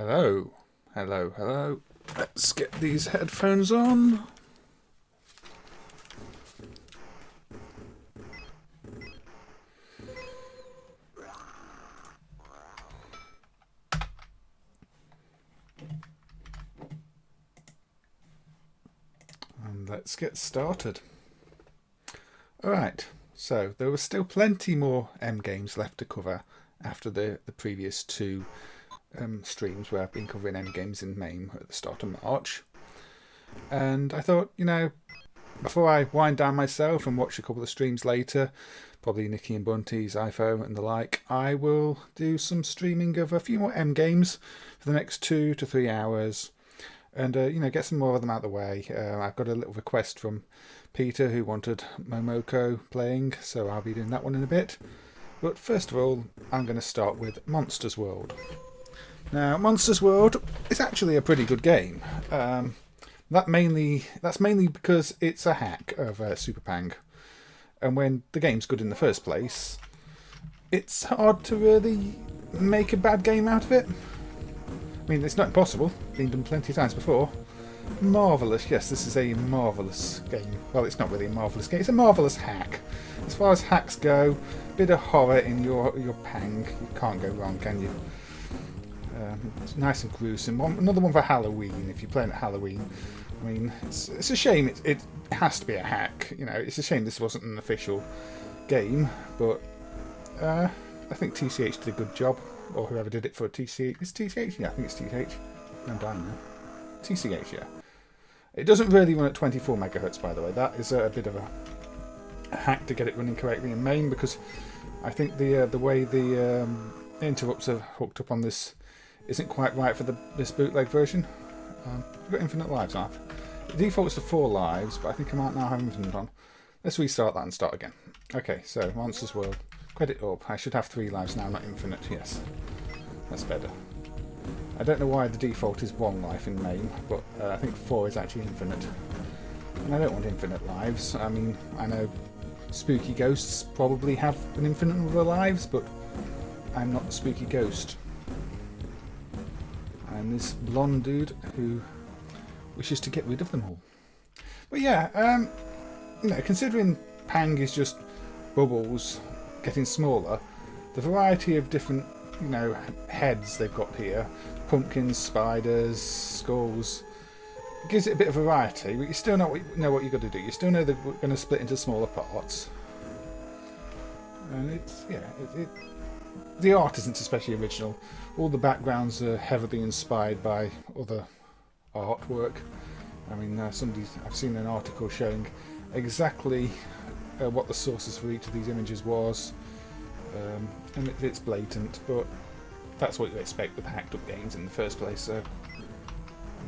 Hello, hello, hello. Let's get these headphones on. And let's get started. Alright, so there were still plenty more M games left to cover after the previous two streams where I've been covering M games in MAME at the start of March. And I thought, you know, before I wind down myself and watch a couple of streams later, probably Nicky and Bunty's, IFO and the like, I will do some streaming of a few more M games for the next 2 to 3 hours and, you know, get some more of them out of the way. I've got a little request from Peter who wanted Momoko playing, so I'll be doing that one in a bit. But first of all, I'm going to start with Monsters World. Now, Monsters World is actually a pretty good game. That's mainly because it's a hack of Super Pang. And when the game's good in the first place, it's hard to really make a bad game out of it. I mean, it's not impossible. Been done plenty of times before. Marvellous. Yes, this is a marvellous game. Well, it's not really a marvellous game. It's a marvellous hack. As far as hacks go, bit of horror in your Pang. You can't go wrong, can you? It's nice and gruesome. Another one for Halloween, if you're playing at Halloween. I mean, it's a shame it has to be a hack. You know, it's a shame this wasn't an official game, but I think TCH did a good job, or whoever did it for TCH. Is TCH? Yeah, I think it's TCH. I'm dying now. TCH, yeah. It doesn't really run at 24 megahertz, by the way. That is a bit of a hack to get it running correctly in MAME, because I think the way the interrupts are hooked up on this isn't quite right for this bootleg version. We've got infinite lives on. The default is to 4 lives, but I think I might now have infinite on. Let's restart that and start again. Okay, so Monsters World. Credit up. I should have 3 lives now, not infinite. Yes, that's better. I don't know why the default is 1 life in MAME, but I think 4 is actually infinite. And I don't want infinite lives. I mean, I know spooky ghosts probably have an infinite number of lives, but I'm not the spooky ghost. And this blonde dude who wishes to get rid of them all. But yeah, you know, considering Pang is just bubbles getting smaller, the variety of different, you know, heads they've got here, pumpkins, spiders, skulls, gives it a bit of variety, but you still know what you've got to do. You still know they're going to split into smaller parts. And it's, yeah, the art isn't especially original. All the backgrounds are heavily inspired by other artwork. I mean, I've seen an article showing exactly what the sources for each of these images was, and it's blatant, but that's what you expect with hacked up games in the first place, so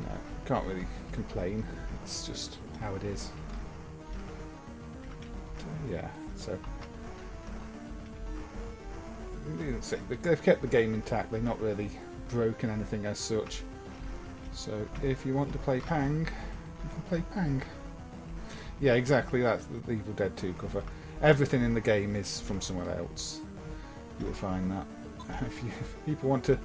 no, can't really complain. It's just how it is. Yeah, so they've kept the game intact. They're not really broken anything as such. So if you want to play Pang, you can play Pang. Yeah, exactly. That's the Evil Dead 2 cover. Everything in the game is from somewhere else. You will find that. If people want to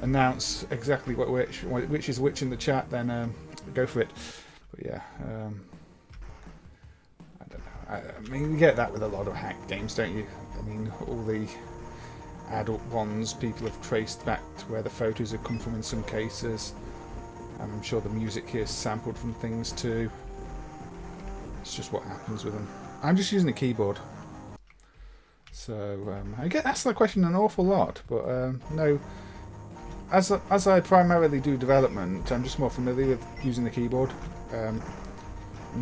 announce exactly which is which in the chat, then go for it. But yeah, I don't know. I mean, you get that with a lot of hack games, don't you? I mean, all the adult ones, people have traced back to where the photos have come from in some cases. I'm sure the music here is sampled from things too. It's just what happens with them. I'm just using a keyboard. So I get asked that question an awful lot, but no. As I primarily do development, I'm just more familiar with using the keyboard, and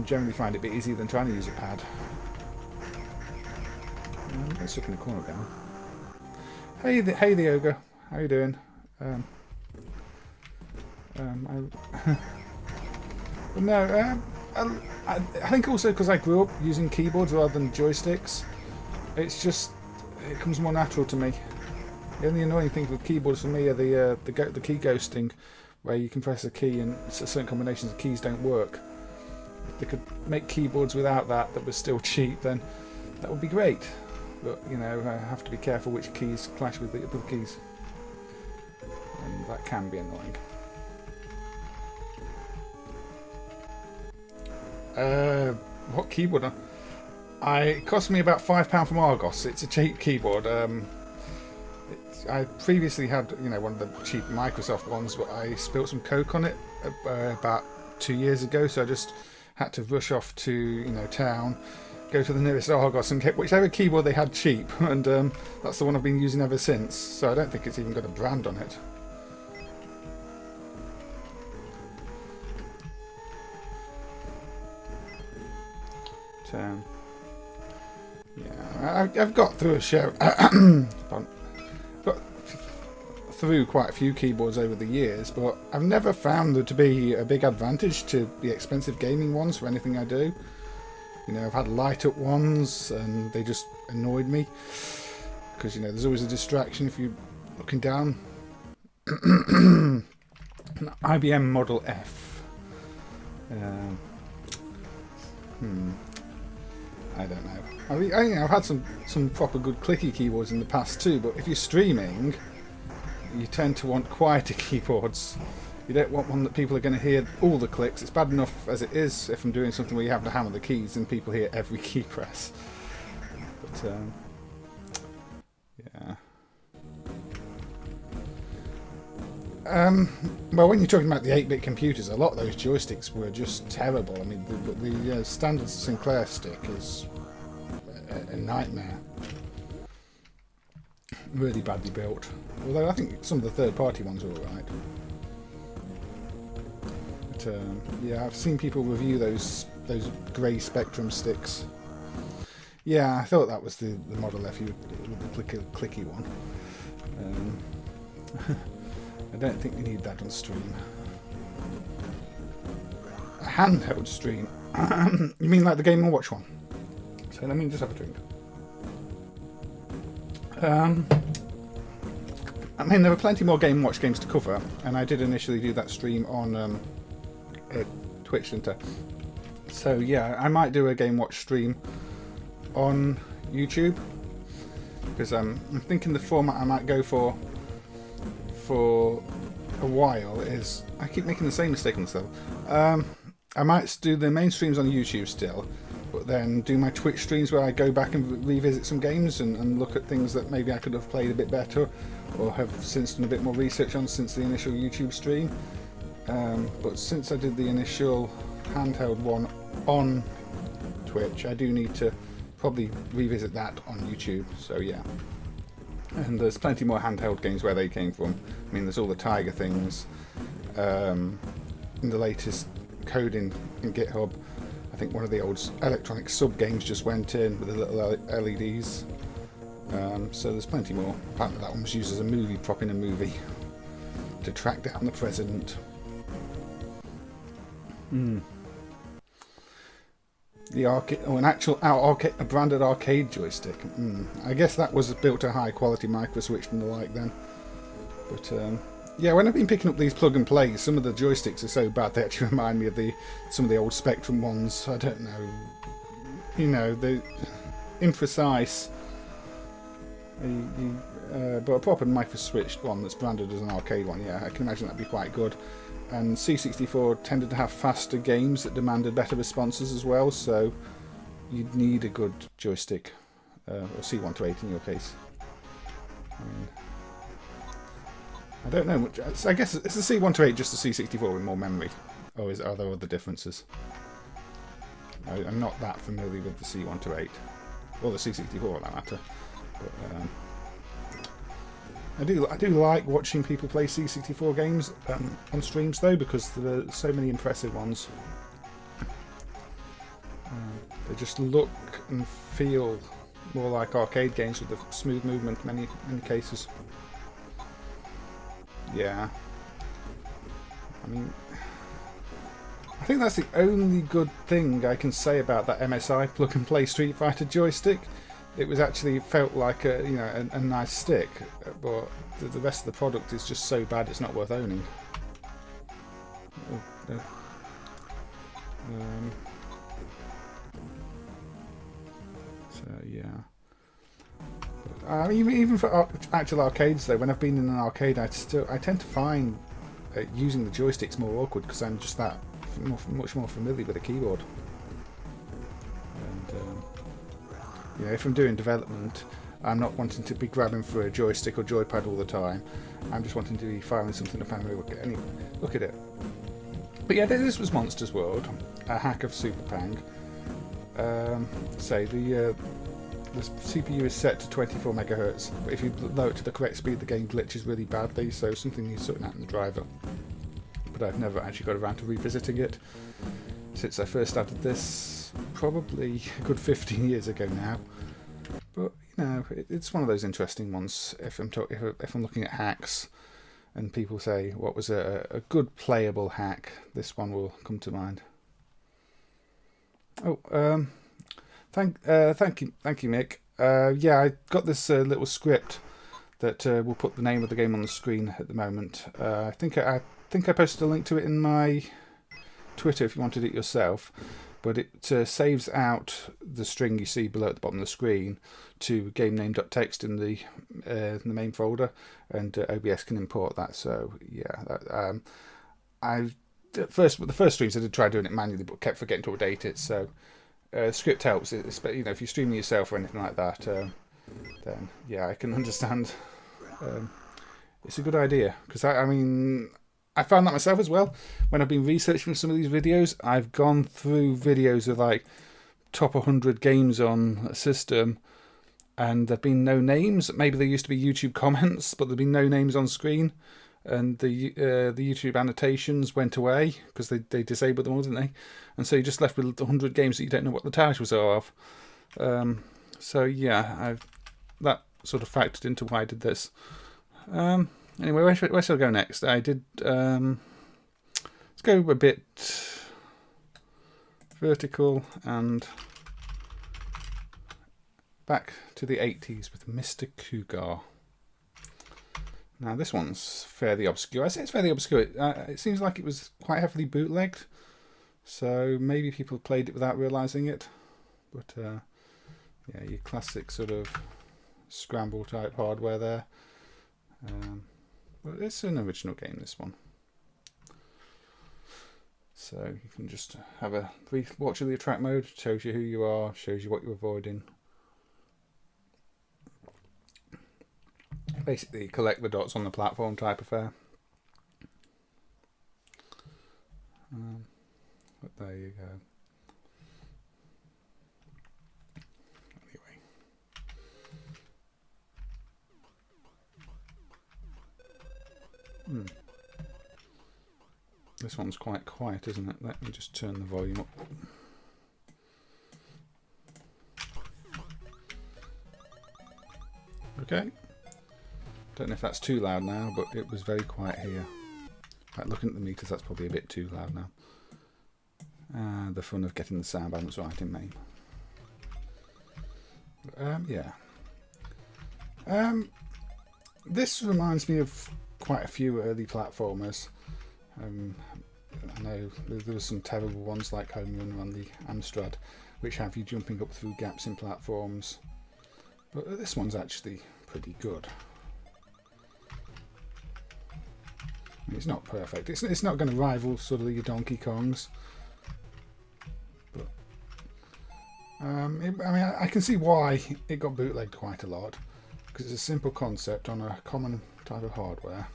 generally find it a bit easier than trying to use a pad. Let's look in the corner down. Hey the ogre, how you doing? I think also because I grew up using keyboards rather than joysticks, it comes more natural to me. The only annoying thing with keyboards for me are the key ghosting, where you can press a key and certain combinations of keys don't work. If they could make keyboards without that was still cheap, then that would be great. But you know, I have to be careful which keys clash with the other keys. and that can be annoying. What keyboard? It cost me about £5 from Argos. It's a cheap keyboard. I previously had, one of the cheap Microsoft ones, but I spilt some Coke on it about 2 years ago, so I just had to rush off to, town, go to the nearest Argos and get whichever keyboard they had cheap, and that's the one I've been using ever since, so I don't think it's even got a brand on it. Yeah, I've got through a show. got through quite a few keyboards over the years, but I've never found there to be a big advantage to the expensive gaming ones for anything I do. I've had light up ones and they just annoyed me because there's always a distraction if you're looking down. An IBM Model F. I don't know. I've had some proper good clicky keyboards in the past too, but if you're streaming, you tend to want quieter keyboards. You don't want one that people are going to hear all the clicks. It's bad enough as it is if I'm doing something where you have to hammer the keys and people hear every key press. But yeah. Well, when you're talking about the 8-bit computers, a lot of those joysticks were just terrible. I mean, the standard Sinclair stick is a nightmare. Really badly built. Although I think some of the third-party ones are alright. But yeah, I've seen people review those grey Spectrum sticks. Yeah, I thought that was the Model F, the clicky one. I don't think you need that on stream. A handheld stream? You mean like the Game & Watch one? So let me just have a drink. I mean, there were plenty more Game & Watch games to cover, and I did initially do that stream on Twitch, didn't I? So yeah, I might do a Game & Watch stream on YouTube, because I'm thinking the format I might go for a while is, I keep making the same mistake on this level. I might do the main streams on YouTube still, but then do my Twitch streams where I go back and revisit some games and look at things that maybe I could have played a bit better or have since done a bit more research on since the initial YouTube stream. But since I did the initial handheld one on Twitch, I do need to probably revisit that on YouTube, so yeah. And there's plenty more handheld games where they came from. I mean, there's all the Tiger things. In the latest code in GitHub, I think one of the old electronic sub games just went in with the little LEDs. So there's plenty more. Apparently that one was used as a movie prop in a movie to track down the president. The arcade, an actual a branded arcade joystick. I guess that was built to high quality micro switch and the like then. But yeah, when I've been picking up these plug and plays, some of the joysticks are so bad they actually remind me of some of the old Spectrum ones. I don't know, they're imprecise. But a proper micro switched one that's branded as an arcade one, yeah, I can imagine that'd be quite good. And C64 tended to have faster games that demanded better responses as well, so you'd need a good joystick, or C128 in your case. I don't know much. I guess it's the C128 just the C64 with more memory, or are there other differences? I'm not that familiar with the C128, or the C64 for that matter. But, I do like watching people play C64 games on streams though, because there are so many impressive ones. They just look and feel more like arcade games with the smooth movement in many cases. Yeah. I mean, I think that's the only good thing I can say about that MSI plug and play Street Fighter joystick. It was actually felt like a nice stick, but the rest of the product is just so bad it's not worth owning. So yeah. But, Even for actual arcades though, when I've been in an arcade, I tend to find using the joysticks more awkward because I'm just that much more familiar with the keyboard. And you know, if I'm doing development, I'm not wanting to be grabbing for a joystick or joypad all the time. I'm just wanting to be firing something up and anyway, look at it. But yeah, this was Monsters World, a hack of Super Pang. Say the CPU is set to 24 megahertz, but if you lower it to the correct speed, the game glitches really badly, so something needs sorting out in the driver. But I've never actually got around to revisiting it since I first started this, probably a good 15 years ago now. But you know, it's one of those interesting ones. If I'm looking at hacks, and people say what was a good playable hack, this one will come to mind. Oh, thank you, Mick. Yeah, I got this little script that will put the name of the game on the screen at the moment. I think I posted a link to it in my Twitter if you wanted it yourself. But it saves out the string you see below at the bottom of the screen to game-name.txt in the main folder, and OBS can import that. So yeah, the first streams I did try doing it manually, but kept forgetting to update it. So script helps. You know, if you're streaming yourself or anything like that, then yeah, I can understand. It's a good idea because I mean, I found that myself as well. When I've been researching some of these videos, I've gone through videos of like top 100 games on a system, and there've been no names. Maybe there used to be YouTube comments, but there've been no names on screen, and the YouTube annotations went away because they disabled them all, didn't they? And so you're just left with 100 games that you don't know what the titles are of. So yeah, that sort of factored into why I did this. Anyway, where shall I go next? I did. Let's go a bit vertical and back to the 80s with Mr. Kougar. Now this one's fairly obscure. I say it's fairly obscure. It seems like it was quite heavily bootlegged, so maybe people played it without realising it. But yeah, your classic sort of scramble type hardware there. But it's an original game, this one. So you can just have a brief watch of the attract mode. Shows you who you are, shows you what you're avoiding. Basically collect the dots on the platform type affair. But there you go. Anyway. This one's quite quiet, isn't it? Let me just turn the volume up. Okay. Don't know if that's too loud now, but it was very quiet here. In fact, looking at the meters, that's probably a bit too loud now. The fun of getting the sound balance right in MAME. Yeah. This reminds me of quite a few early platformers. I know there were some terrible ones like Home Run on the Amstrad, which have you jumping up through gaps in platforms. But this one's actually pretty good. It's not perfect. It's not going to rival sort of your Donkey Kongs. But I mean, I can see why it got bootlegged quite a lot, because it's a simple concept on a common type of hardware.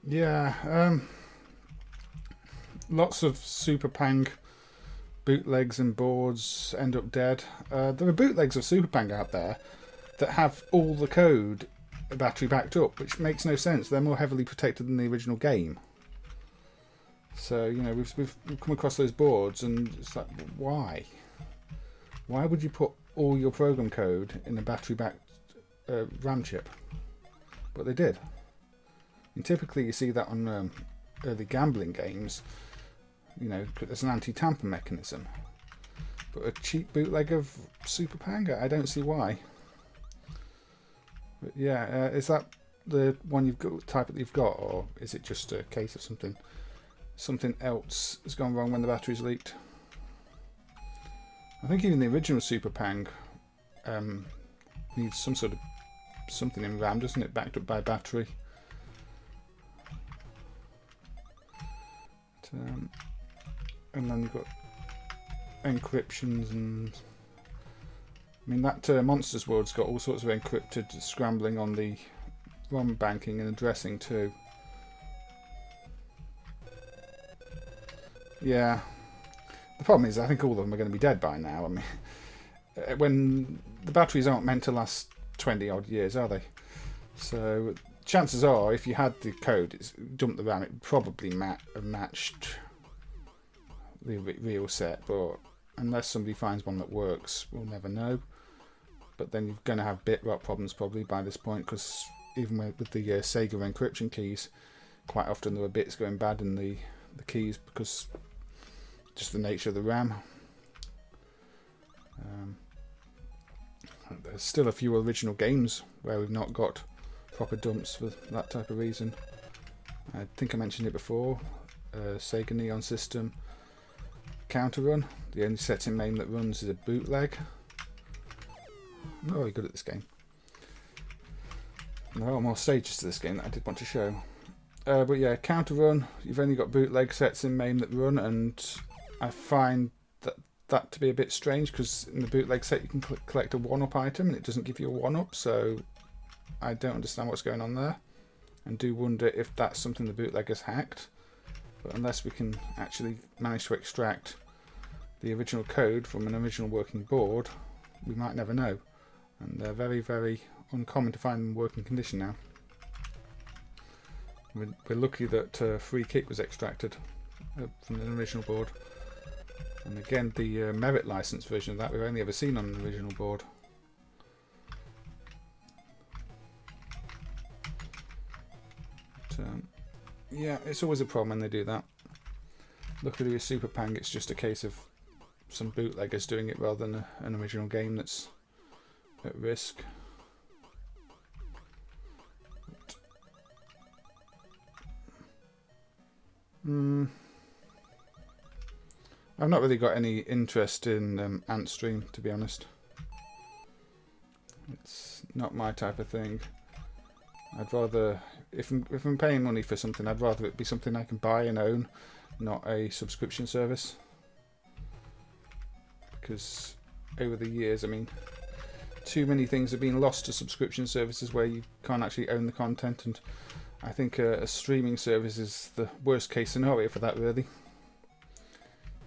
Yeah, lots of Super Pang bootlegs and boards end up dead. There are bootlegs of Super Pang out there that have all the code battery backed up, which makes no sense. They're more heavily protected than the original game. So, you know, we've come across those boards and it's like, why? Why would you put all your program code in a battery backed RAM chip? But they did. And typically you see that on early gambling games, you know, there's an anti-tamper mechanism. But a cheap bootleg of Super Pang, I don't see why. But yeah, is that the one you've got, type that you've got, or is it just a case of something else has gone wrong when the battery's leaked? I think even the original Super Pang needs some sort of something in RAM, doesn't it? Backed up by battery. And then you've got encryptions and I mean that Monsters World's got all sorts of encrypted scrambling on the ROM banking and addressing too. Yeah, the problem is I think all of them are going to be dead by now. I mean, when the batteries aren't meant to last 20 odd years, are they? So chances are, if you had the code, it's dumped the RAM, it would probably have matched the real set, but unless somebody finds one that works, we'll never know. But then you're going to have bit rot problems probably by this point, because even with the Sega encryption keys, quite often there were bits going bad in the keys because just the nature of the RAM. There's still a few original games where we've not got proper dumps for that type of reason. I think I mentioned it before. Sega Neon System Counter Run. The only set in MAME that runs is a bootleg. I'm not very good at this game. There are more stages to this game that I did want to show. But yeah, Counter Run, you've only got bootleg sets in MAME that run, and I find that to be a bit strange, because in the bootleg set you can collect a one-up item and it doesn't give you a one-up, so I don't understand what's going on there, and do wonder if that's something the bootlegger's hacked. But unless we can actually manage to extract the original code from an original working board, we might never know, and they're very, very uncommon to find in working condition now. We're lucky that Free Kick was extracted from the original board. And again, the Merit license version of that we've only ever seen on the original board. But, yeah, it's always a problem when they do that. Luckily with Super Pang it's just a case of some bootleggers doing it rather than an original game that's at risk. I've not really got any interest in Antstream, to be honest. It's not my type of thing. I'd rather, if I'm paying money for something, I'd rather it be something I can buy and own, not a subscription service. Because over the years, I mean, too many things have been lost to subscription services where you can't actually own the content, and I think a streaming service is the worst case scenario for that, really.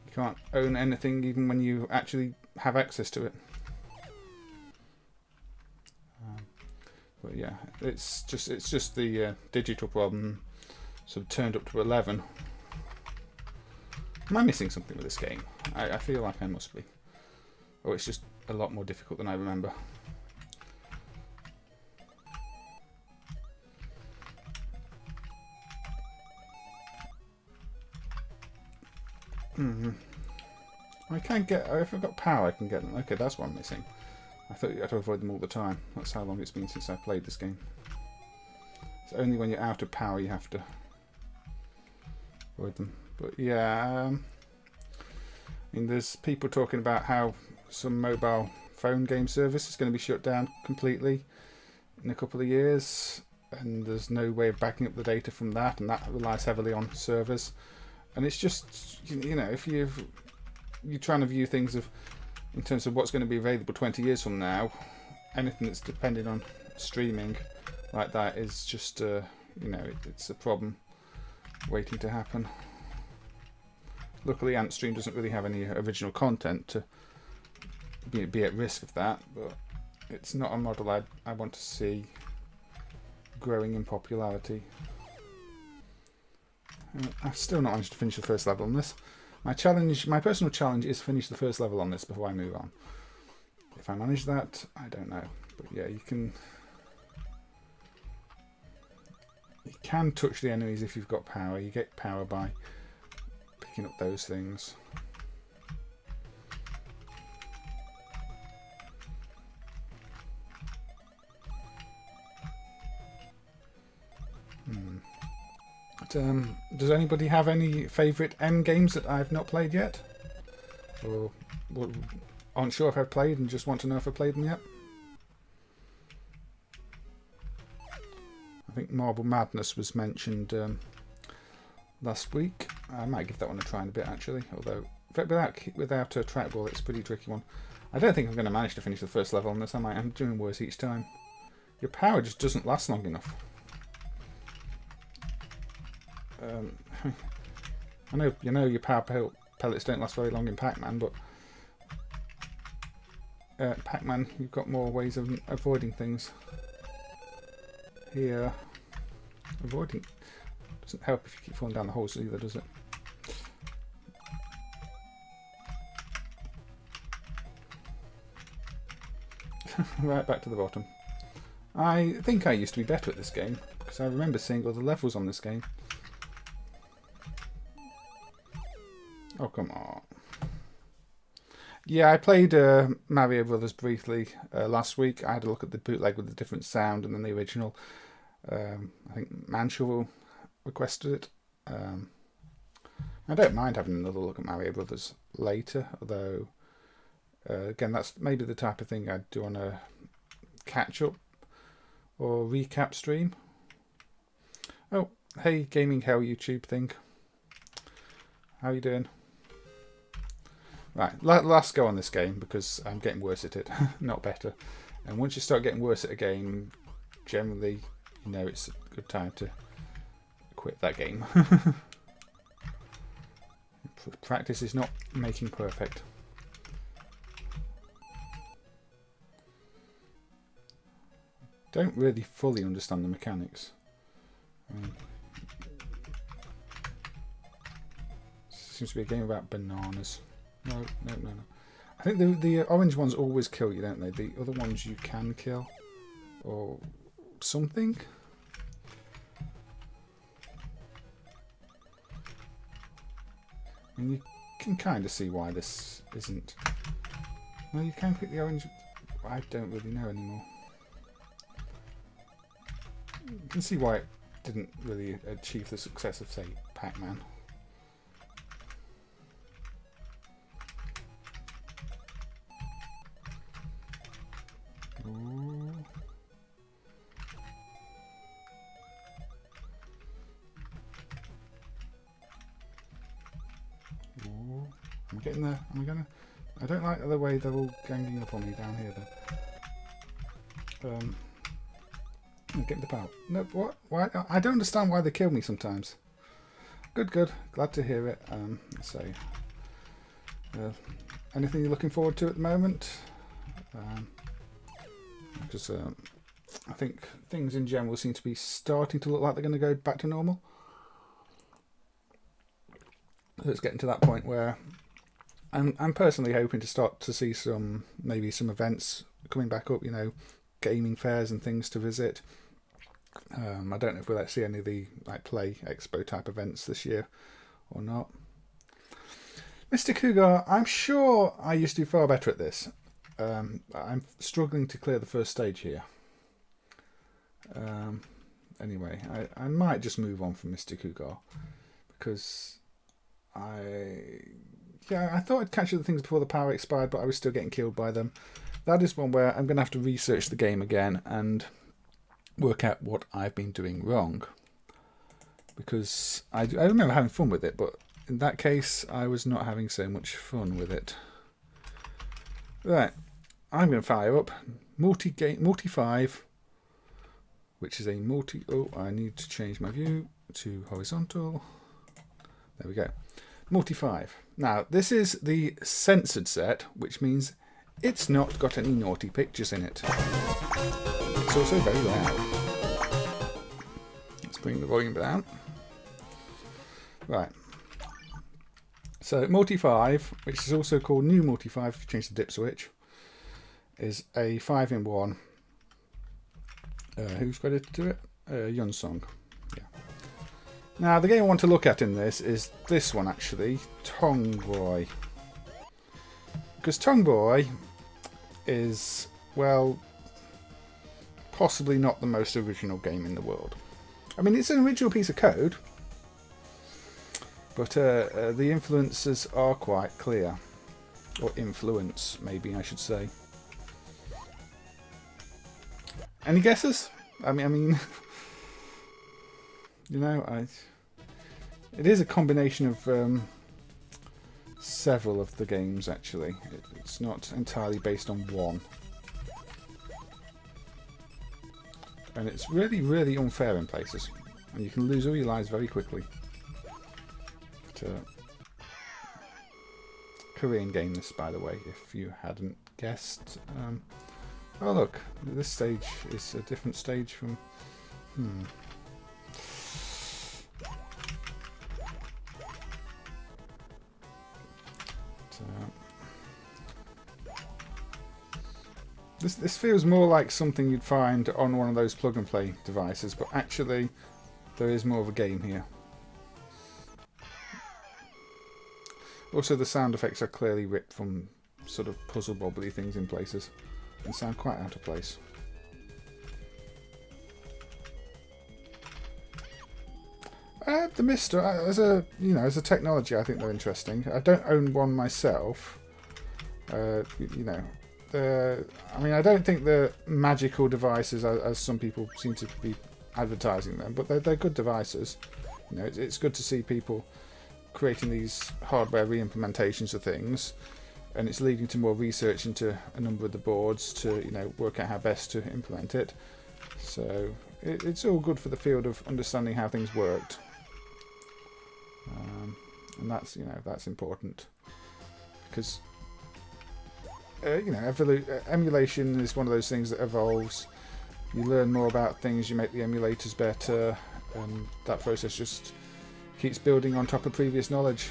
You can't own anything even when you actually have access to it. But yeah, it's just the digital problem sort of turned up to 11. Am I missing something with this game? I feel like I must be. Oh, it's just a lot more difficult than I remember. I can get, if I've got power I can get them. Okay, that's what I'm missing. I thought you had to avoid them all the time. That's how long it's been since I played this game. It's only when you're out of power you have to avoid them. But yeah, I mean, there's people talking about how some mobile phone game service is going to be shut down completely in a couple of years, and there's no way of backing up the data from that, and that relies heavily on servers. And it's just, you know, if you're trying to view things in terms of what's going to be available 20 years from now, anything that's dependent on streaming like that is just, you know, it's a problem waiting to happen. Luckily, Antstream doesn't really have any original content to be at risk of that, but it's not a model I want to see growing in popularity. I've still not managed to finish the first level on this. My personal challenge is finish the first level on this before I move on. If I manage that, I don't know. But yeah, you can touch the enemies if you've got power. You get power by picking up those things. Does anybody have any favourite M games that I've not played yet? Or aren't sure if I've played and just want to know if I've played them yet. I think Marble Madness was mentioned last week. I might give that one a try in a bit actually, although without a trackball it's a pretty tricky one. I don't think I'm going to manage to finish the first level on this, am I? I'm doing worse each time. Your power just doesn't last long enough. I know your power pellets don't last very long in PacMan, but PacMan, you've got more ways of avoiding things. Here, avoiding doesn't help if you keep falling down the holes either, does it? Right back to the bottom. I think I used to be better at this game because I remember seeing all the levels on this game. Oh, come on. Yeah, I played Mario Brothers briefly last week. I had a look at the bootleg with a different sound and then the original. I think Manchel requested it. I don't mind having another look at Mario Brothers later, although again, that's maybe the type of thing I'd do on a catch-up or recap stream. Oh, hey, Gaming Hell YouTube thing. How you doing? Right, last go on this game because I'm getting worse at it, not better. And once you start getting worse at a game, generally, you know it's a good time to quit that game. Practice is not making perfect. Don't really fully understand the mechanics. Seems to be a game about bananas. No. I think the orange ones always kill you, don't they? The other ones you can kill. Or something. And you can kind of see why this isn't... No, you can pick the orange... I don't really know anymore. You can see why it didn't really achieve the success of, say, PacMan. I'm getting there. Am I gonna? I don't like the way they're all ganging up on me down here though. Get the power. No, what? Why? I don't understand why they kill me sometimes. Good. Glad to hear it. So, anything you're looking forward to at the moment? Because I think things in general seem to be starting to look like they're going to go back to normal. So it's getting to that point where I'm personally hoping to start to see maybe some events coming back up. You know, gaming fairs and things to visit. I don't know if we'll actually see any of the Play Expo type events this year or not. Mr. Kougar, I'm sure I used to do far better at this. I'm struggling to clear the first stage here. Anyway, I might just move on from Mr. Kougar because I thought I'd capture the things before the power expired, but I was still getting killed by them. That is one where I'm going to have to research the game again and work out what I've been doing wrong. Because I remember having fun with it, but in that case, I was not having so much fun with it. Right, I'm going to fire up Multi 5, which is a multi... Oh, I need to change my view to horizontal. There we go. Multi 5. Now, this is the censored set, which means it's not got any naughty pictures in it. It's also very loud. Let's bring the volume down. Right. So, Multi 5, which is also called New Multi 5 if you change the dip switch, is a 5-in-1. Who's ready to do it? Yunsong. Yeah. Now, the game I want to look at in this is this one, actually, Tong Boy. Because Tong Boy is, well, possibly not the most original game in the world. I mean, it's an original piece of code, but the influences are quite clear. Or influence, maybe I should say. Any guesses? I mean, you know, it is a combination of several of the games, actually. It's not entirely based on one. And it's really, really unfair in places. And you can lose all your lives very quickly. But, Korean game this, by the way, if you hadn't guessed. Oh look, this stage is a different stage from... This feels more like something you'd find on one of those plug and play devices, but actually there is more of a game here. Also, the sound effects are clearly ripped from sort of puzzle bobbly things in places and sound quite out of place. The Mister, as a technology, I think they're interesting. I don't own one myself. I mean, I don't think they're magical devices as some people seem to be advertising them, but they're good devices. You know, it's good to see people creating these hardware re-implementations of things, and it's leading to more research into a number of the boards to, you know, work out how best to implement it. So it's all good for the field of understanding how things worked, and that's, you know, that's important because emulation is one of those things that evolves. You learn more about things, you make the emulators better, and that process just keeps building on top of previous knowledge.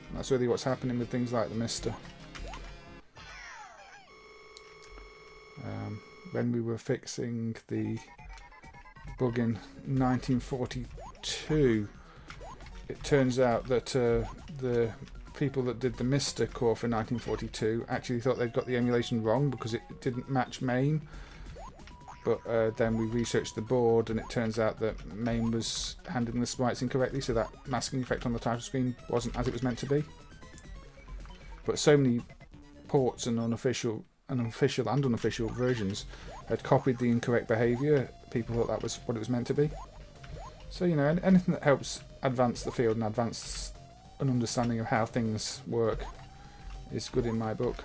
And that's really what's happening with things like the Mister. When we were fixing the bug in 1942, it turns out that the people that did the Mister core for 1942 actually thought they'd got the emulation wrong because it didn't match MAME. But then we researched the board, and it turns out that MAME was handling the sprites incorrectly, so that masking effect on the title screen wasn't as it was meant to be. But so many ports and unofficial and unofficial versions had copied the incorrect behaviour, people thought that was what it was meant to be. So, you know, anything that helps advance the field and advance an understanding of how things work is good in my book.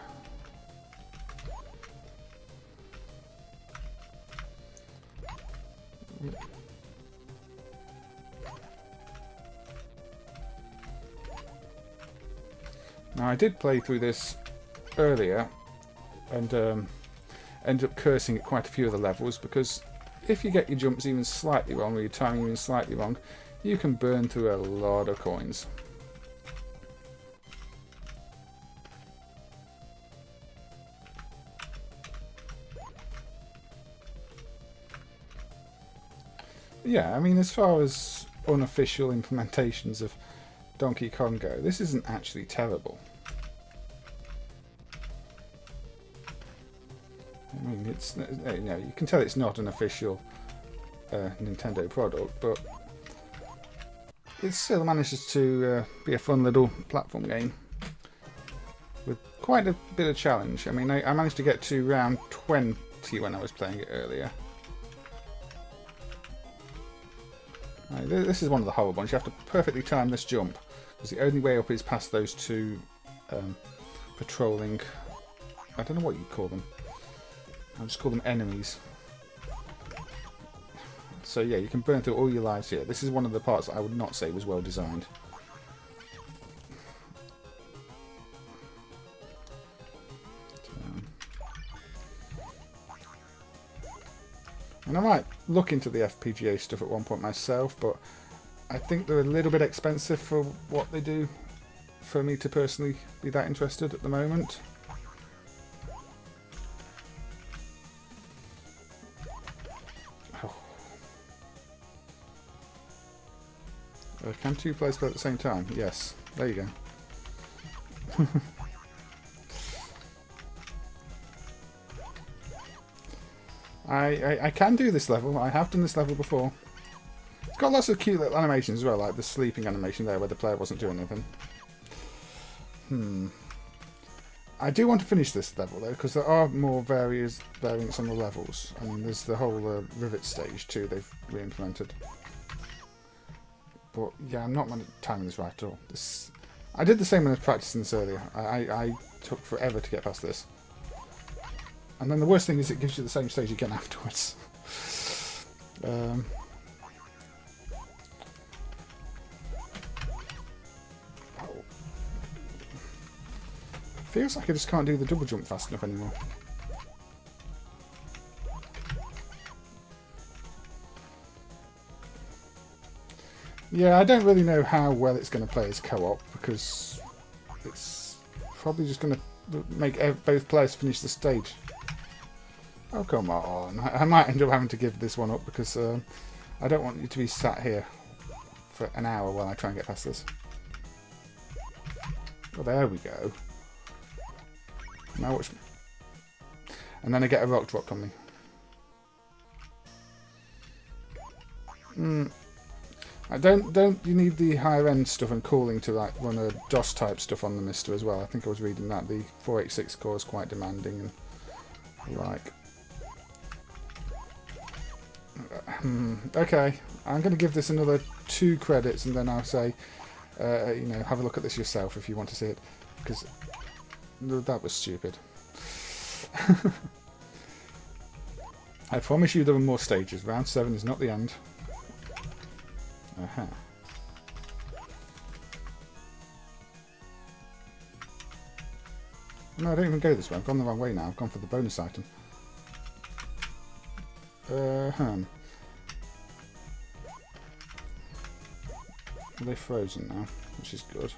Now, I did play through this earlier and ended up cursing at quite a few of the levels, because if you get your jumps even slightly wrong, or your timing even slightly wrong, you can burn through a lot of coins. Yeah, I mean, as far as unofficial implementations of Donkey Kong go, this isn't actually terrible. I mean, it's, you know, you can tell it's not an official Nintendo product, but it still manages to be a fun little platform game with quite a bit of challenge. I mean, I managed to get to round 20 when I was playing it earlier. This is one of the horrible ones. You have to perfectly time this jump, because the only way up is past those two patrolling... I don't know what you'd call them. I'll just call them enemies. So yeah, you can burn through all your lives here. This is one of the parts that I would not say was well designed. And I might look into the FPGA stuff at one point myself, but I think they're a little bit expensive for what they do for me to personally be that interested at the moment. Oh. Can two players play at the same time? Yes. There you go. I can do this level. I have done this level before. It's got lots of cute little animations as well, like the sleeping animation there where the player wasn't doing anything. I do want to finish this level though, because there are more variants on the levels. I mean, there's the whole rivet stage too. They've re-implemented. But yeah, I'm not timing this right at all. I did the same when I was practicing this earlier. I took forever to get past this. And then the worst thing is it gives you the same stage again afterwards. Feels like I just can't do the double jump fast enough anymore. Yeah, I don't really know how well it's going to play as co-op, because it's probably just going to make both players finish the stage. Oh, come on. I might end up having to give this one up, because I don't want you to be sat here for an hour while I try and get past this. Well, there we go. Now watch me. And then I get a rock dropped on me. I don't you need the higher end stuff and cooling to like run a DOS type stuff on the Mister as well. I think I was reading that the 486 core is quite demanding and like. Okay, I'm going to give this another 2 credits and then I'll say, you know, have a look at this yourself if you want to see it, because that was stupid. I promise you there are more stages. Round 7 is not the end. Aha. No, I don't even go this way. I've gone the wrong way now. I've gone for the bonus item. Are they frozen now? Which is good.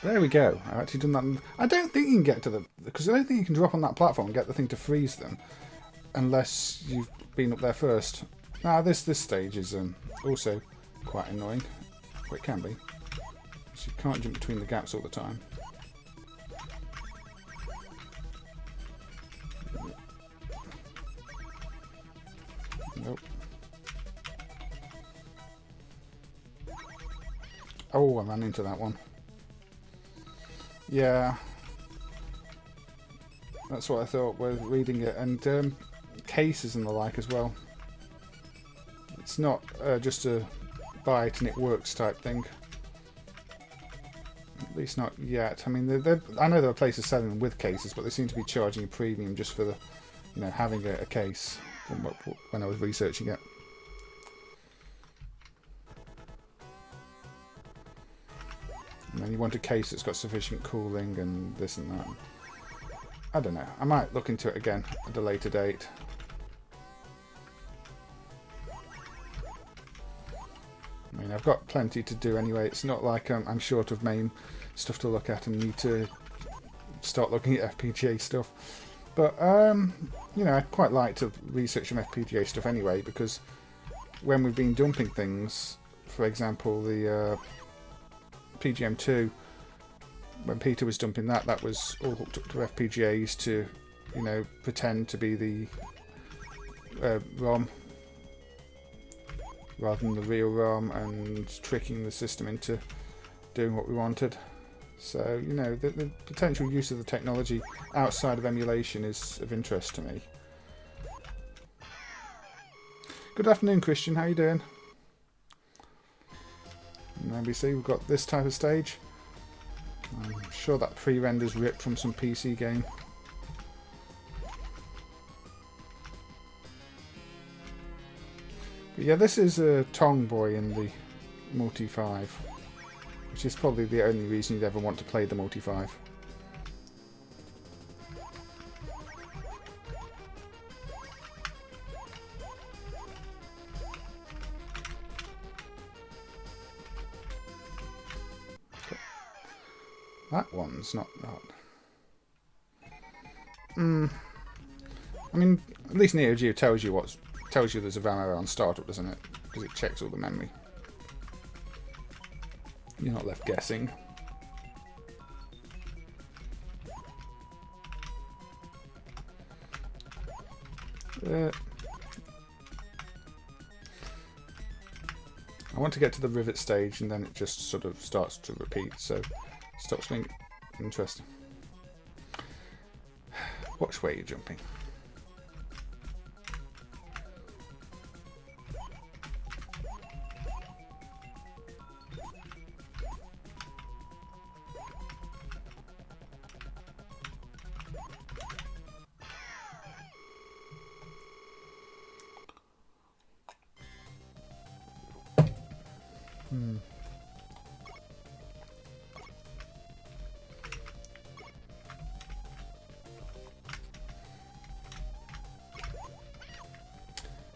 There we go. I've actually done that. I don't think you can get to the... because I don't think you can drop on that platform and get the thing to freeze them. Unless you've been up there first. Now, this stage is also quite annoying. Well, it can be. So you can't jump between the gaps all the time. Nope. Oh, I ran into that one. Yeah, that's what I thought while reading it, and cases and the like as well. It's not just a buy it and it works type thing. At least not yet. I mean, I know there are places selling them with cases, but they seem to be charging a premium just for the, you know, having a case. From when I was researching it. And then you want a case that's got sufficient cooling and this and that. I don't know. I might look into it again at a later date. I mean, I've got plenty to do anyway. It's not like I'm short of MAME stuff to look at and need to start looking at FPGA stuff. But, you know, I'd quite like to research some FPGA stuff anyway, because when we've been dumping things, for example, the PGM2, when Peter was dumping that, that was all hooked up to FPGAs to, you know, pretend to be the ROM rather than the real ROM, and tricking the system into doing what we wanted. So, you know, the potential use of the technology outside of emulation is of interest to me. Good afternoon, Christian. How you doing? And then we see we've got this type of stage. I'm sure that pre-render's ripped from some PC game. But yeah, this is a Tong boy in the Multi-5, which is probably the only reason you'd ever want to play the Multi-5. That one's not that. I mean, at least Neo Geo tells you there's a RAM error on startup, doesn't it? Because it checks all the memory. You're not left guessing. I want to get to the rivet stage and then it just sort of starts to repeat, so stops being interesting. Watch where you're jumping.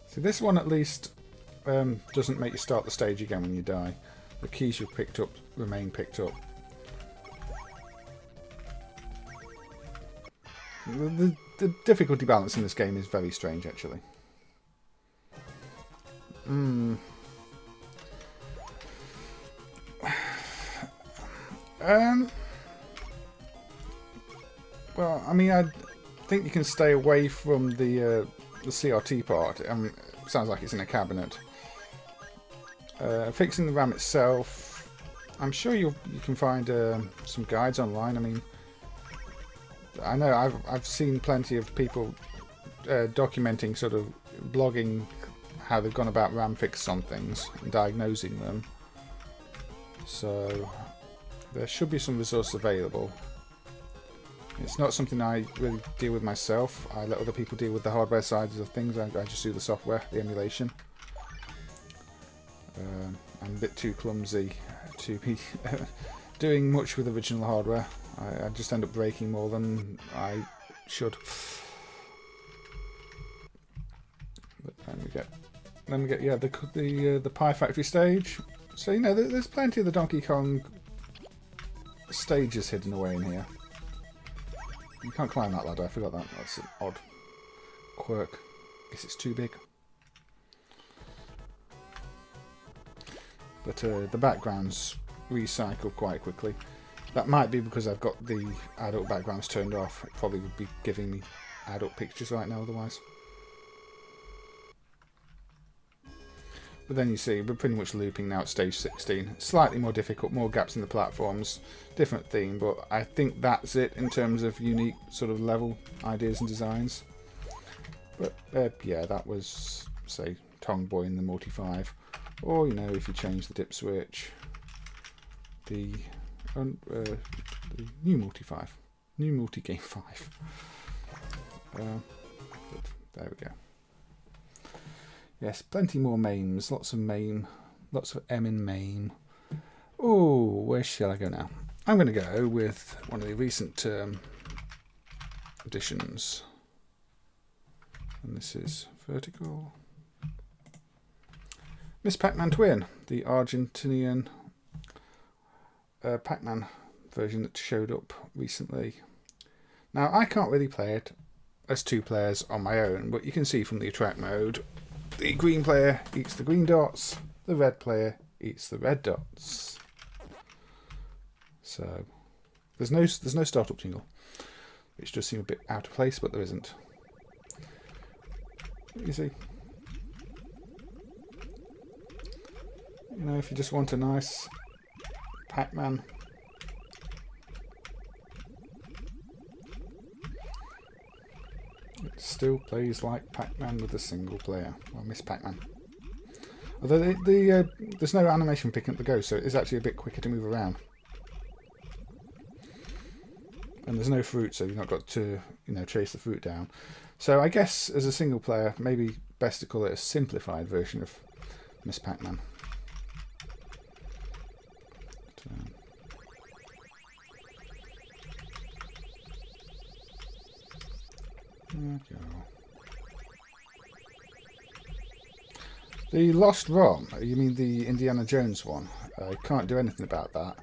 See, this one at least doesn't make you start the stage again when you die. The keys you've picked up remain picked up. The difficulty balance in this game is very strange, actually. Well, I mean, I think you can stay away from the CRT part. I mean, it sounds like it's in a cabinet. Fixing the RAM itself, I'm sure you can find some guides online. I mean, I know I've seen plenty of people documenting, sort of blogging how they've gone about RAM fixes on things and diagnosing them. So there should be some resource available. It's not something I really deal with myself. I let other people deal with the hardware sides of things. I just do the software, the emulation. I'm a bit too clumsy to be doing much with original hardware. I just end up breaking more than I should. But then we get yeah, the Pie Factory stage. So you know there's plenty of the Donkey Kong stages hidden away in here. You can't climb that ladder, I forgot that. That's an odd quirk. Guess it's too big. But the backgrounds recycle quite quickly. That might be because I've got the adult backgrounds turned off. It probably would be giving me adult pictures right now otherwise. But then you see, we're pretty much looping now at stage 16. Slightly more difficult, more gaps in the platforms, different theme, but I think that's it in terms of unique sort of level ideas and designs. But yeah, that was, say, Tong Boy in the Multi 5. Or, you know, if you change the dip switch, the new Multi 5. New Multi Game 5. But there we go. Yes, plenty more MAMEs, lots of MAME, lots of M in MAME. Oh, where shall I go now? I'm going to go with one of the recent additions. And this is vertical. Miss PacMan Twin, the Argentinian PacMan version that showed up recently. Now, I can't really play it as two players on my own, but you can see from the attract mode, the green player eats the green dots, the red player eats the red dots. So there's no startup jingle, which does seem a bit out of place, but there isn't. You see, you know, if you just want a nice PacMan, it still plays like PacMan with a single player, or Miss PacMan. Although there's no animation picking up the ghost, so it is actually a bit quicker to move around. And there's no fruit, so you've not got to, you know, chase the fruit down. So I guess as a single player, maybe best to call it a simplified version of Miss PacMan. The Lost ROM, you mean the Indiana Jones one? I can't do anything about that.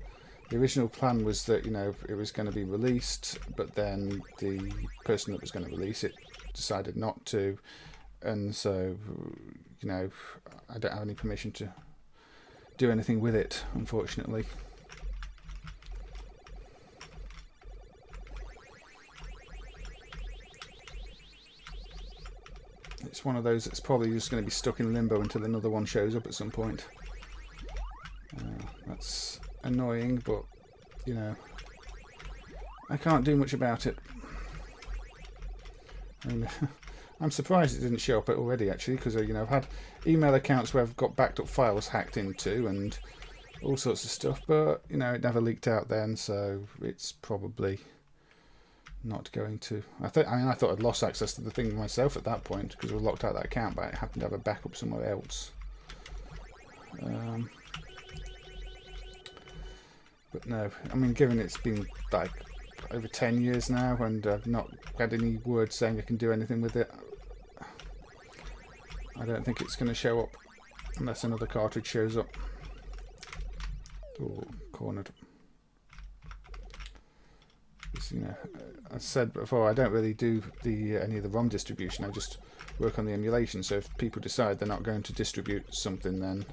The original plan was that, you know, it was going to be released, but then the person that was going to release it decided not to, and so, you know, I don't have any permission to do anything with it, unfortunately. It's one of those that's probably just going to be stuck in limbo until another one shows up at some point. That's annoying, but you know, I can't do much about it. And I'm surprised it didn't show up already, actually, because you know, I've had email accounts where I've got backed up files hacked into and all sorts of stuff, but you know, it never leaked out then, so it's probably not going to. I thought I'd lost access to the thing myself at that point because I was locked out of that account, but I happened to have a backup somewhere else. But no, I mean, given it's been like over 10 years now and I've not had any word saying I can do anything with it, I don't think it's going to show up unless another cartridge shows up. Oh, cornered. You know, I said before, I don't really do any of the ROM distribution. I just work on the emulation. So if people decide they're not going to distribute something, then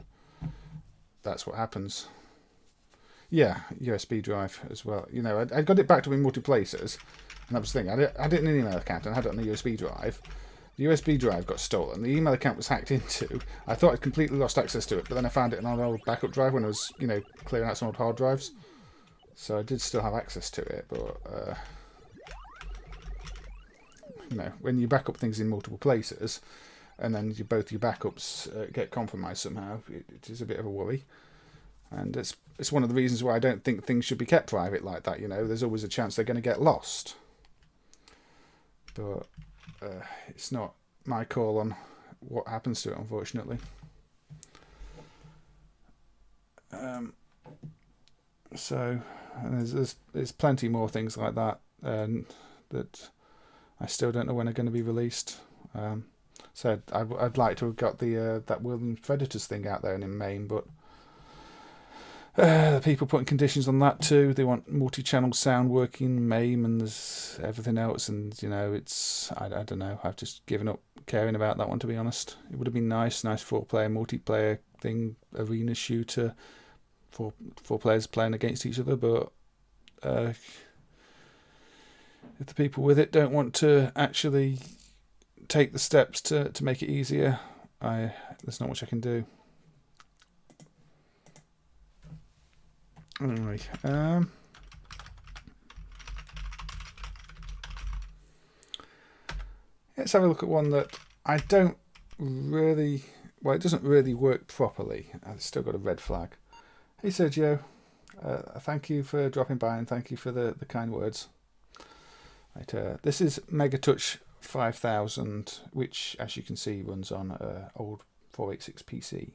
that's what happens. Yeah, USB drive as well. You know, I got it backed up in multi places, and that was the thing. I had it in an email account and I had it on the USB drive. The USB drive got stolen. The email account was hacked into. I thought I'd completely lost access to it, but then I found it on an old backup drive when I was, you know, clearing out some old hard drives. So I did still have access to it, but you know, when you back up things in multiple places, and then both your backups get compromised somehow, it is a bit of a worry. And it's one of the reasons why I don't think things should be kept private like that. You know, there's always a chance they're going to get lost. But it's not my call on what happens to it, unfortunately. So and there's plenty more things like that that I still don't know when are going to be released. So I'd like to have got the that Wilderness Predators thing out there and in MAME, but the people putting conditions on that too. They want multi-channel sound working MAME, and there's everything else, and you know, it's I don't know. I've just given up caring about that one, to be honest. It would have been nice 4-player multiplayer thing, arena shooter, four players playing against each other, but if the people with it don't want to actually take the steps to make it easier, there's not much I can do. Anyway, let's have a look at one that I don't really, well, it doesn't really work properly. I've still got a red flag. Hey Sergio, thank you for dropping by and thank you for the kind words. Right, this is Megatouch 5000, which, as you can see, runs on old 486 PC.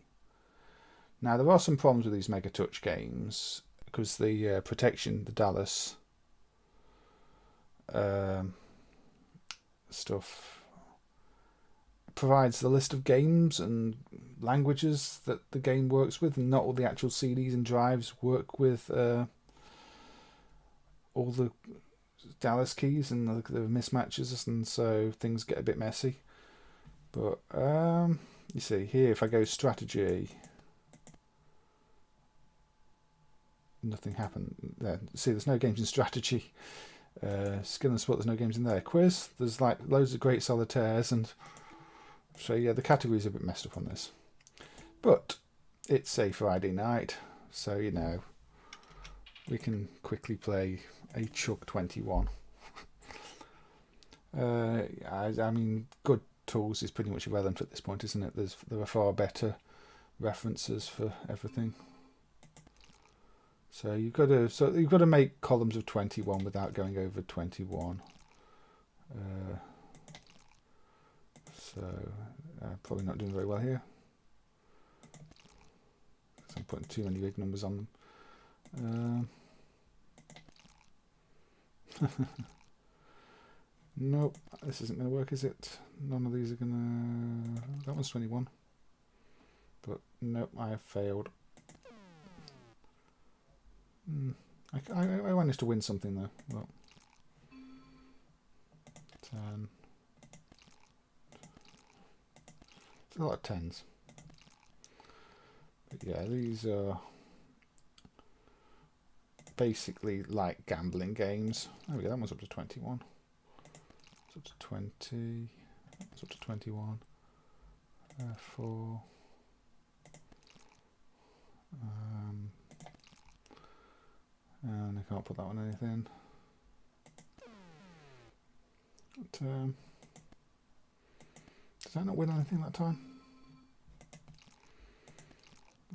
Now, there are some problems with these Megatouch games because the protection, the Dallas stuff, provides the list of games and languages that the game works with, and not all the actual CDs and drives work with all the Dallas keys, and the mismatches, and so things get a bit messy. But you see here, if I go strategy, nothing happened there. See, there's no games in strategy. Skill and sport, there's no games in there. Quiz, there's like loads of great solitaires, and so yeah, the categories are a bit messed up on this. But it's a Friday night, so you know, we can quickly play a Chuck 21. I mean, good tools is pretty much irrelevant at this point, isn't it? There are far better references for everything. So you've got to make columns of 21 without going over 21. So probably not doing very well here. I'm putting too many big numbers on them. Nope, this isn't going to work, is it? None of these are going to... That one's 21. But nope, I have failed. I managed to win something though. Well, 10. It's a lot of 10s. But yeah, these are basically like gambling games. There we go, that one's up to 21. It's up to 20. It's up to 21. 4. And I can't put that on anything. But, did I not win anything that time?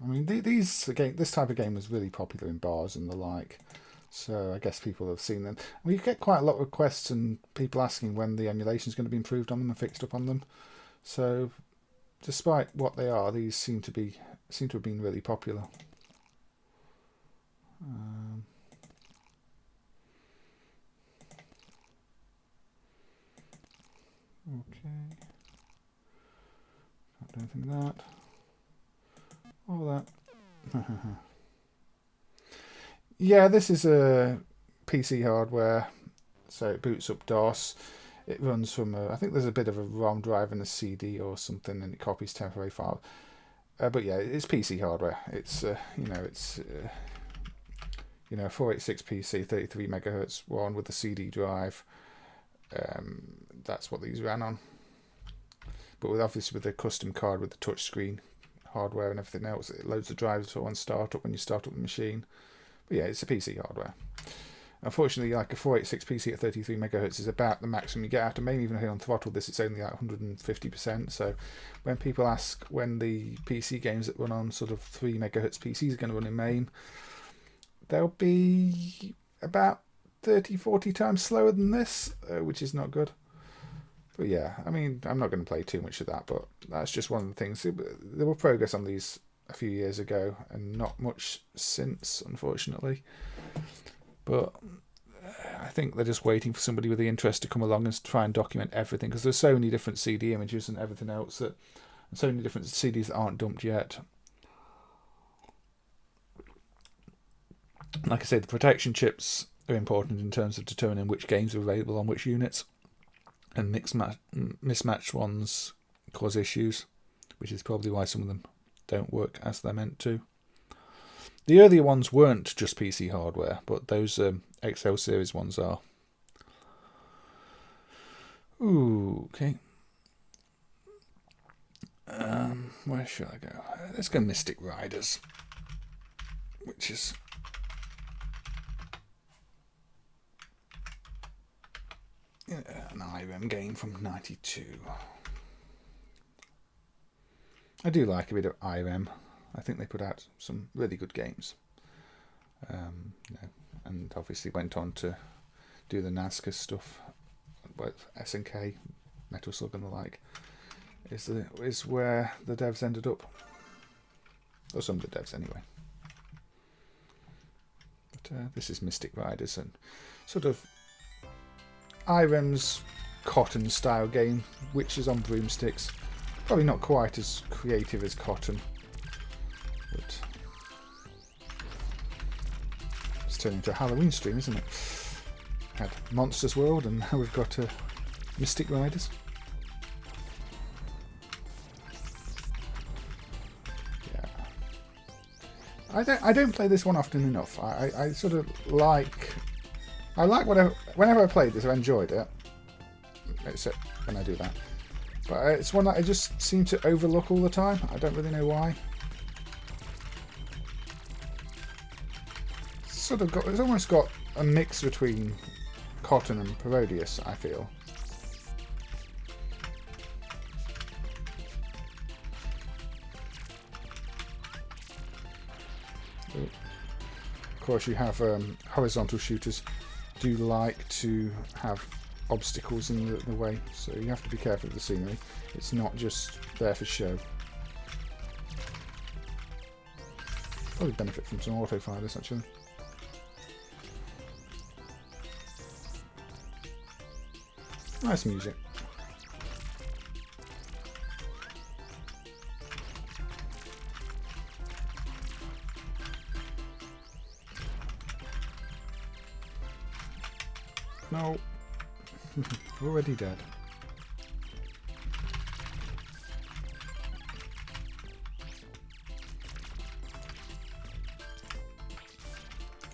I mean, this type of game was really popular in bars and the like, so I guess people have seen them. We get quite a lot of requests and people asking when the emulation is going to be improved on them and fixed up on them. So, despite what they are, these seem to have been really popular. Okay. Can't do anything with that. All that. Yeah, this is a PC hardware, so it boots up DOS. It runs from I think there's a bit of a ROM drive and a CD or something, and it copies temporary file. But yeah, it's PC hardware. It's it's 486 PC, 33 megahertz one with a CD drive. That's what these ran on. But obviously with the custom card with the touch screen hardware and everything else, it loads the drivers for one startup when you start up the machine. But yeah, it's a PC hardware. Unfortunately, like a 486 PC at 33 megahertz is about the maximum you get out of MAME. Even on throttle this, it's only like 150%. So when people ask when the PC games that run on sort of 3 megahertz PCs are going to run in MAME, they'll be about 30-40 times slower than this, which is not good. But yeah, I mean, I'm not going to play too much of that, but that's just one of the things. There were progress on these a few years ago, and not much since, unfortunately. But I think they're just waiting for somebody with the interest to come along and try and document everything, because there's so many different CD images and everything else, and so many different CDs that aren't dumped yet. Like I say, the protection chips are important in terms of determining which games are available on which units, and mismatched ones cause issues, which is probably why some of them don't work as they're meant to. The earlier ones weren't just PC hardware, but those XL series ones are. Ooh, okay. Where should I go? Let's go Mystic Riders, which is an Irem game from '92. I do like a bit of Irem. I think they put out some really good games. And obviously went on to do the NASCAR stuff, both SNK, Metal Slug and the like. Is where the devs ended up, or some of the devs anyway. But this is Mystic Riders, and sort of Irem's Cotton style game, witches on broomsticks. Probably not quite as creative as Cotton, but it's turning into a Halloween stream, isn't it? Had Monsters World, and now we've got Mystic Riders. Yeah, I don't play this one often enough. I sort of like. I like whenever I played this, I enjoyed it. Except when I do that. But it's one that I just seem to overlook all the time. I don't really know why. It's almost got a mix between Cotton and Parodius, I feel. Of course, you have horizontal shooters do like to have obstacles in the way, so you have to be careful of the scenery. It's not just there for show. Probably benefit from some autofilers actually. Nice music. No. Already dead.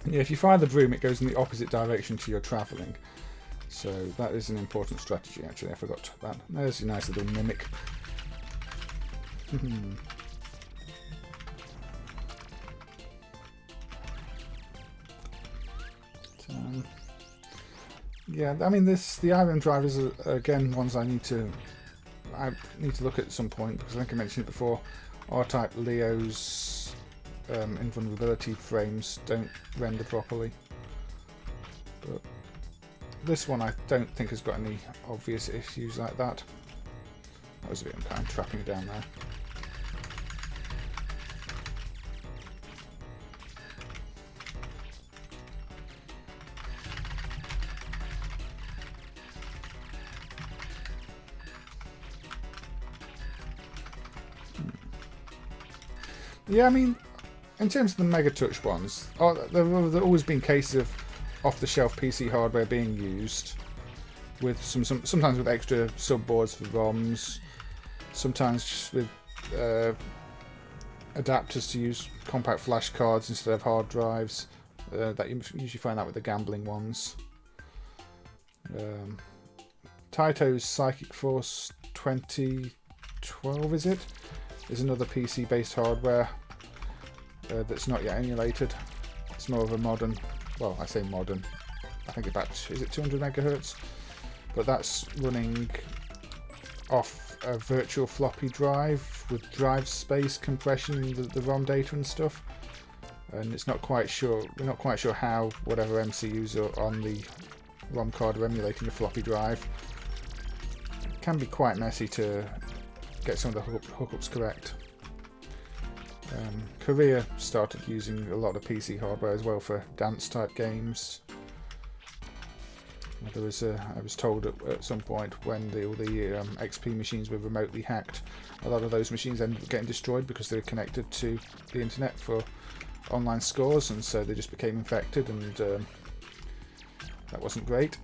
Yeah, if you fire the broom, it goes in the opposite direction to your travelling. So that is an important strategy, actually. I forgot that. There's a nice little mimic. Yeah, I mean, the Irem drivers are again ones I need to look at some point, because I think I mentioned it before. R-Type Leo's invulnerability frames don't render properly, but this one I don't think has got any obvious issues like that. That was a bit unkind, trapping it down there. Yeah, I mean, in terms of the Megatouch ones, there have always been cases of off-the-shelf PC hardware being used, with sometimes with extra subboards for ROMs, sometimes just with adapters to use compact flash cards instead of hard drives. That you usually find that with the gambling ones. Taito's Psychic Force 2012, is another PC-based hardware that's not yet emulated. It's more of a modern, well, I say modern, I think about, is it 200 megahertz? But that's running off a virtual floppy drive with drive space compression, the ROM data and stuff. And it's not quite sure, we're not quite sure how whatever MCUs are on the ROM card are emulating a floppy drive. It can be quite messy to get some of the hookups correct. Korea started using a lot of PC hardware as well for dance type games. There was I was told at some point when all the XP machines were remotely hacked, a lot of those machines ended up getting destroyed because they were connected to the internet for online scores, and so they just became infected, and that wasn't great.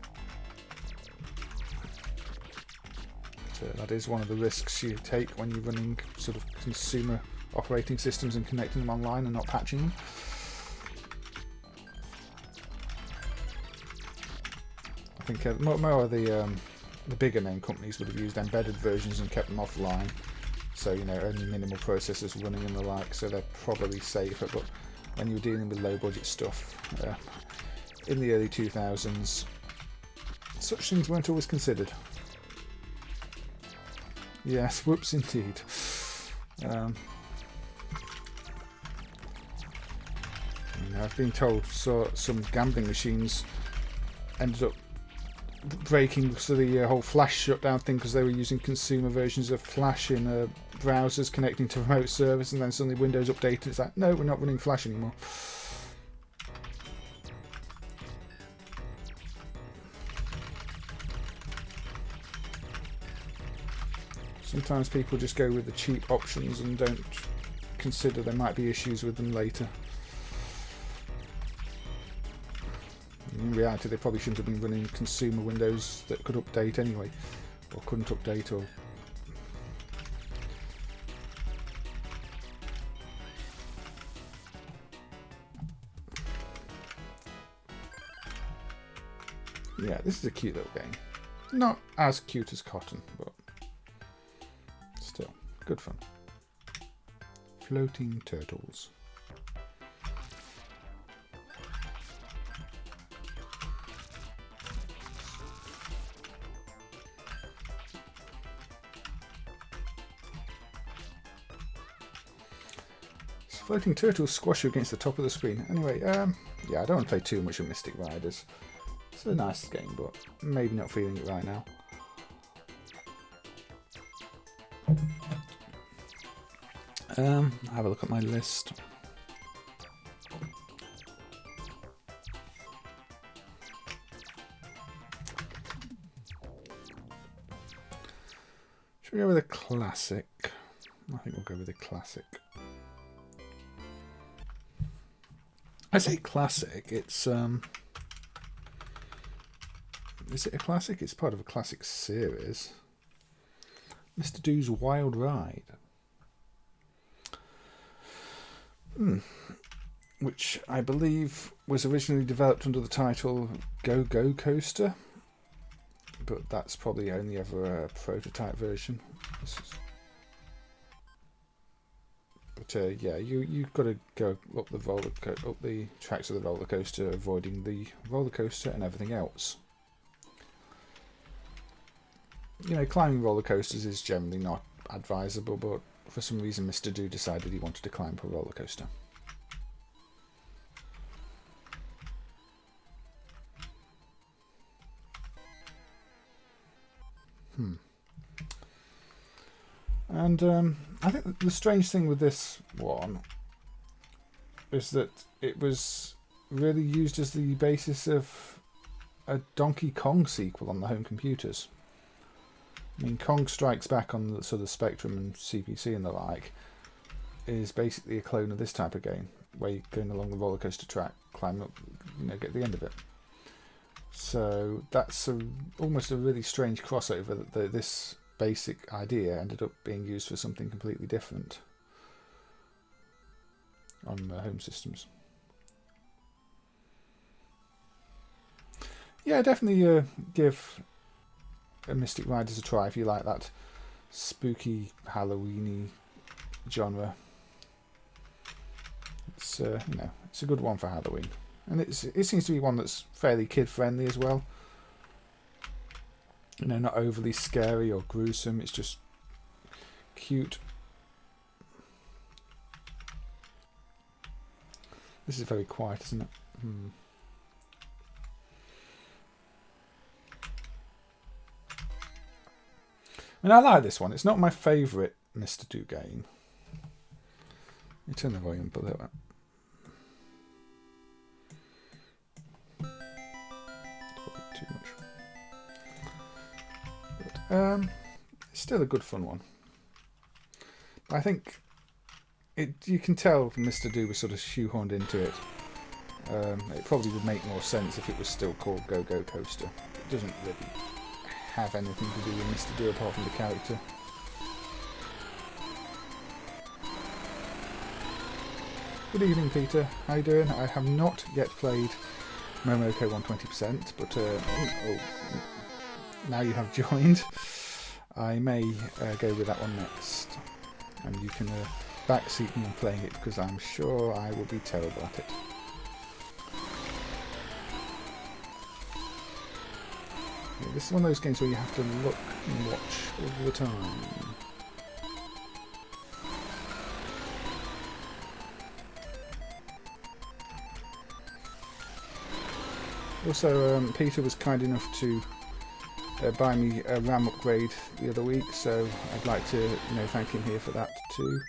So that is one of the risks you take when you're running sort of consumer operating systems and connecting them online and not patching them. I think more of the bigger name companies would have used embedded versions and kept them offline, so you know, only minimal processors running and the like, so they're probably safer. But when you're dealing with low budget stuff in the early 2000s, such things weren't always considered. Yes, whoops indeed. I've been told some gambling machines ended up breaking because of the whole Flash shutdown thing, because they were using consumer versions of Flash in browsers connecting to remote servers, and then suddenly Windows updated. It's like, no, we're not running Flash anymore. Sometimes people just go with the cheap options and don't consider there might be issues with them later. In reality, they probably shouldn't have been running consumer Windows that could update anyway, or couldn't update, or... Yeah, this is a cute little game. Not as cute as Cotton, but still, good fun. Floating turtles. Floating turtles squash you against the top of the screen. Anyway, yeah, I don't want to play too much of Mystic Riders. It's a nice game, but maybe not feeling it right now. Have a look at my list. Should we go with a classic? I think we'll go with a classic. I say classic, it's is it a classic? It's part of a classic series. Mr. Do's Wild Ride. Which I believe was originally developed under the title GoGo Coaster, but that's probably only ever a prototype version. But yeah, you've got to go up the tracks of the roller coaster, avoiding the roller coaster and everything else. You know, climbing roller coasters is generally not advisable, but for some reason Mr. Do decided he wanted to climb a roller coaster. And I think the strange thing with this one is that it was really used as the basis of a Donkey Kong sequel on the home computers. I mean, Kong Strikes Back on the sort of Spectrum and CPC and the like is basically a clone of this type of game, where you're going along the roller coaster track, climb up, you know, get to the end of it. So that's almost a really strange crossover that this basic idea ended up being used for something completely different on home systems. Yeah, definitely give Mystic Riders a try if you like that spooky Halloweeny genre. It's you know, it's a good one for Halloween, and it seems to be one that's fairly kid friendly as well. You know, not overly scary or gruesome. It's just cute. This is very quiet, isn't it? And I like this one. It's not my favourite Mr. Do game. Let me turn the volume up a little bit. Too much. But, it's still a good fun one. I think you can tell Mr. Do was sort of shoehorned into it. It probably would make more sense if it was still called GoGo Coaster. It doesn't really have anything to do with Mr. Do apart from the character. Good evening, Peter. How you doing? I have not yet played Momoko 120%, but now you have joined, I may go with that one next, and you can backseat me on playing it, because I'm sure I will be terrible at it. Yeah, this is one of those games where you have to look and watch all the time. Also, Peter was kind enough to buy me a RAM upgrade the other week, so I'd like to thank him here for that too,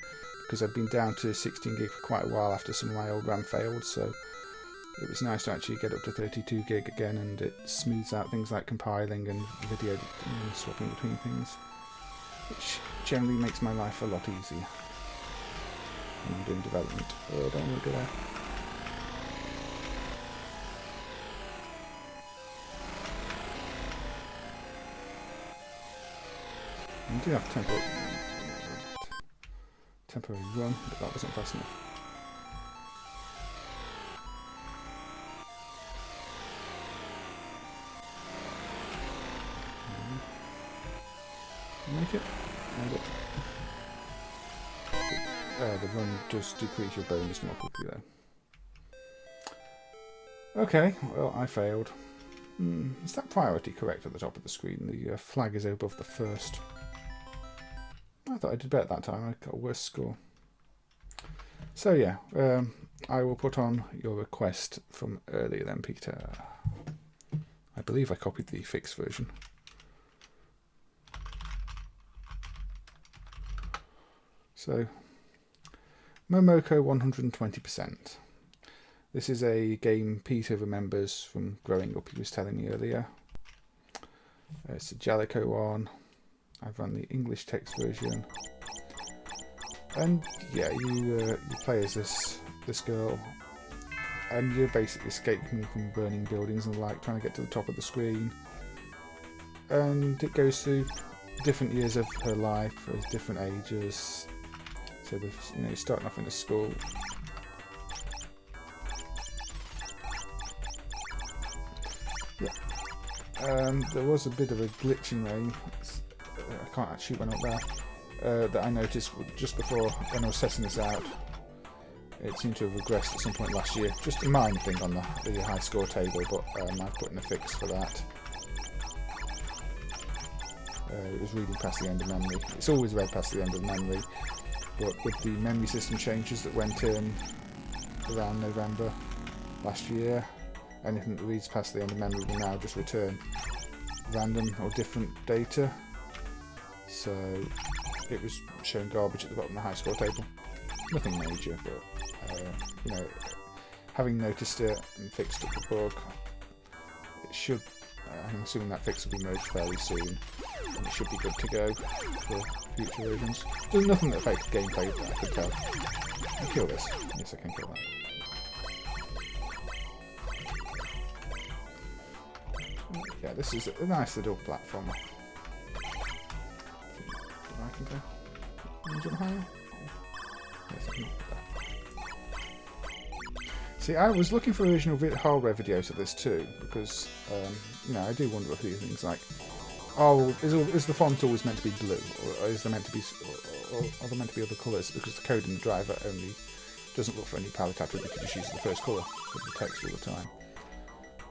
because I'd been down to 16 gig for quite a while after some of my old RAM failed, so it was nice to actually get up to 32 gig again, and it smooths out things like compiling and video and swapping between things, which generally makes my life a lot easier when I'm doing development. Oh, I don't want to go there. I do have temporary run, but that wasn't fast enough. Make it? The run does decrease your bonus more quickly though. Okay, well I failed. Is that priority correct at the top of the screen? The flag is above the first. I thought I did better that time. I got a worse score. So yeah, I will put on your request from earlier then, Peter. I believe I copied the fixed version. So, Momoko 120%. This is a game Peter remembers from growing up, he was telling me earlier. It's a Jaleco one. I've run the English text version. And yeah, you play as this girl, and you're basically escaping from burning buildings and the like, trying to get to the top of the screen. And it goes through different years of her life, at different ages. So you're starting off in a school. Yeah. There was a bit of a glitching there. I can't actually shoot one up there. that I noticed just before when I was testing this out. It seemed to have regressed at some point last year. Just a minor thing on the high score table, but I put in a fix for that. It was reading past the end of memory. It's always read past the end of memory, but with the memory system changes that went in around November last year, anything that reads past the end of memory will now just return random or different data. So it was showing garbage at the bottom of the high score table. Nothing major, but you know, having noticed it and fixed up the bug, it should. I'm assuming that fix will be merged fairly soon, and it should be good to go for future versions. There's nothing that affects gameplay that I could tell. Can I kill this? Yes, I can kill that. Yeah, this is a nice little platformer. I can go. Can I jump higher? Yes, I can go there. See, I was looking for original hardware videos of this too, because you know, I do wonder a few things like, oh, is the font always meant to be blue, or is there meant to be, or are there meant to be other colours? Because the code in the driver only doesn't look for any palette attribute; it just uses the first colour for the text all the time.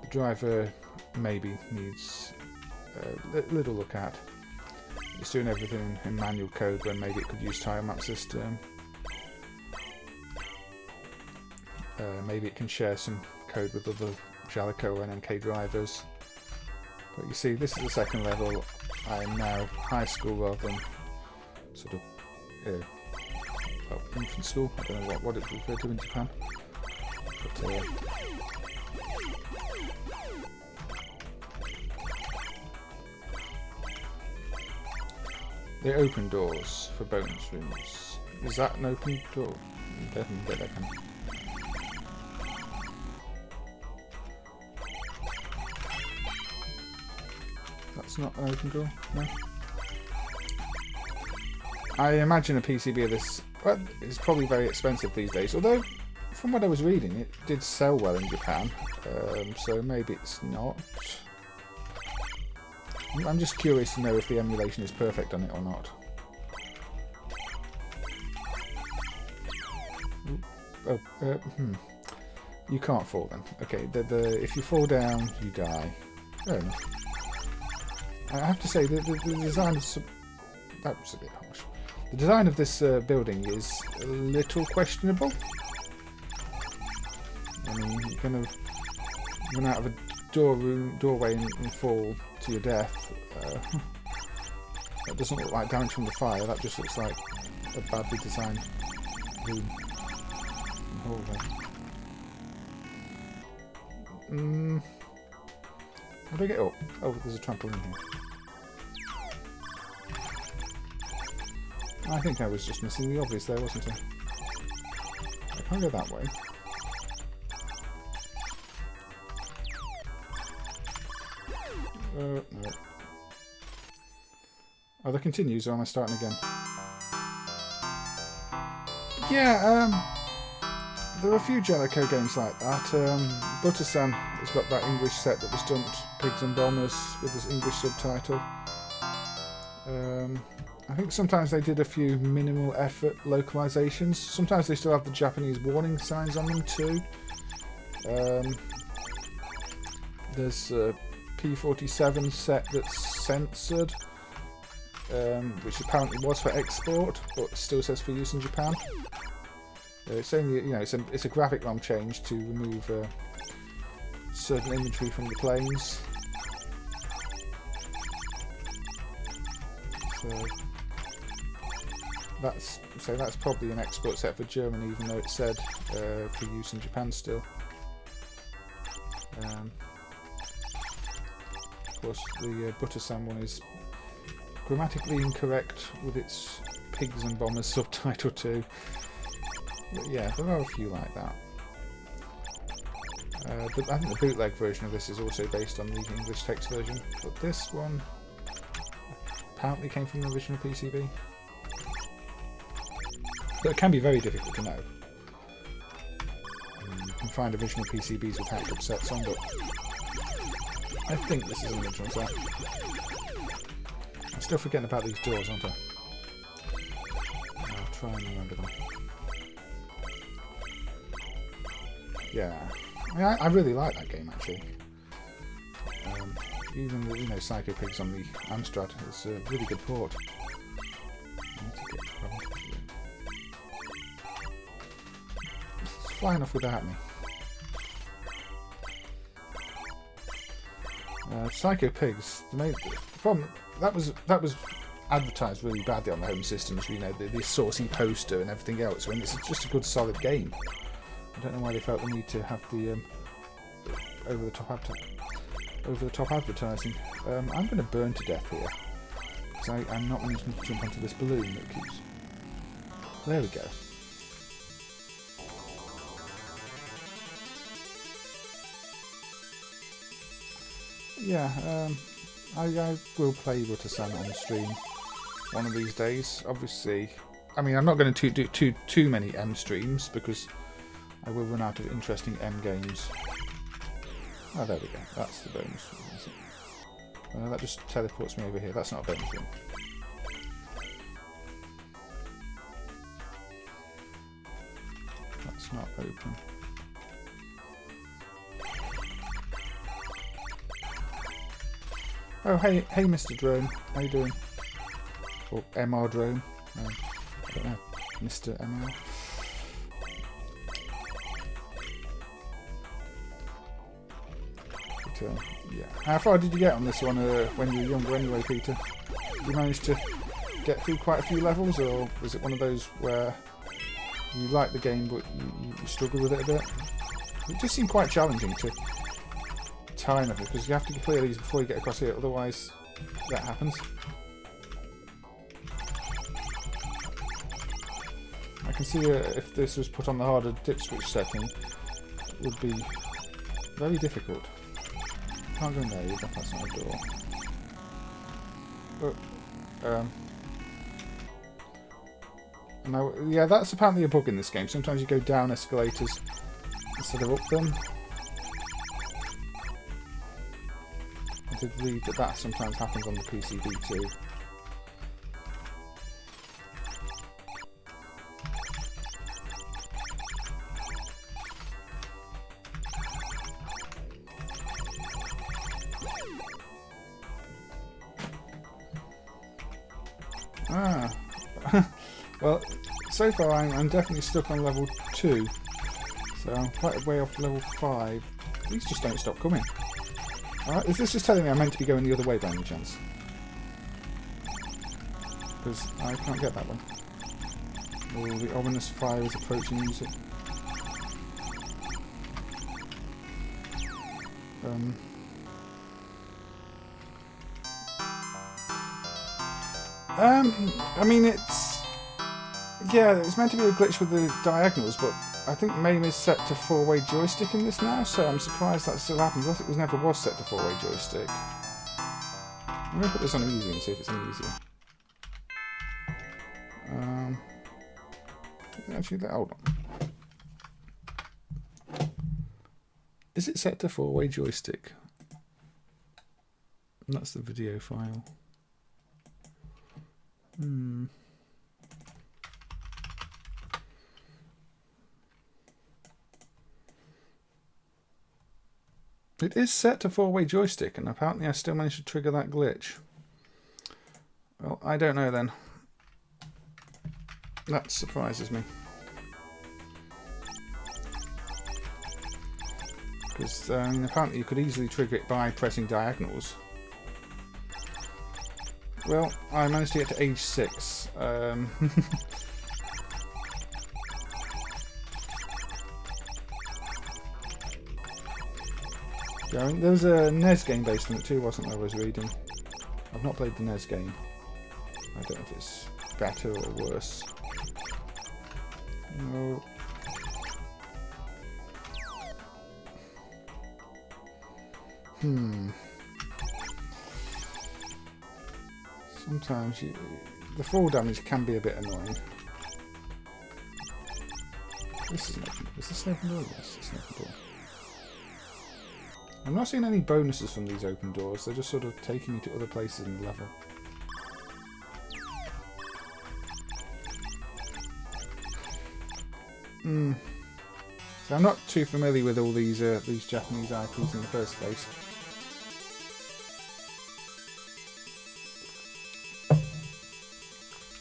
The driver maybe needs a little look at. It's doing everything in manual code when maybe it could use tile map system. Maybe it can share some code with other Jaleco and MK drivers. But you see, this is the second level. I am now high school rather than sort of well, infant school. I don't know what it's referred to in Japan. But, they open doors for bonus rooms. Is that an open door? Definitely get that kind of. That's not an open door, no. I imagine a PCB of this, well, it's probably very expensive these days, although from what I was reading it did sell well in Japan, so maybe it's not. I'm just curious to know if the emulation is perfect on it or not. You can't fall then. Okay, if you fall down, you die. Fair enough. I have to say, the design is... That was a bit harsh. The design of this building is a little questionable. I mean, you kind of run out of a doorway and fall to your death. That doesn't look like damage from the fire, that just looks like a badly designed room and hallway. How do I get up? Oh, there's a trampoline here. I think I was just missing the obvious there, wasn't I? I can't go that way. No. Oh, that continues, or am I starting again? Yeah, there are a few Jaleco games like that. Buttersan has got that English set that was dumped, Pigs and Bombers, with this English subtitle. I think sometimes they did a few minimal effort localizations. Sometimes they still have the Japanese warning signs on them too. There's a P47 set that's censored, which apparently was for export, but still says for use in Japan. It's only, you know, it's a graphic ROM change to remove certain inventory from the planes. So that's probably an export set for Germany, even though it said for use in Japan still. Of course, the Buttersan one is grammatically incorrect with its Pigs and Bombers subtitle too. But yeah, there are a few like that. But I think the bootleg version of this is also based on the English text version. But this one apparently came from the original PCB. But it can be very difficult to know. You can find original PCBs with hacked up sets on, but I think this is an original set. I'm still forgetting about these doors, aren't I? try and remember them. Yeah, I really like that game actually. Even the, you know, Psycho Pigs on the Amstrad is a really good port. I need to get it's flying off without me. Psycho Pigs. The problem that was advertised really badly on the home systems. You know, the saucy poster and everything else. When it's just a good solid game. I don't know why they felt the need to have the over the top advertising. I'm going to burn to death here because I'm not managing to jump onto this balloon that keeps. There we go. Yeah, I will play Butter-san on stream one of these days. Obviously, I mean, I'm not going to do too many M streams because I will run out of interesting M games. Oh, there we go. That's the bonus room, is it? That just teleports me over here. That's not a bonus room. That's not open. Oh, hey, Mr. Drone. How you doing? Or MR Drone? I don't know. Mr. MR. But, yeah. How far did you get on this one when you were younger anyway, Peter? Did you manage to get through quite a few levels, or was it one of those where you like the game but you struggle with it a bit? It just seemed quite challenging to time of it, because you have to clear these before you get across here, otherwise that happens. I can see if this was put on the harder dip switch setting, it would be very difficult. Can't go in there either, that's not a door. But, now, yeah, that's apparently a bug in this game. Sometimes you go down escalators instead of up them. I did read that sometimes happens on the PCB too. Ah, well, so far I'm definitely stuck on level 2, so I'm quite a way off level 5. These just don't stop coming. Alright, is this just telling me I'm meant to be going the other way by any chance? Because I can't get that one. Oh, the ominous fire is approaching music. I mean, it's meant to be a glitch with the diagonals, but I think MAME is set to 4-way joystick in this now, so I'm surprised that still happens. I thought it never was set to 4-way joystick. I'm going to put this on easy and see if it's any easier. Actually, hold on. Is it set to 4-way joystick? That's the video file. It is set to 4-way joystick, and apparently I still managed to trigger that glitch. Well, I don't know then. That surprises me. Because apparently you could easily trigger it by pressing diagonals. Well, I managed to get to age 6. There was a NES game based on it too, wasn't there, I was reading. I've not played the NES game. I don't know if it's better or worse. No. Sometimes the fall damage can be a bit annoying. This is an open. Is this an open door? Yes, it's an open door. I'm not seeing any bonuses from these open doors. They're just sort of taking me to other places in the level. So I'm not too familiar with all these Japanese IPs in the first place.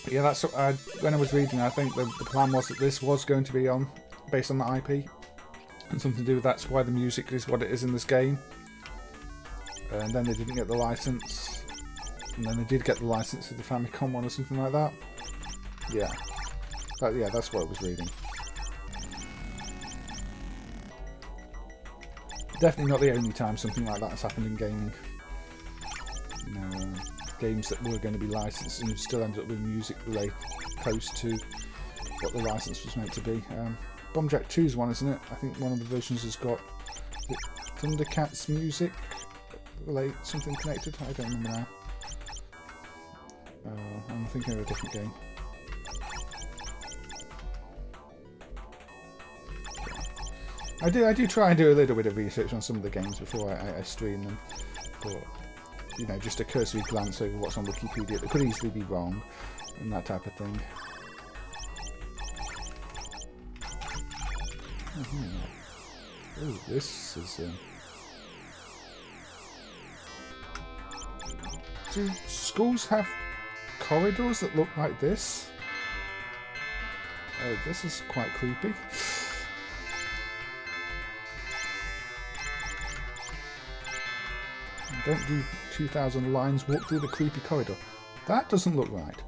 But yeah, that's what when I was reading. I think the plan was that this was going to be based on the IP, and something to do with that's why the music is what it is in this game. And then they didn't get the license, and then they did get the license for the Famicom one or something like that. Yeah, yeah, that's what I was reading. Definitely not the only time something like that has happened in gaming. You know, games that were going to be licensed and still ended up with music related close to what the license was meant to be. Bombjack 2's one, isn't it? I think one of the versions has got Thundercats music, something connected. I don't remember now. I'm thinking of a different game. I do try and do a little bit of research on some of the games before I stream them, but you know, just a cursory glance over what's on Wikipedia that could easily be wrong and that type of thing. Oh, this is. Do schools have corridors that look like this? Oh, this is quite creepy. Don't do 2,000 lines, walk through the creepy corridor. That doesn't look right.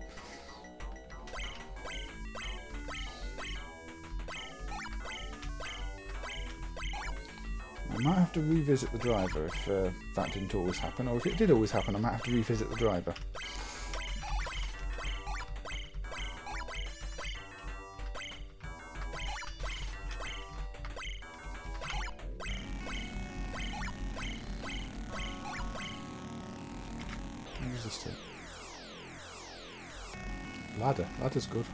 I might have to revisit the driver if that didn't always happen, or if it did always happen, I might have to revisit the driver. Ladder's good.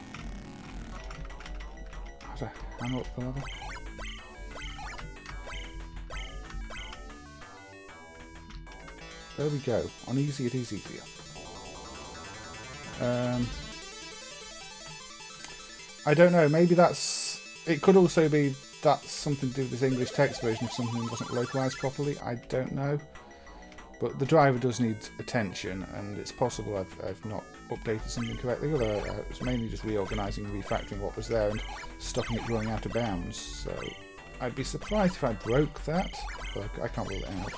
How to hammer up the ladder? There we go. On easy it is easier. I don't know, maybe it could also be that's something to do with this English text version if something wasn't localised properly. I don't know. But the driver does need attention, and it's possible I've not updated something correctly, although I was mainly just reorganising and refactoring what was there and stopping it going out of bounds. So I'd be surprised if I broke that, but I can't rule it out.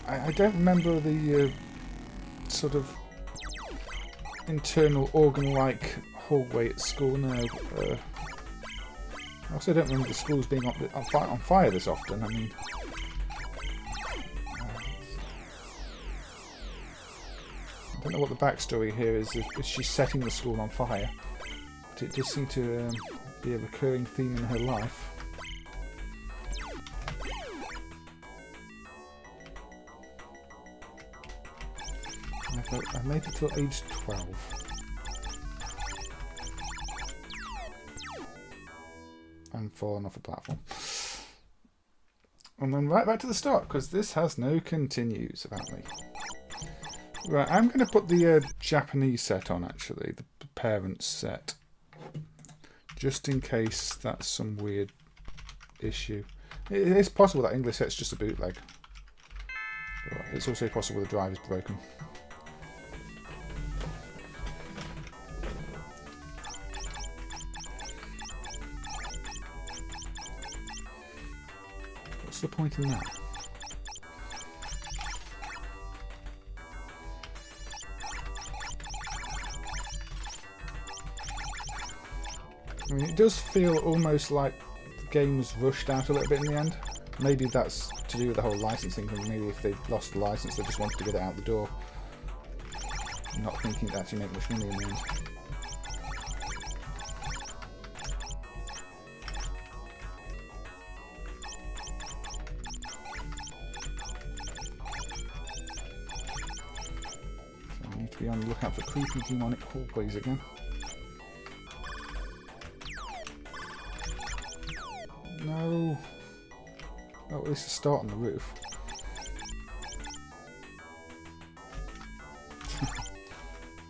I don't remember the sort of internal organ-like hallway at school now. I also don't remember the schools being on fire this often. I mean, I don't know what the backstory here is. If she's setting the school on fire, but it does seem to be a recurring theme in her life. I made it till age 12. And fallen off a platform. And then right back to the start, because this has no continues about me. Right, I'm going to put the Japanese set on, actually, the parents set. Just in case that's some weird issue. It is possible that English set's just a bootleg. But it's also possible the drive is broken. What's the point in that? I mean, it does feel almost like the game was rushed out a little bit in the end. Maybe that's to do with the whole licensing thing. Maybe if they lost the license, they just wanted to get it out the door, not thinking it'd actually make much money in the end. Be on the lookout for creepy demonic hallways again. No. Oh, at least a start on the roof.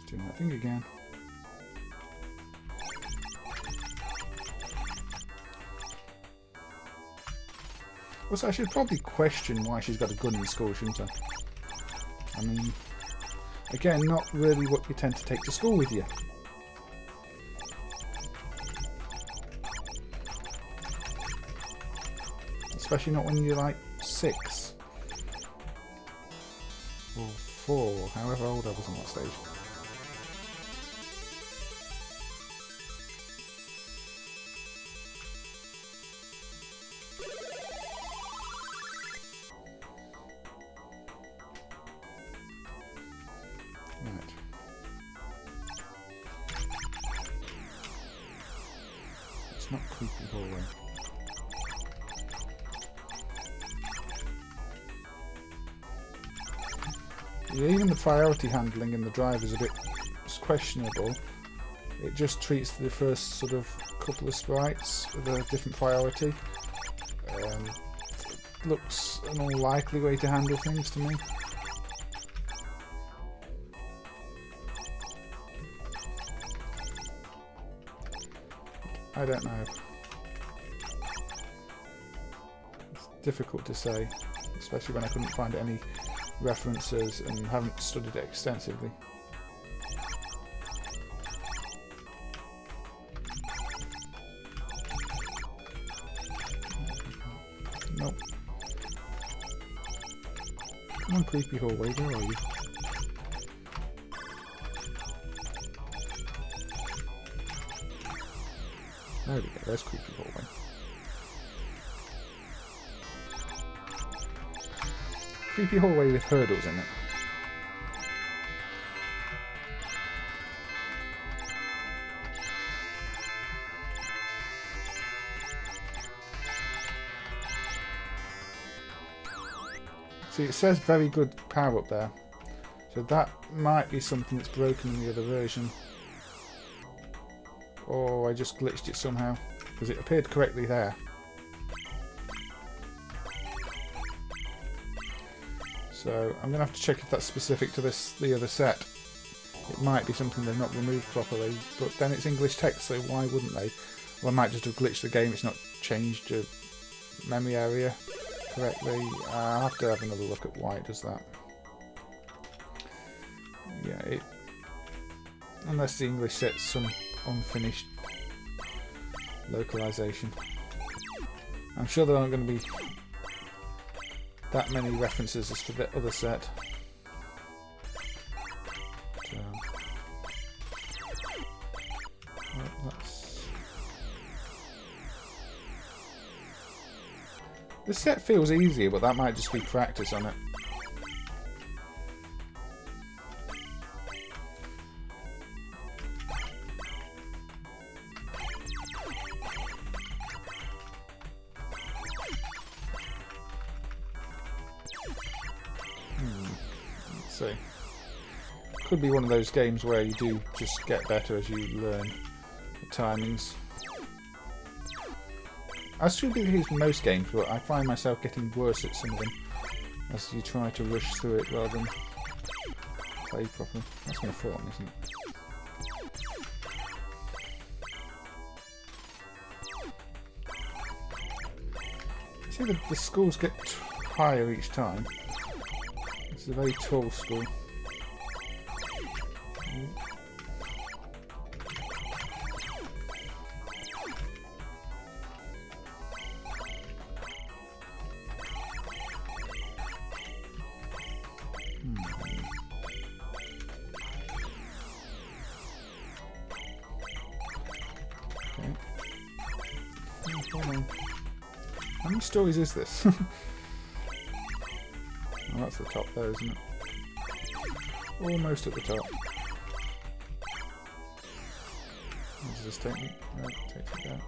Doing that thing again. Also, I should probably question why she's got a gun in school, shouldn't I? I mean, again, not really what you tend to take to school with you. Especially not when you're like 6 or 4, however old I was on that stage. Right. It's not creepy hallway. Yeah, even the priority handling in the drive is a bit questionable. It just treats the first sort of couple of sprites with a different priority. Looks an unlikely way to handle things to me. I don't know. It's difficult to say, especially when I couldn't find any references and haven't studied it extensively. Nope. Come on, creepy hallway, where are you? There we go, there's creepy hallway. Creepy hallway with hurdles in it. See, it says very good power up there. So that might be something that's broken in the other version. Or I just glitched it somehow, because it appeared correctly there. So I'm going to have to check if that's specific to the other set. It might be something they've not removed properly, but then it's English text, so why wouldn't they? Or I might just have glitched the game, it's not changed the memory area correctly. I'll have to have another look at why it does that. Yeah, unless the English set's some unfinished localization. I'm sure there aren't going to be that many references as to the other set. The set feels easier, but that might just be practice on it. Let's see. Could be one of those games where you do just get better as you learn the timings. I should be the case with most games, but I find myself getting worse at some of them as you try to rush through it rather than play properly. That's my thought, isn't it? See, the schools get higher each time. This is a very tall school. How many stories is this? Oh, that's the top there, isn't it? Almost at the top. Where does this take me? No, it takes me down.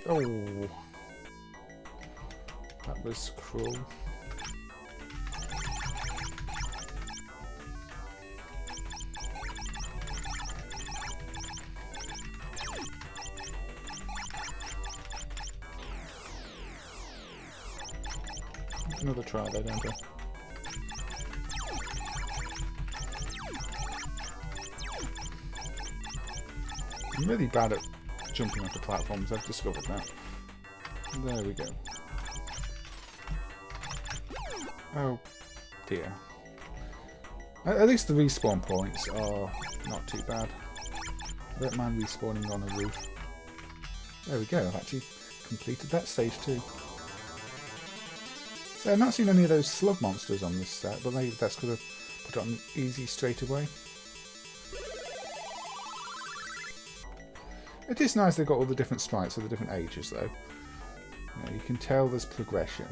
Oh, that was cruel. Another try there, don't I? I'm really bad at jumping onto platforms, I've discovered that. There we go. Oh dear. At least the respawn points are not too bad. I don't mind respawning on a roof. There we go, I've actually completed that stage too. So I've not seen any of those slug monsters on this set, but maybe that's because I've put it on easy straight away. It is nice they've got all the different sprites of the different ages though. You know, you can tell there's progression.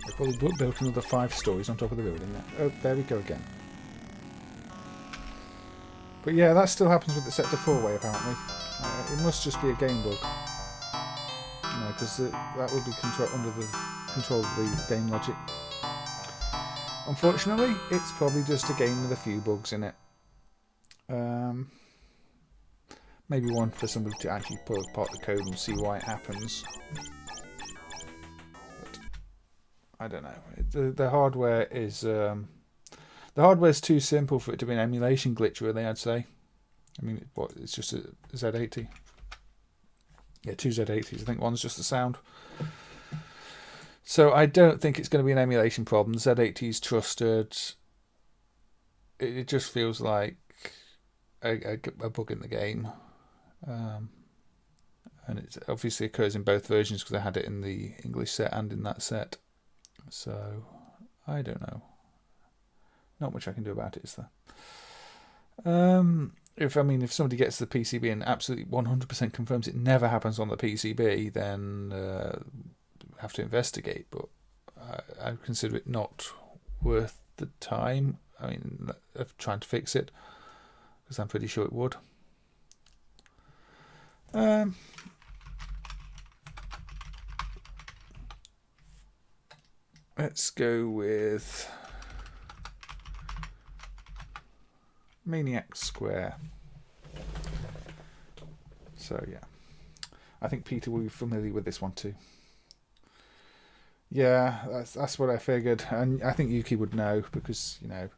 They've probably built another 5 stories on top of the building. Oh, there we go again. But yeah, that still happens with the Sector 4-way apparently. It must just be a game bug. You know, because that would be under the control of the game logic. Unfortunately, it's probably just a game with a few bugs in it. Maybe one for somebody to actually pull apart the code and see why it happens. But I don't know. The hardware is too simple for it to be an emulation glitch, really. I'd say. I mean, it's just a Z80. Yeah, 2 Z80s. I think one's just the sound. So I don't think it's going to be an emulation problem. The Z80 is trusted. It just feels like a bug in the game. And it obviously occurs in both versions because I had it in the English set and in that set. So I don't know. Not much I can do about it, is there? If somebody gets the PCB and absolutely 100% confirms it never happens on the PCB, then have to investigate. But I consider it not worth the time. Of trying to fix it, because I'm pretty sure it would. Let's go with Maniac Square. So yeah, I think Peter will be familiar with this one too. Yeah, that's what I figured, and I think Yuki would know because, you know,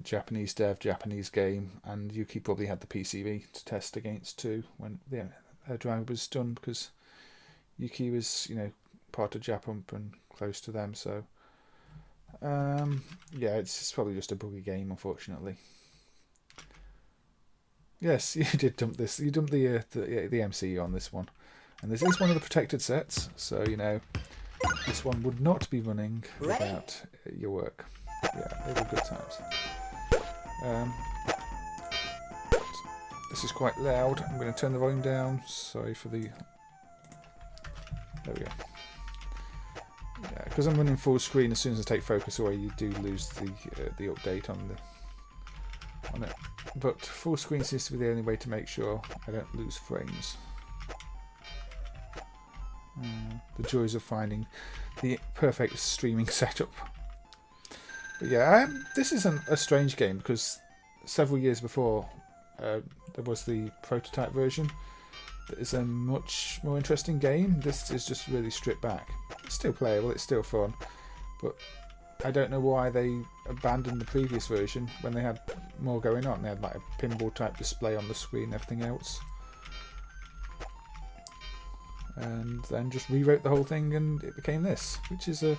Japanese dev, Japanese game, and Yuki probably had the PCB to test against too when their drive was done, because Yuki was, you know, part of Japump and close to them. So yeah, it's probably just a buggy game, unfortunately. Yes, you did dump this. You dumped the MCU on this one, and this is one of the protected sets, so you know this one would not be running without your work. Yeah, they were good times. This is quite loud. I'm going to turn the volume down. Sorry for the. There we go. Yeah, because I'm running full screen. As soon as I take focus away, you do lose the update on it. But full screen seems to be the only way to make sure I don't lose frames. The joys of finding the perfect streaming setup. But yeah, this is a strange game because several years before there was the prototype version. That is a much more interesting game. This is just really stripped back. It's still playable, it's still fun, but I don't know why they abandoned the previous version when they had more going on. They had like a pinball type display on the screen and everything else. And then just rewrote the whole thing and it became this, which is a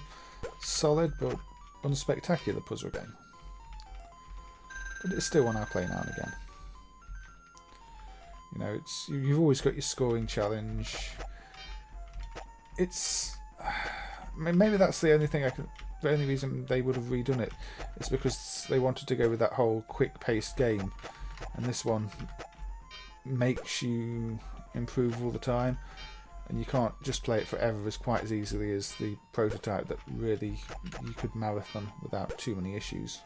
solid but unspectacular puzzle game. But it's still one I play now and again. You know, you've always got your scoring challenge. It's maybe that's the only thing the only reason they would have redone it is because they wanted to go with that whole quick-paced game, and this one makes you improve all the time, and you can't just play it forever as quite as easily as the prototype that really you could marathon without too many issues.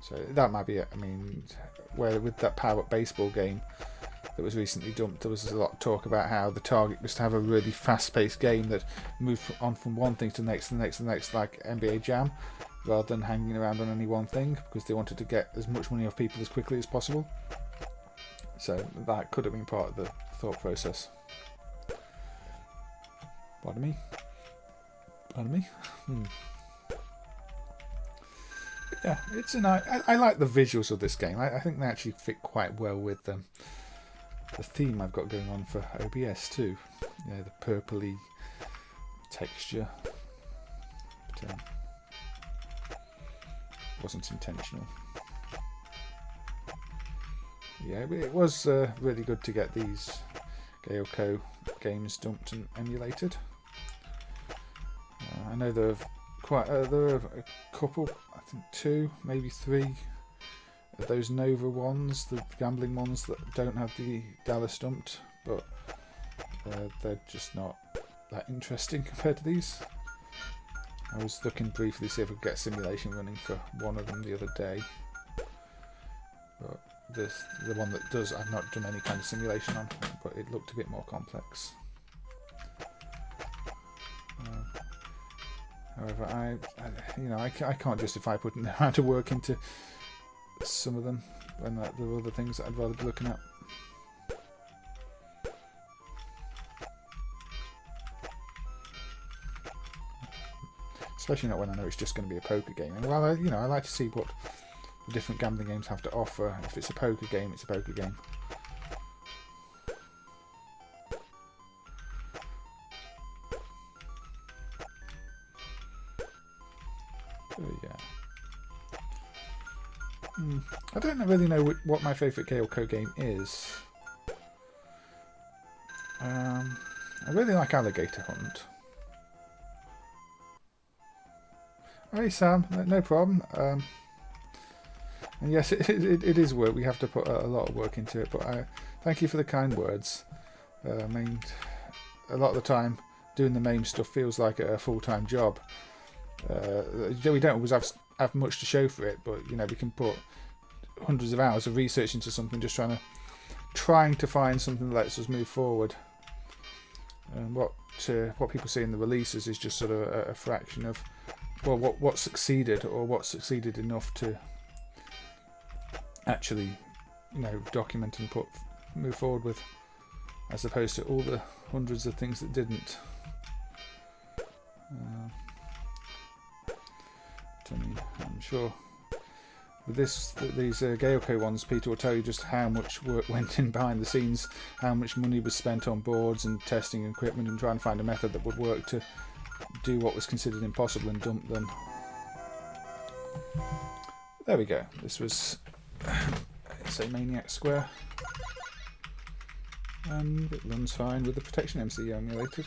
So that might be it. I mean, where with that Power Up Baseball game that was recently dumped, there was a lot of talk about how the target was to have a really fast-paced game that moved on from one thing to the next, like NBA Jam, rather than hanging around on any one thing, because they wanted to get as much money off people as quickly as possible. So that could have been part of the thought process. Pardon me? Pardon me? yeah, it's a nice. I like the visuals of this game. I think they actually fit quite well with the theme I've got going on for OBS too. Yeah, the purpley texture. But, wasn't intentional. Yeah, it was really good to get these Gaelco games dumped and emulated. I know there are a couple, I think 2, maybe 3 of those Nova ones, the gambling ones that don't have the Dallas dumped, but they're just not that interesting compared to these. I was looking briefly to see if I could get simulation running for one of them the other day, but the one that does, I've not done any kind of simulation on, but it looked a bit more complex. However, I can't justify putting the amount of work into some of them when there are other things that I'd rather be looking at. Especially not when I know it's just going to be a poker game. And well, I like to see what the different gambling games have to offer. If it's a poker game, it's a poker game. So yeah. I don't really know what my favourite Gaelco game is. I really like Alligator Hunt. Hey Sam, no problem. And yes, it is work. We have to put a lot of work into it, but thank you for the kind words. I mean, a lot of the time doing the MAME stuff feels like a full-time job. We don't always have much to show for it, but we can put hundreds of hours of research into something, just trying to find something that lets us move forward. And what people see in the releases is just sort of a fraction of what succeeded, or what succeeded enough to actually document and move forward with, as opposed to all the hundreds of things that didn't. I'm sure with these Gaelco ones, Peter will tell you just how much work went in behind the scenes, how much money was spent on boards and testing equipment and trying to find a method that would work to do what was considered impossible and dump them. There we go. This was it's a Maniac Square, and it runs fine with the Protection MC emulated.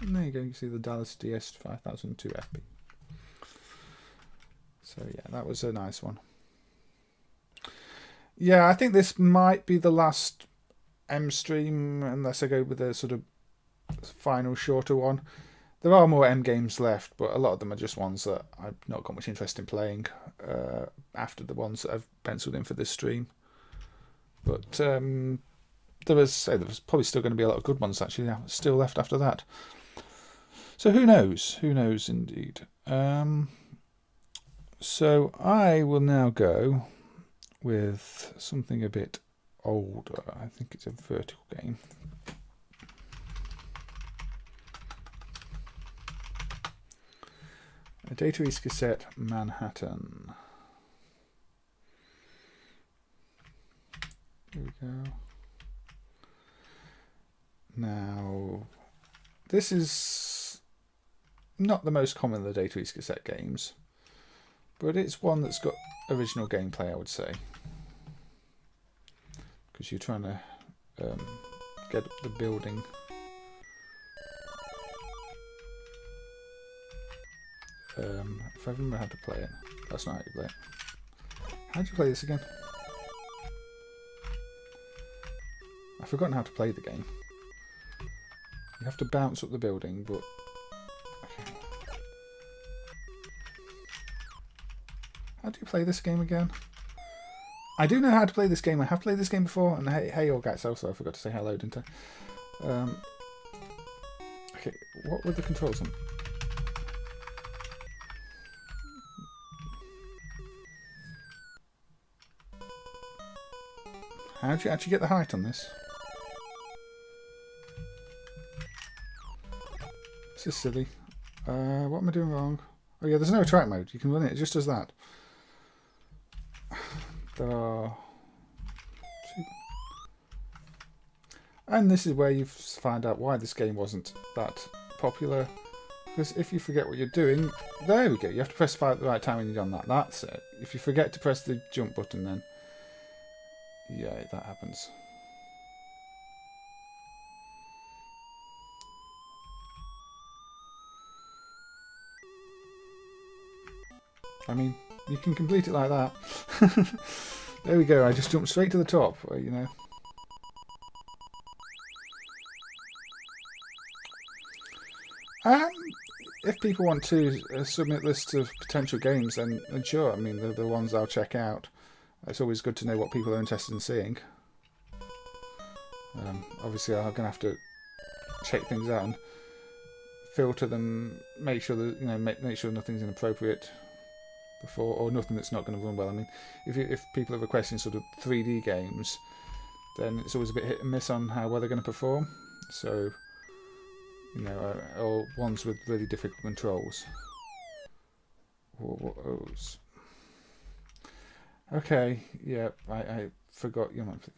And there you go, you can see the Dallas DS 5002 FP. So yeah, that was a nice one. Yeah, I think this might be the last M stream, unless I go with a sort of final shorter one. There are more M games left, but a lot of them are just ones that I've not got much interest in playing after the ones that I've penciled in for this stream. But there was probably still going to be a lot of good ones actually still left after that. So who knows? Who knows indeed. So I will now go with something a bit older. I think it's a vertical game. A Data East Cassette Manhattan. Here we go. Now, this is not the most common of the Data East Cassette games, but it's one that's got original gameplay, I would say. Because you're trying to get the building. If I remember how to play it. That's not how you play it. How do you play this again? I've forgotten how to play the game. You have to bounce up the building, but... Okay. How do you play this game again? I do know how to play this game. I have played this game before, and hey all guys, also I forgot to say hello, didn't I? Okay, what were the controls on? How do you actually get the height on this? This is silly. What am I doing wrong? Oh yeah, there's no track mode. You can run it. It just does that. there are two. And this is where you find out why this game wasn't that popular. Because if you forget what you're doing, there we go. You have to press fire at the right time when you're on that. That's it. If you forget to press the jump button, then yeah, that happens. I mean, you can complete it like that. There we go. I just jumped straight to the top, you know. If people want to submit lists of potential games, then sure. I mean, they're the ones I'll check out. It's always good to know what people are interested in seeing. Obviously, I'm going to have to check things out and filter them, make sure that make sure nothing's inappropriate before, or nothing that's not going to run well. I mean, if people are requesting sort of 3D games, then it's always a bit hit and miss on how well they're going to perform. So, you know, or ones with really difficult controls. Okay, yeah, I forgot your monthly.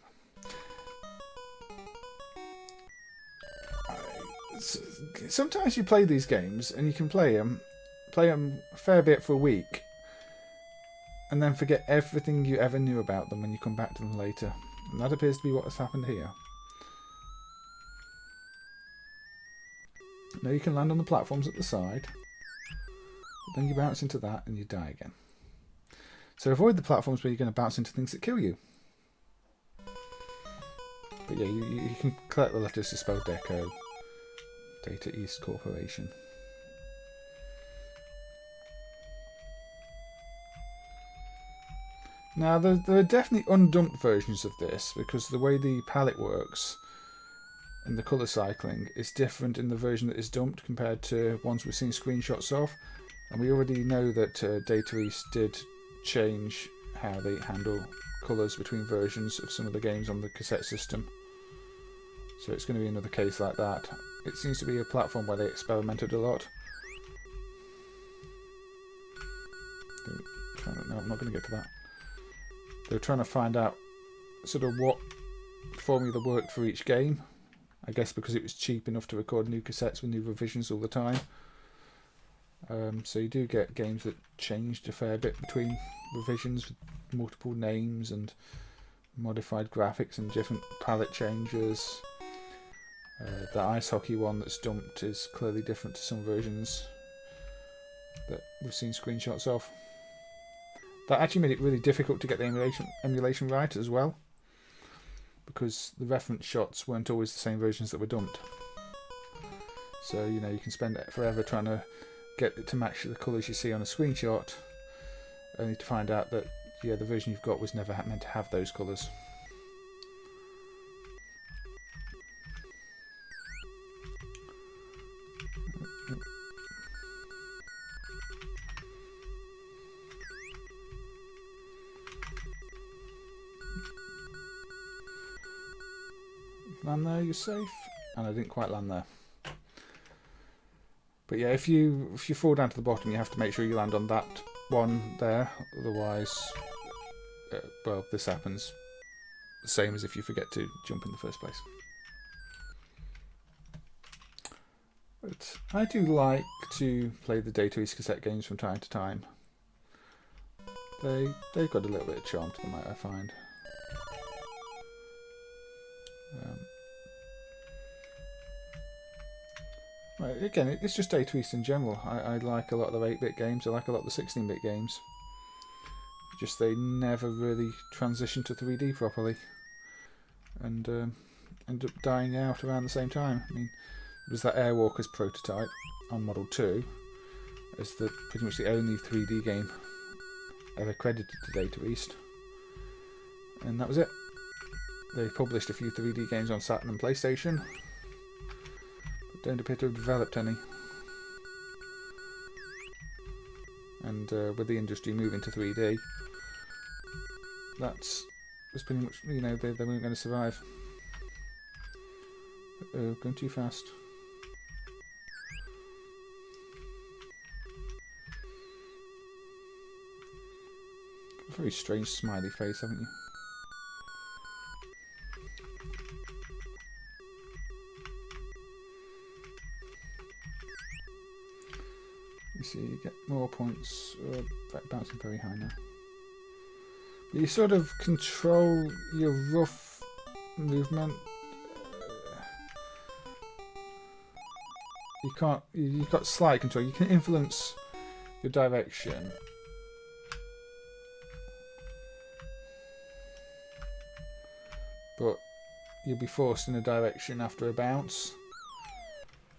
Sometimes you play these games and you can play them a fair bit for a week, and then forget everything you ever knew about them when you come back to them later. And that appears to be what has happened here. Now you can land on the platforms at the side, but then you bounce into that and you die again. So avoid the platforms where you're going to bounce into things that kill you. But yeah, you can collect the letters to spell DECO. Data East Corporation. Now there are definitely undumped versions of this, because the way the palette works and the colour cycling is different in the version that is dumped compared to ones we've seen screenshots of. And we already know that Data East did change how they handle colours between versions of some of the games on the cassette system. So it's going to be another case like that. It seems to be a platform where they experimented a lot. No, I'm not going to get to that. They were trying to find out sort of what formula worked for each game. I guess because it was cheap enough to record new cassettes with new revisions all the time. So you do get games that changed a fair bit between revisions with multiple names and modified graphics and different palette changes. The ice hockey one that's dumped is clearly different to some versions that we've seen screenshots of. That actually made it really difficult to get the emulation right as well, because the reference shots weren't always the same versions that were dumped. So, you know, you can spend forever trying to get it to match the colours you see on a screenshot, only to find out that, yeah, the version you've got was never meant to have those colours. Land there, you're safe. And I didn't quite land there. But yeah, if you fall down to the bottom, you have to make sure you land on that one there. Otherwise, well, this happens. The same as if you forget to jump in the first place. But I do like to play the Data East cassette games from time to time. They've got a little bit of charm to them, I find. Right, again, it's just Data East in general. I like a lot of the 8-bit games. I like a lot of the 16-bit games. Just they never really transition to 3D properly, and end up dying out around the same time. I mean, it was that Airwalker's prototype on Model 2 as pretty much the only 3D game ever credited to Data East, and that was it. They published a few 3D games on Saturn and PlayStation, but don't appear to have developed any. And with the industry moving to 3D, that's pretty much, you know, they weren't going to survive. Going too fast. A very strange smiley face, haven't you? You see, you get more points. Bouncing very high now. But you sort of control your rough movement. You can't. You've got slight control. You can influence your direction. But you'll be forced in a direction after a bounce.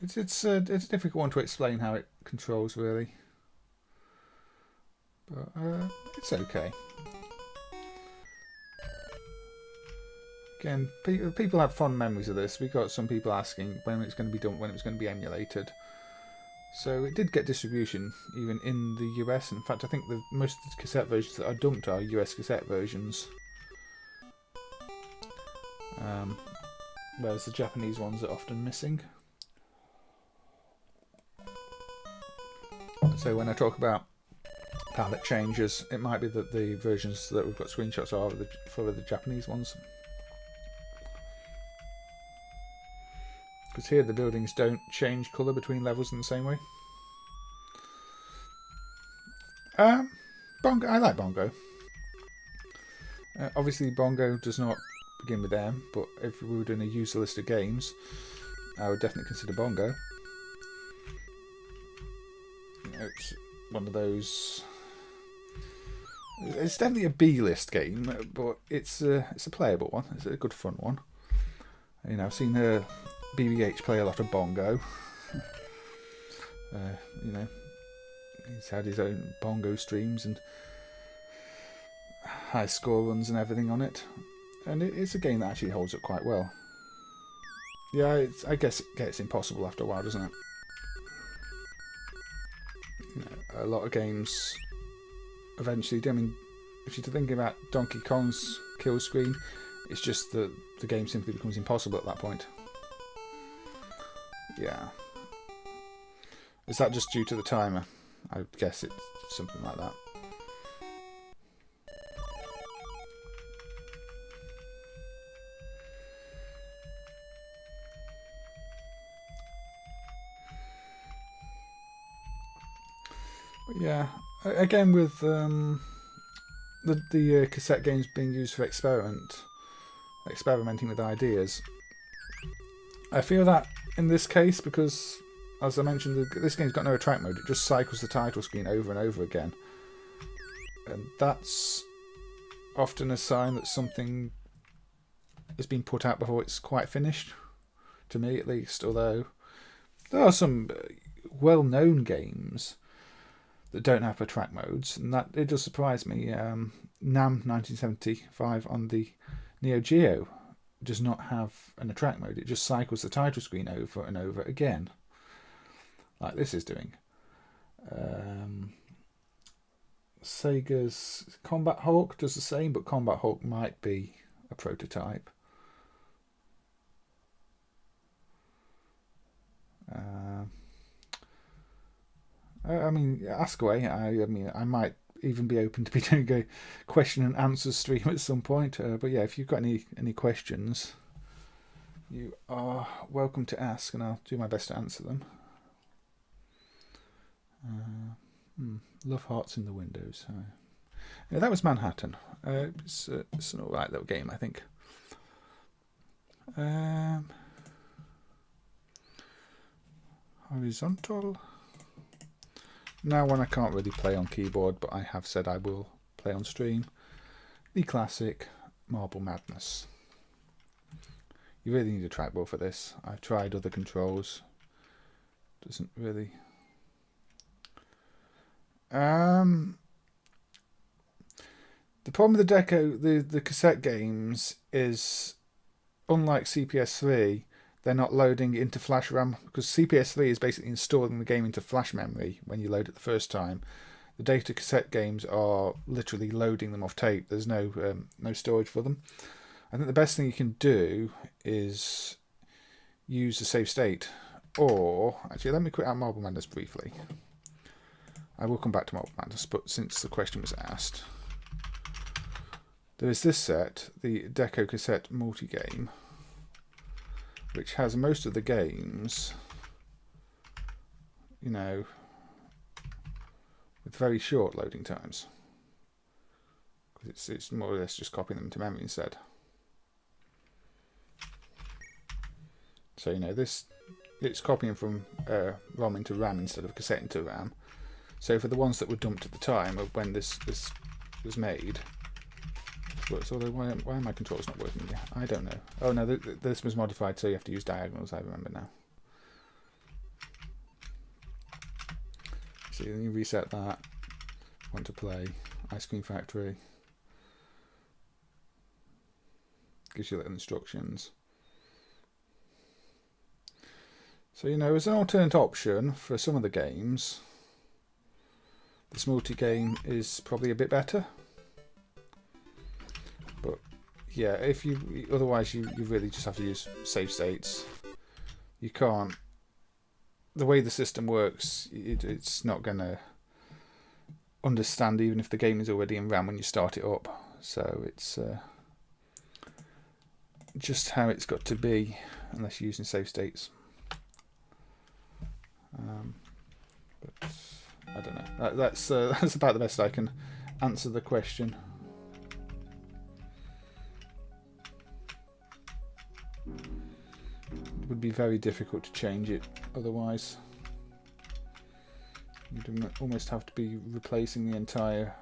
It's a difficult one to explain how it controls, really. But it's okay. Again, people have fond memories of this. We got some people asking when it's going to be done, when it's going to be emulated. So it did get distribution even in the US. In fact, I think most of the cassette versions that are dumped are US cassette versions. Whereas the Japanese ones are often missing. So when I talk about palette changes, it might be that the versions that we've got screenshots are for the Japanese ones. Because here the buildings don't change colour between levels in the same way. Bongo, I like Bongo. Obviously Bongo does not begin with M, but if we were doing a user list of games, I would definitely consider Bongo. It's one of those. It's definitely a B-list game, but it's a playable one. It's a good fun one. You know, I've seen BBH play a lot of Bongo. You know, he's had his own Bongo streams and high score runs and everything on it, and it's a game that actually holds up quite well. Yeah, I guess it gets impossible after a while, doesn't it? You know, a lot of games eventually do. I mean, if you're thinking about Donkey Kong's kill screen, it's just that the game simply becomes impossible at that point. Yeah. Is that just due to the timer? I guess it's something like that. But yeah, again with the cassette games being used for experimenting with ideas, I feel that in this case, because as I mentioned, this game's got no attract mode, it just cycles the title screen over and over again, and that's often a sign that something has been put out before it's quite finished, to me at least. Although there are some well-known games that don't have attract modes, and that it does surprise me. NAM 1975 on the Neo Geo does not have an attract mode. It just cycles the title screen over and over again, like this is doing. Sega's Combat Hawk does the same, but Combat Hawk might be a prototype. I mean, ask away. I mean, I might even be open to be doing a question and answer stream at some point. But yeah, if you've got any questions, you are welcome to ask, and I'll do my best to answer them. Love hearts in the windows. Yeah, that was Manhattan. It's an alright little game, I think. Horizontal. Now one I can't really play on keyboard, but I have said I will play on stream. The classic Marble Madness. You really need a trackball for this. I've tried other controls. Doesn't really. The problem with the DECO, the cassette games, is unlike CPS3, they're not loading into flash RAM, because CPS3 is basically installing the game into flash memory when you load it the first time. The data cassette games are literally loading them off tape. There's no storage for them. I think the best thing you can do is use a save state, or actually let me quit out Marble Madness briefly. I will come back to Marble Madness, but since the question was asked, There is this set, the DECO Cassette multi-game, which has most of the games, you know, with very short loading times. It's more or less just copying them to memory instead. So, you know, it's copying from ROM into RAM instead of cassette into RAM. So for the ones that were dumped at the time of when this was made, although why are my controls not working yet? I don't know. Oh no, this was modified so you have to use diagonals, I remember now. So then you reset that, want to play, Ice Cream Factory, gives you little instructions. So, you know, as an alternate option for some of the games, this multi-game is probably a bit better. But yeah, otherwise you really just have to use save states. You can't. The way the system works, it's not going to understand even if the game is already in RAM when you start it up. So it's just how it's got to be, unless you're using save states. But I don't know. That's about the best I can answer the question. It would be very difficult to change it otherwise. You'd almost have to be replacing the entire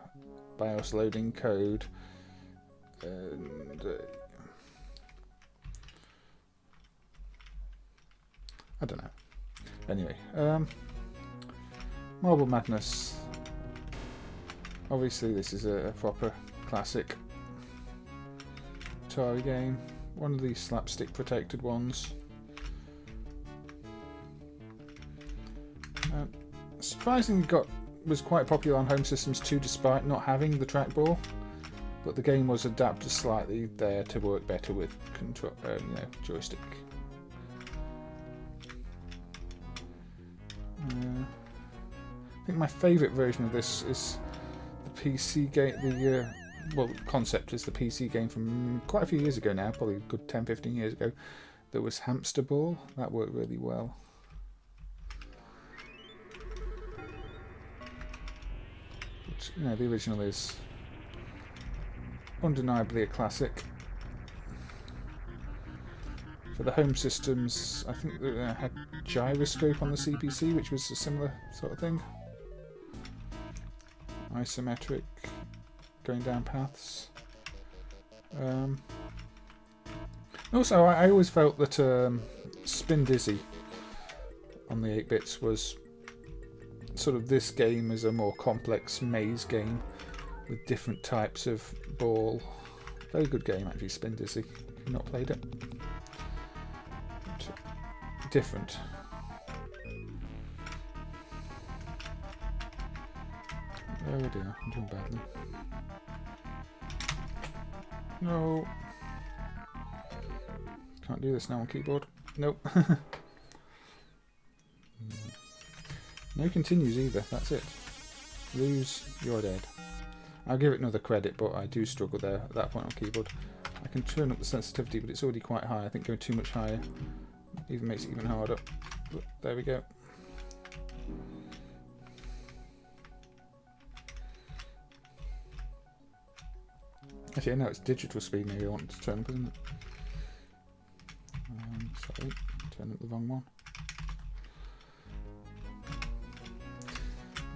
BIOS loading code. And I don't know. Anyway, Marble Madness. Obviously this is a proper classic Atari game. One of these slapstick protected ones. Surprisingly was quite popular on home systems too, despite not having the trackball. But the game was adapted slightly there to work better with control, joystick. I think my favourite version of this is the PC game. The concept is the PC game from quite a few years ago now, probably a good 10-15 years ago. There was Hamster Ball. That worked really well. But, you know, the original is undeniably a classic. For the home systems, I think they had gyroscope on the CPC, which was a similar sort of thing. Isometric, going down paths. Also, I always felt that Spin Dizzy on the 8-bits was sort of this game as a more complex maze game with different types of ball. Very good game actually, Spin Dizzy. If you've not played it. Different. Oh dear, I'm doing badly. No. Can't do this now on keyboard. Nope. No continues either, that's it. Lose, you're dead. I'll give it another credit, but I do struggle there at that point on keyboard. I can turn up the sensitivity, but it's already quite high. I think going too much higher even makes it even harder. But there we go. Actually, no, it's digital speed. Maybe I want to turn up, isn't it? Sorry, turn up the wrong one.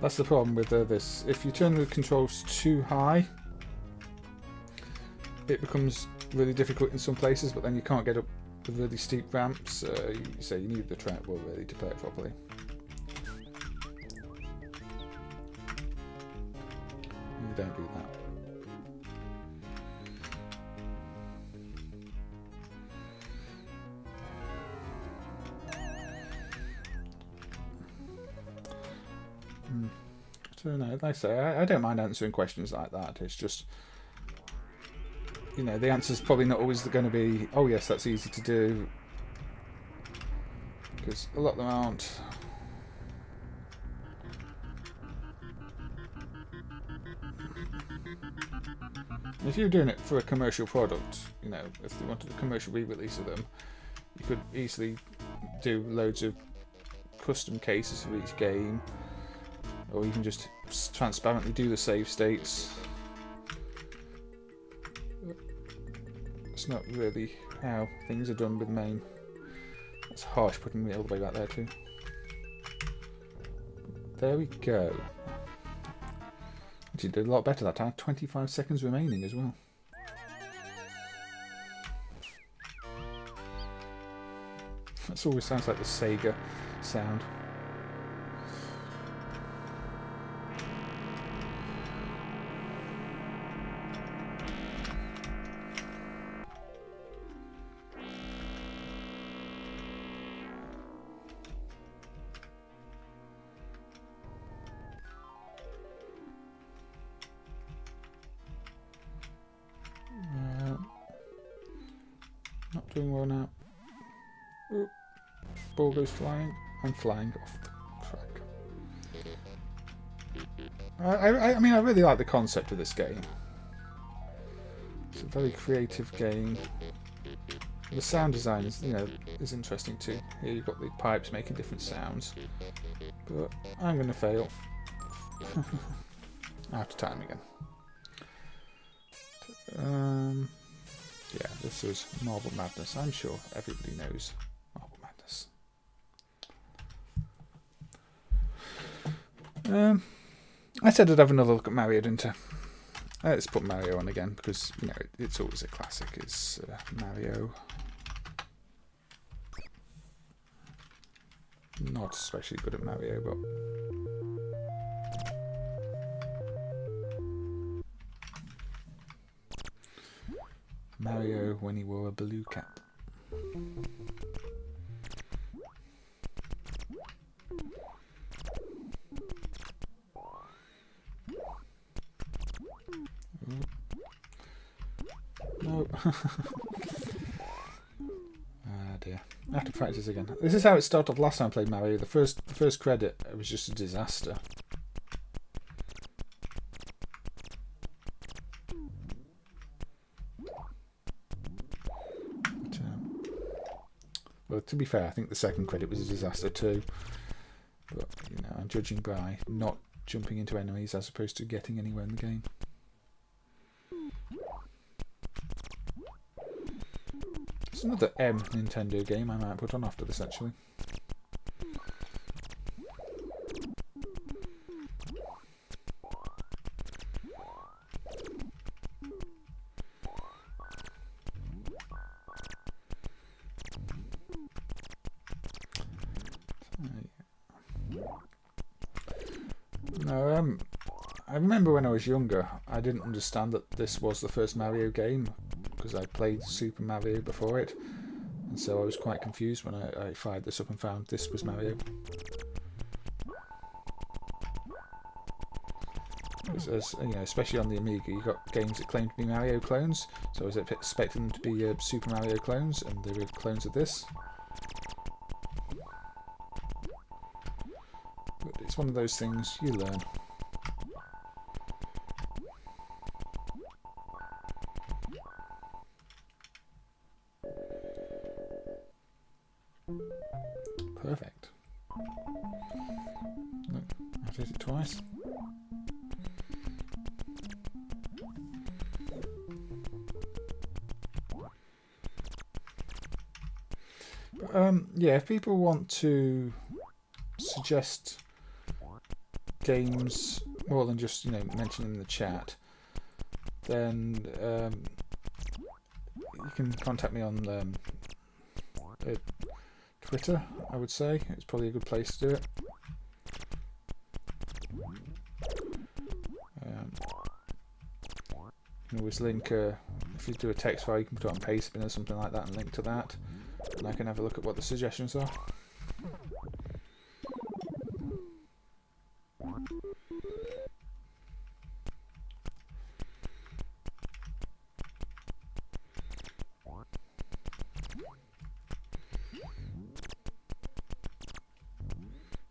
That's the problem with this. If you turn the controls too high, it becomes really difficult in some places, but then you can't get up the really steep ramps. So you need the trackball really to play it properly. You don't do that. So no, like I say, I don't mind answering questions like that. It's just, you know, the answer's probably not always going to be, oh yes, that's easy to do, because a lot of them aren't. If you're doing it for a commercial product, you know, if they wanted a commercial re-release of them, you could easily do loads of custom cases for each game, or you can just transparently do the save states. It's not really how things are done with MAME. It's harsh putting me all the way back there too. There we go. Actually did a lot better that time. 25 seconds remaining as well. That always sounds like the Sega sound. Not doing well now. Oop. Ball goes flying. I'm flying off the track. I mean, I really like the concept of this game. It's a very creative game. The sound design is, you know, is interesting too. Here you've got the pipes making different sounds. But I'm going to fail. Out of time again. Yeah, this was Marble Madness. I'm sure everybody knows Marble Madness. I said I'd have another look at Mario, didn't I? Let's put Mario on again because, you know, it's always a classic. It's Mario. Not especially good at Mario, but Mario when he wore a blue cap. No. Ah dear. I have to practice again. This is how it started off last time I played Mario. The first credit, it was just a disaster. Well, to be fair, I think the second credit was a disaster too. But, you know, I'm judging by not jumping into enemies as opposed to getting anywhere in the game. It's another M Nintendo game I might put on after this, actually. No, I remember when I was younger, I didn't understand that this was the first Mario game because I played Super Mario before it, and so I was quite confused when I fired this up and found this was Mario. As, you know, especially on the Amiga, you got games that claimed to be Mario clones, so I was expecting them to be Super Mario clones, and they were clones of this. But it's one of those things you learn. Perfect. Look, I did it twice. Yeah, if people want to suggest games more than just, you know, mentioning in the chat, then you can contact me on Twitter, I would say. It's probably a good place to do it. You can always link, if you do a text file, you can put it on Pastebin or something like that and link to that, and I can have a look at what the suggestions are.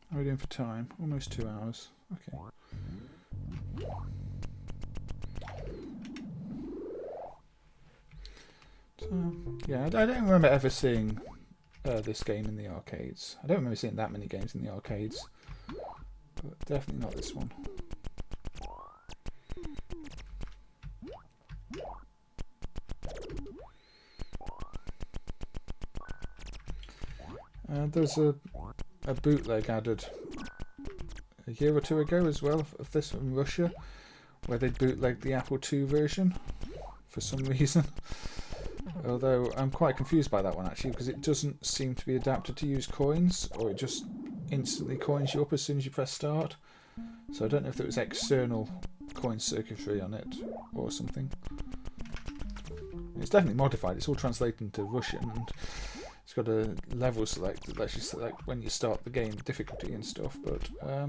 How are we doing for time? Almost 2 hours. Okay. Yeah, I don't remember ever seeing this game in the arcades. I don't remember seeing that many games in the arcades, but definitely not this one. There's a bootleg added a year or two ago as well of this from Russia, where they bootlegged the Apple II version for some reason. Although I'm quite confused by that one actually, because it doesn't seem to be adapted to use coins, or it just instantly coins you up as soon as you press start. So I don't know if there was external coin circuitry on it or something. It's definitely modified. It's all translated into Russian, and it's got a level select that lets you select when you start the game, difficulty and stuff. But yeah,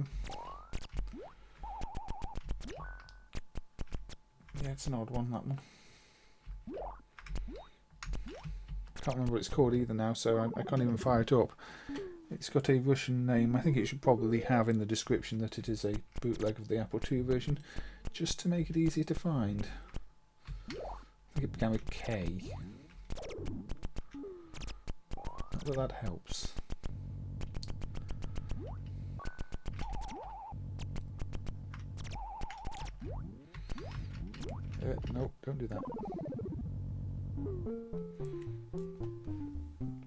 it's an odd one, that one. Can't remember what it's called either now, so I can't even fire it up. It's got a Russian name. I think it should probably have in the description that it is a bootleg of the Apple II version, just to make it easier to find. I think it began with K. Not that that helps. Nope, don't do that.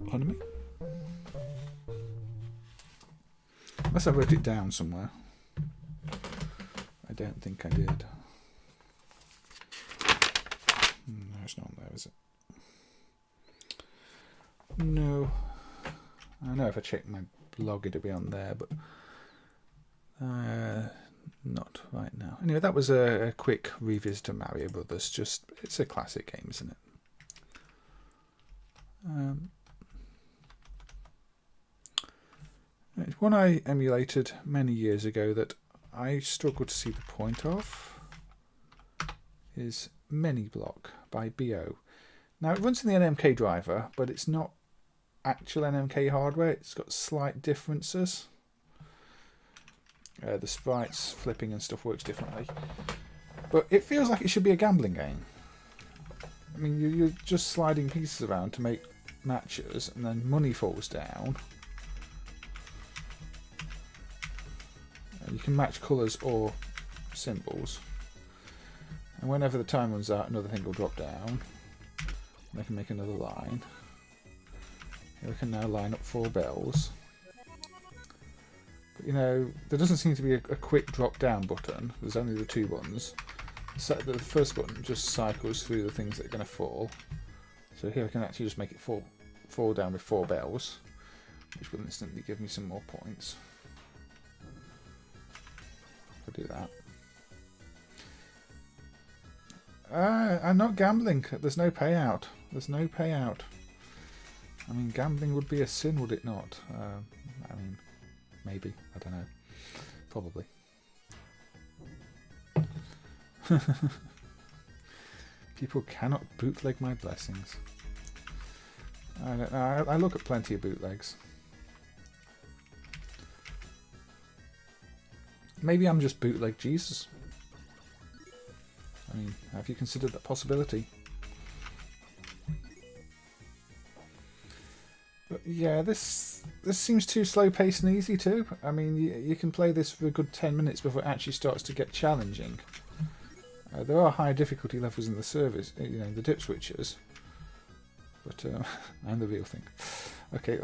Pardon me? Unless I wrote it down somewhere. I don't think I did. No, it's not on there, is it? No. I know if I check my blog it'll be on there, but not right now. Anyway, that was a quick revisit of Mario Brothers. Just, it's a classic game, isn't it? It's one I emulated many years ago that I struggle to see the point of. Is Mini Block by BO. Now it runs in the NMK driver, but it's not actual NMK hardware. It's got slight differences. The sprites flipping and stuff works differently, but it feels like it should be a gambling game. I mean, you're just sliding pieces around to make matches, and then money falls down. You can match colours or symbols, and whenever the time runs out, another thing will drop down. And I can make another line. Here we can now line up 4 bells. But you know, there doesn't seem to be a quick drop down button. There's only the 2 buttons. So the first button just cycles through the things that are going to fall. So here I can actually just make it fall down with 4 bells, which will instantly give me some more points. I'll do that. I'm not gambling. There's no payout. There's no payout. I mean, gambling would be a sin, would it not? I mean, maybe. I don't know. Probably. People cannot bootleg my blessings. I don't know. I look at plenty of bootlegs. Maybe I'm just bootleg Jesus. I mean, have you considered that possibility? But yeah, this seems too slow paced and easy too. I mean, you can play this for a good 10 minutes before it actually starts to get challenging. There are high difficulty levels in the service, you know, the dip switchers. But and the real thing. Okay,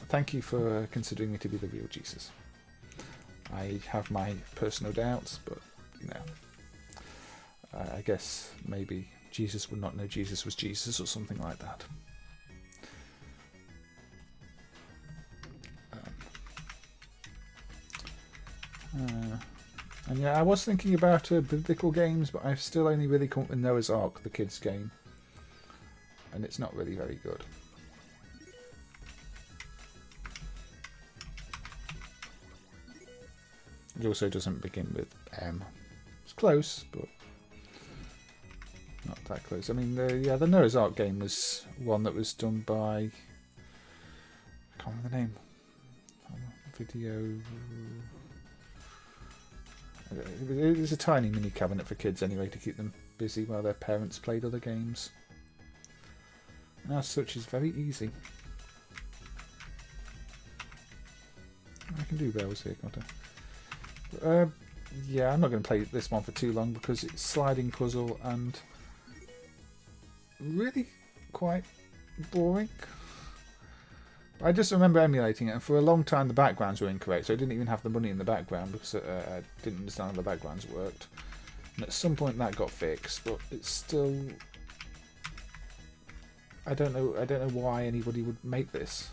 thank you for considering me to be the real Jesus. I have my personal doubts, but you know, I guess maybe Jesus would not know Jesus was Jesus or something like that. And yeah, I was thinking about biblical games, but I've still only really come up with Noah's Ark, the kids' game, and it's not really very good. It also doesn't begin with M. It's close, but not that close. I mean, the Noah's Ark game was one that was done by, I can't remember the name. Video. It was a tiny mini cabinet for kids anyway, to keep them busy while their parents played other games. and as such is very easy. I can do bells here, can't I? Yeah, I'm not going to play this one for too long because it's sliding puzzle and really quite boring. I just remember emulating it, and for a long time the backgrounds were incorrect, so I didn't even have the money in the background because I didn't understand how the backgrounds worked. And at some point that got fixed, but it's still... I don't know why anybody would make this.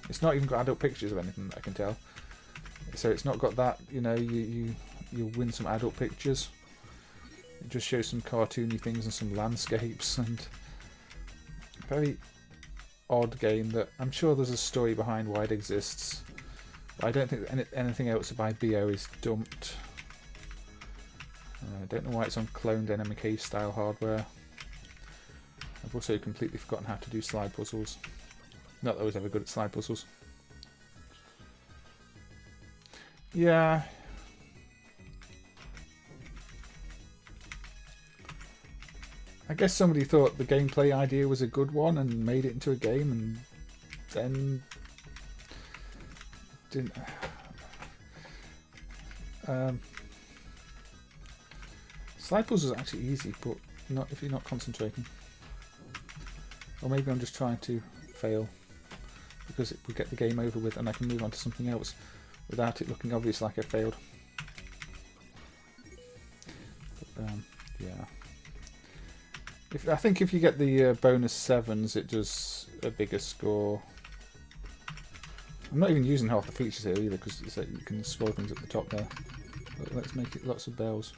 It's not even got adult pictures of anything that I can tell. So it's not got that, you know, you'll win some adult pictures. It just shows some cartoony things and some landscapes, and very odd game that I'm sure there's a story behind why it exists. But I don't think that anything else by BO is dumped. I don't know why it's on cloned NMK style hardware. I've also completely forgotten how to do slide puzzles. Not that I was ever good at slide puzzles. Yeah. I guess somebody thought the gameplay idea was a good one and made it into a game, and then didn't. Slide puzzles are actually easy, but not if you're not concentrating. Or maybe I'm just trying to fail because it will get the game over with and I can move on to something else without it looking obvious like I failed. But, yeah. I think if you get the bonus 7s, it does a bigger score. I'm not even using half the features here either because it's like you can scroll things at the top there. But let's make it lots of bells.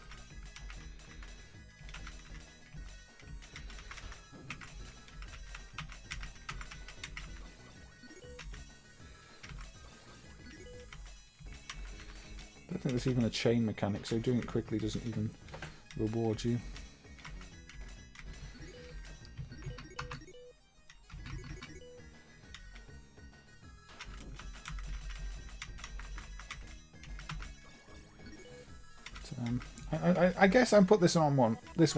I don't think there's even a chain mechanic, so doing it quickly doesn't even reward you. I guess I put this one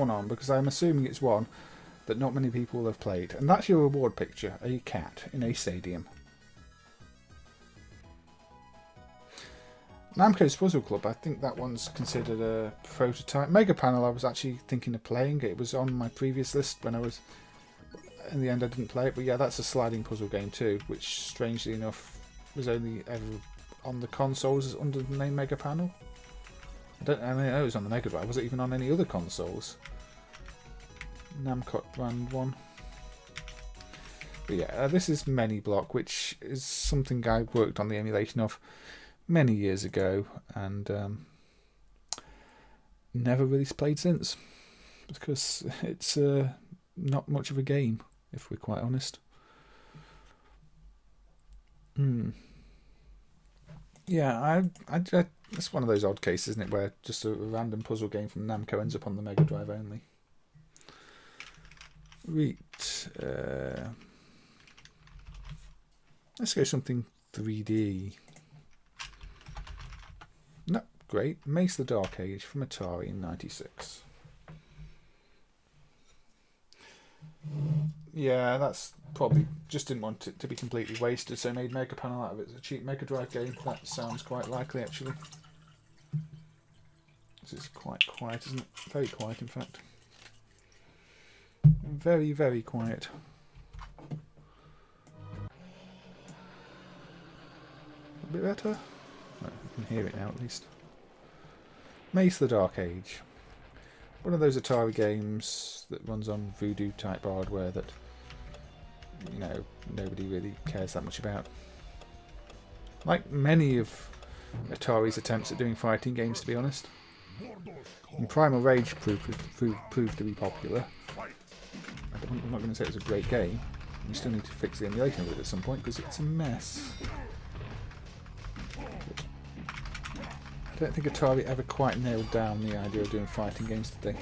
on because I'm assuming it's one that not many people have played, and that's your reward picture: a cat in a stadium. Namco's Puzzle Club, I think that one's considered a prototype. Mega Panel, I was actually thinking of playing. It was on my previous list when I was... In the end I didn't play it, but yeah, that's a sliding puzzle game too, which strangely enough was only ever on the consoles under the name Mega Panel. I mean, it was on the Mega Drive. Was it even on any other consoles? Namco ran one. But yeah, this is Many Block, which is something I worked on the emulation of many years ago, and never really played since because it's not much of a game, if we're quite honest. Yeah, it's one of those odd cases, isn't it, where just a random puzzle game from Namco ends up on the Mega Drive only. Right. Let's go something 3D. No, great. Mace the Dark Age from Atari in '96. Yeah, that's probably just didn't want it to be completely wasted, so made Mega Panel out of it. It's a cheap Mega Drive game. That sounds quite likely, actually. This is quite quiet, isn't it? Very quiet, in fact. Very, very quiet. A bit better? No, you can hear it now, at least. Mace the Dark Age. One of those Atari games that runs on Voodoo type hardware that, you know, nobody really cares that much about. Like many of Atari's attempts at doing fighting games, to be honest. And Primal Rage proved to be popular. I'm not going to say it's a great game. You still need to fix the emulation of it at some point because it's a mess. I don't think Atari ever quite nailed down the idea of doing fighting games, did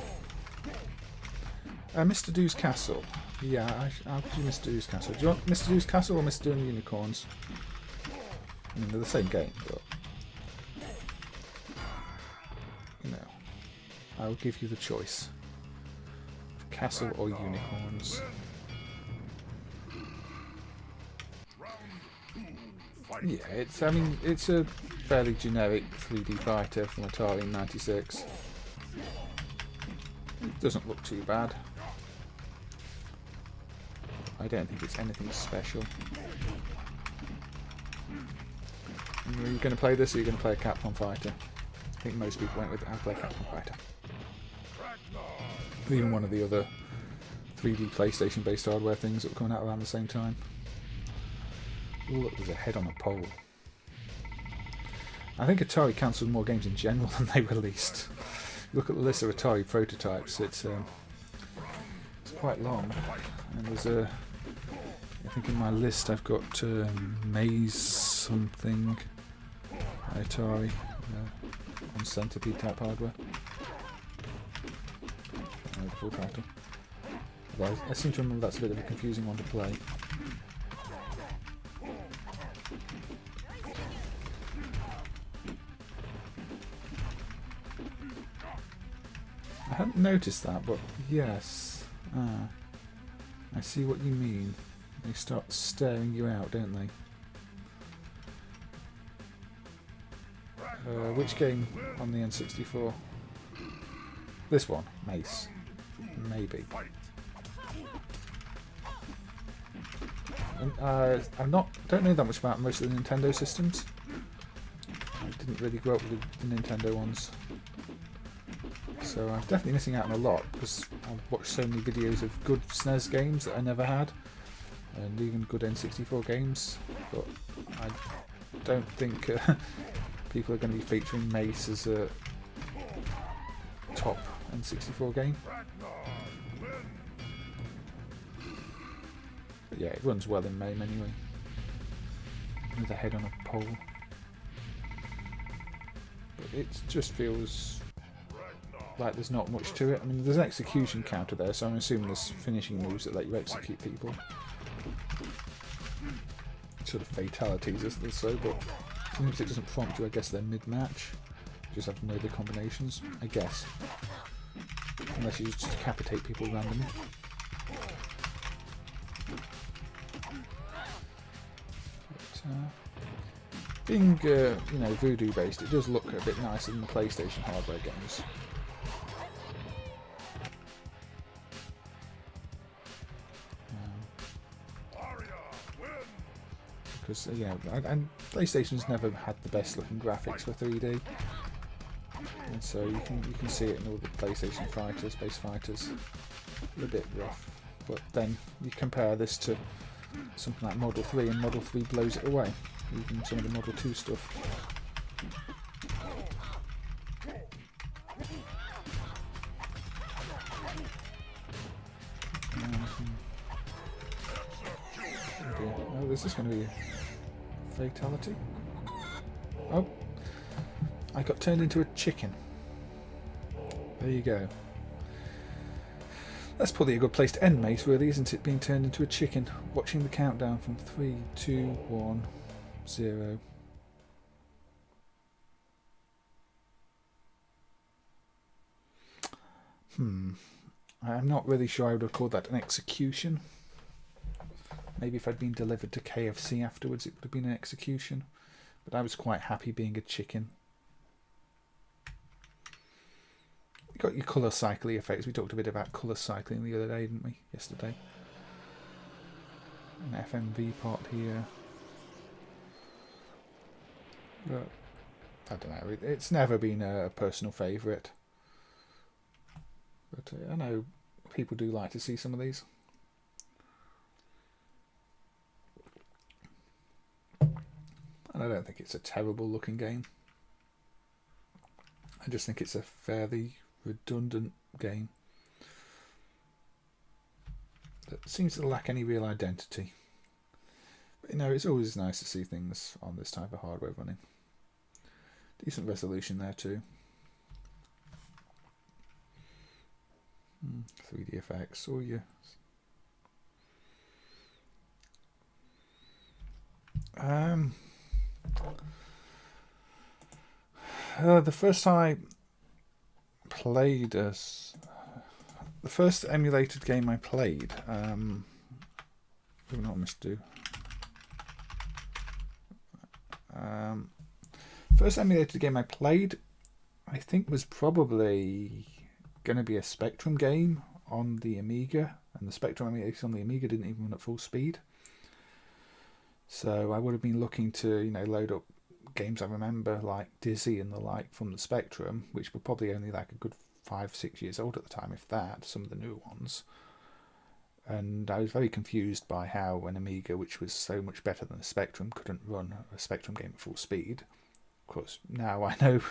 they? Mr. Do's Castle. Yeah, I'll do Mr. Do's Castle. Do you want Mr. Do's Castle or Mr. Doing Unicorns? I mean, they're the same game, but... you know, I'll give you the choice. castle or unicorns. Yeah, I mean, it's a fairly generic 3D fighter from Atari in '96. It doesn't look too bad. I don't think it's anything special. Are you going to play this, or are you going to play a Capcom fighter? I think most people went with I'll play Capcom fighter. Even one of the other 3D PlayStation based hardware things that were coming out around the same time. Oh, look, there's a head on a pole. I think Atari cancelled more games in general than they released. Look at the list of Atari prototypes, it's quite long. And there's I think in my list I've got Mace something, Atari, on Centipede type hardware. The full title. But I seem to remember that's a bit of a confusing one to play. I hadn't noticed that, but yes. I see what you mean. They start staring you out, don't they? Which game on the N64? This one, Mace. Maybe. Don't know that much about most of the Nintendo systems. I didn't really grow up with the Nintendo ones. So I'm definitely missing out on a lot, because I've watched so many videos of good SNES games that I never had, and even good N64 games, but I don't think people are going to be featuring Mace as a top N64 game. But yeah, it runs well in MAME anyway. With a head on a pole. But it just feels like there's not much to it. I mean, there's an execution counter there, so I'm assuming there's finishing moves that let you execute people. Sort of fatalities, isn't there? So, but since it doesn't prompt you, I guess they're mid-match. You just have to know the combinations, I guess. Unless you just decapitate people randomly. But, being, voodoo based, it does look a bit nicer than the PlayStation hardware games. Because and PlayStation's never had the best looking graphics for 3D, and so you can see it in all the PlayStation fighters, base fighters, a bit rough. But then you compare this to something like Model 3, and Model 3 blows it away. Even some of the Model 2 stuff. Oh, is this going to be a fatality? Oh, I got turned into a chicken. There you go. That's probably a good place to end, Mace, really, isn't it? Being turned into a chicken. Watching the countdown from 3, 2, 1, 0. I'm not really sure I would have called that an execution. Maybe if I'd been delivered to KFC afterwards, it would have been an execution. But I was quite happy being a chicken. You got your colour cycling effects. We talked a bit about colour cycling the other day, didn't we? Yesterday. An FMV part here. But I don't know. It's never been a personal favourite. But I know people do like to see some of these. And I don't think it's a terrible looking game. I just think it's a fairly redundant game that seems to lack any real identity. But it's always nice to see things on this type of hardware running. Decent resolution there too. 3D effects. Oh yes. The first time I played the first emulated game I played, not must do. First emulated game I played, I think, was probably going to be a Spectrum game on the Amiga, and the Spectrum emulator on the Amiga didn't even run at full speed. So I would have been looking to, load up games I remember like DEEE and the like from the Spectrum, which were probably only like a good 5-6 years old at the time, if that, some of the newer ones. And I was very confused by how an Amiga, which was so much better than a Spectrum, couldn't run a Spectrum game at full speed. Of course, now I know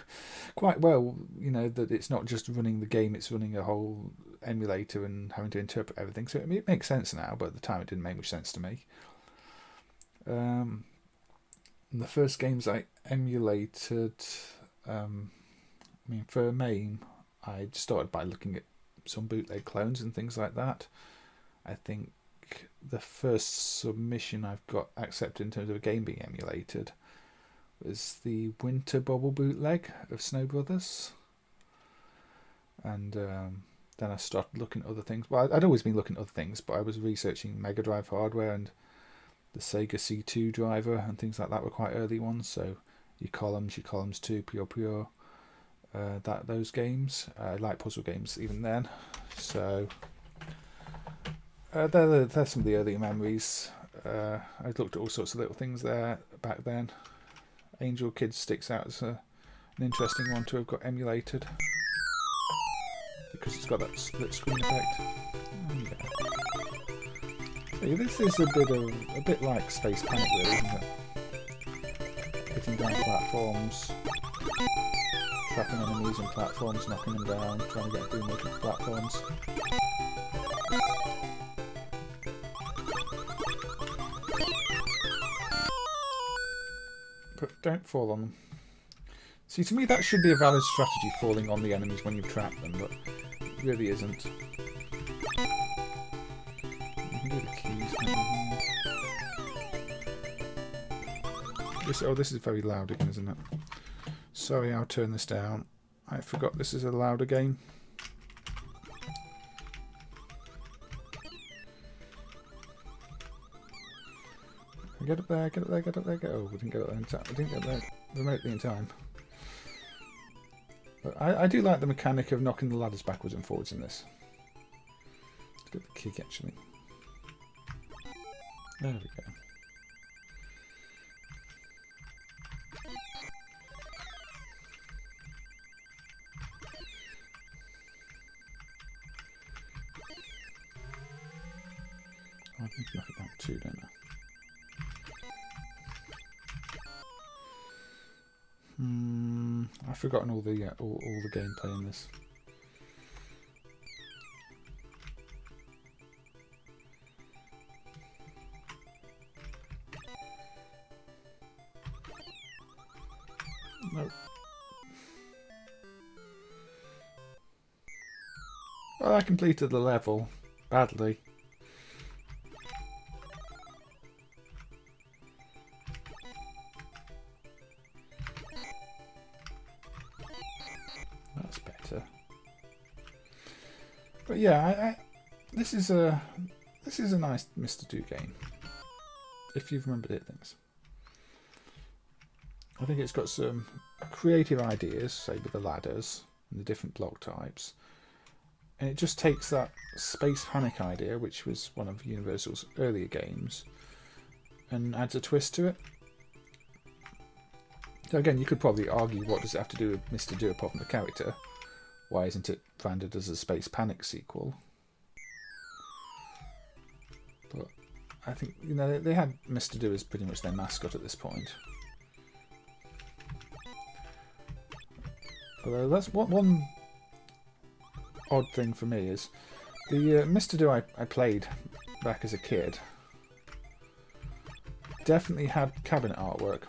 quite well, that it's not just running the game, it's running a whole emulator and having to interpret everything. So it makes sense now, but at the time it didn't make much sense to me. The first games I emulated, for MAME, I started by looking at some bootleg clones and things like that. I think the first submission I've got accepted in terms of a game being emulated was the Winter Bobble bootleg of Snow Brothers. And then I started looking at other things. Well, I'd always been looking at other things, but I was researching Mega Drive hardware, and the Sega C2 driver and things like that were quite early ones. So your Columns 2, Pure Pure, those games. I like puzzle games even then. So they're some of the earlier memories. I looked at all sorts of little things there back then. Angel Kids sticks out as an interesting one to have got emulated because it's got that split screen effect. Yeah, this is a bit like Space Panic, really, isn't it? Hitting down platforms, trapping enemies on platforms, knocking them down, trying to get through multiple platforms. But don't fall on them. See, to me that should be a valid strategy, falling on the enemies when you've trapped them, but it really isn't. You can do the keys. This is very loud again, isn't it? Sorry, I'll turn this down. I forgot this is a louder game. Get up there, get up there, get up there, get over. We didn't get up there in time. I didn't get there remotely in time. But I do like the mechanic of knocking the ladders backwards and forwards in this. Let's get the kick actually. There we go. I need to knock it back too, don't I? I've forgotten all the gameplay in this. No. Well, I completed the level badly. But yeah, this is a nice Mr. Do game, if you've remembered it. Things. I think it's got some creative ideas, say with the ladders and the different block types, and it just takes that Space Panic idea, which was one of Universal's earlier games, and adds a twist to it. So again, you could probably argue, what does it have to do with Mr. Do apart from the character? Why isn't it branded as a Space Panic sequel? But I think, they had Mr. Do as pretty much their mascot at this point. Although that's one odd thing for me is the Mr. Do I played back as a kid definitely had cabinet artwork,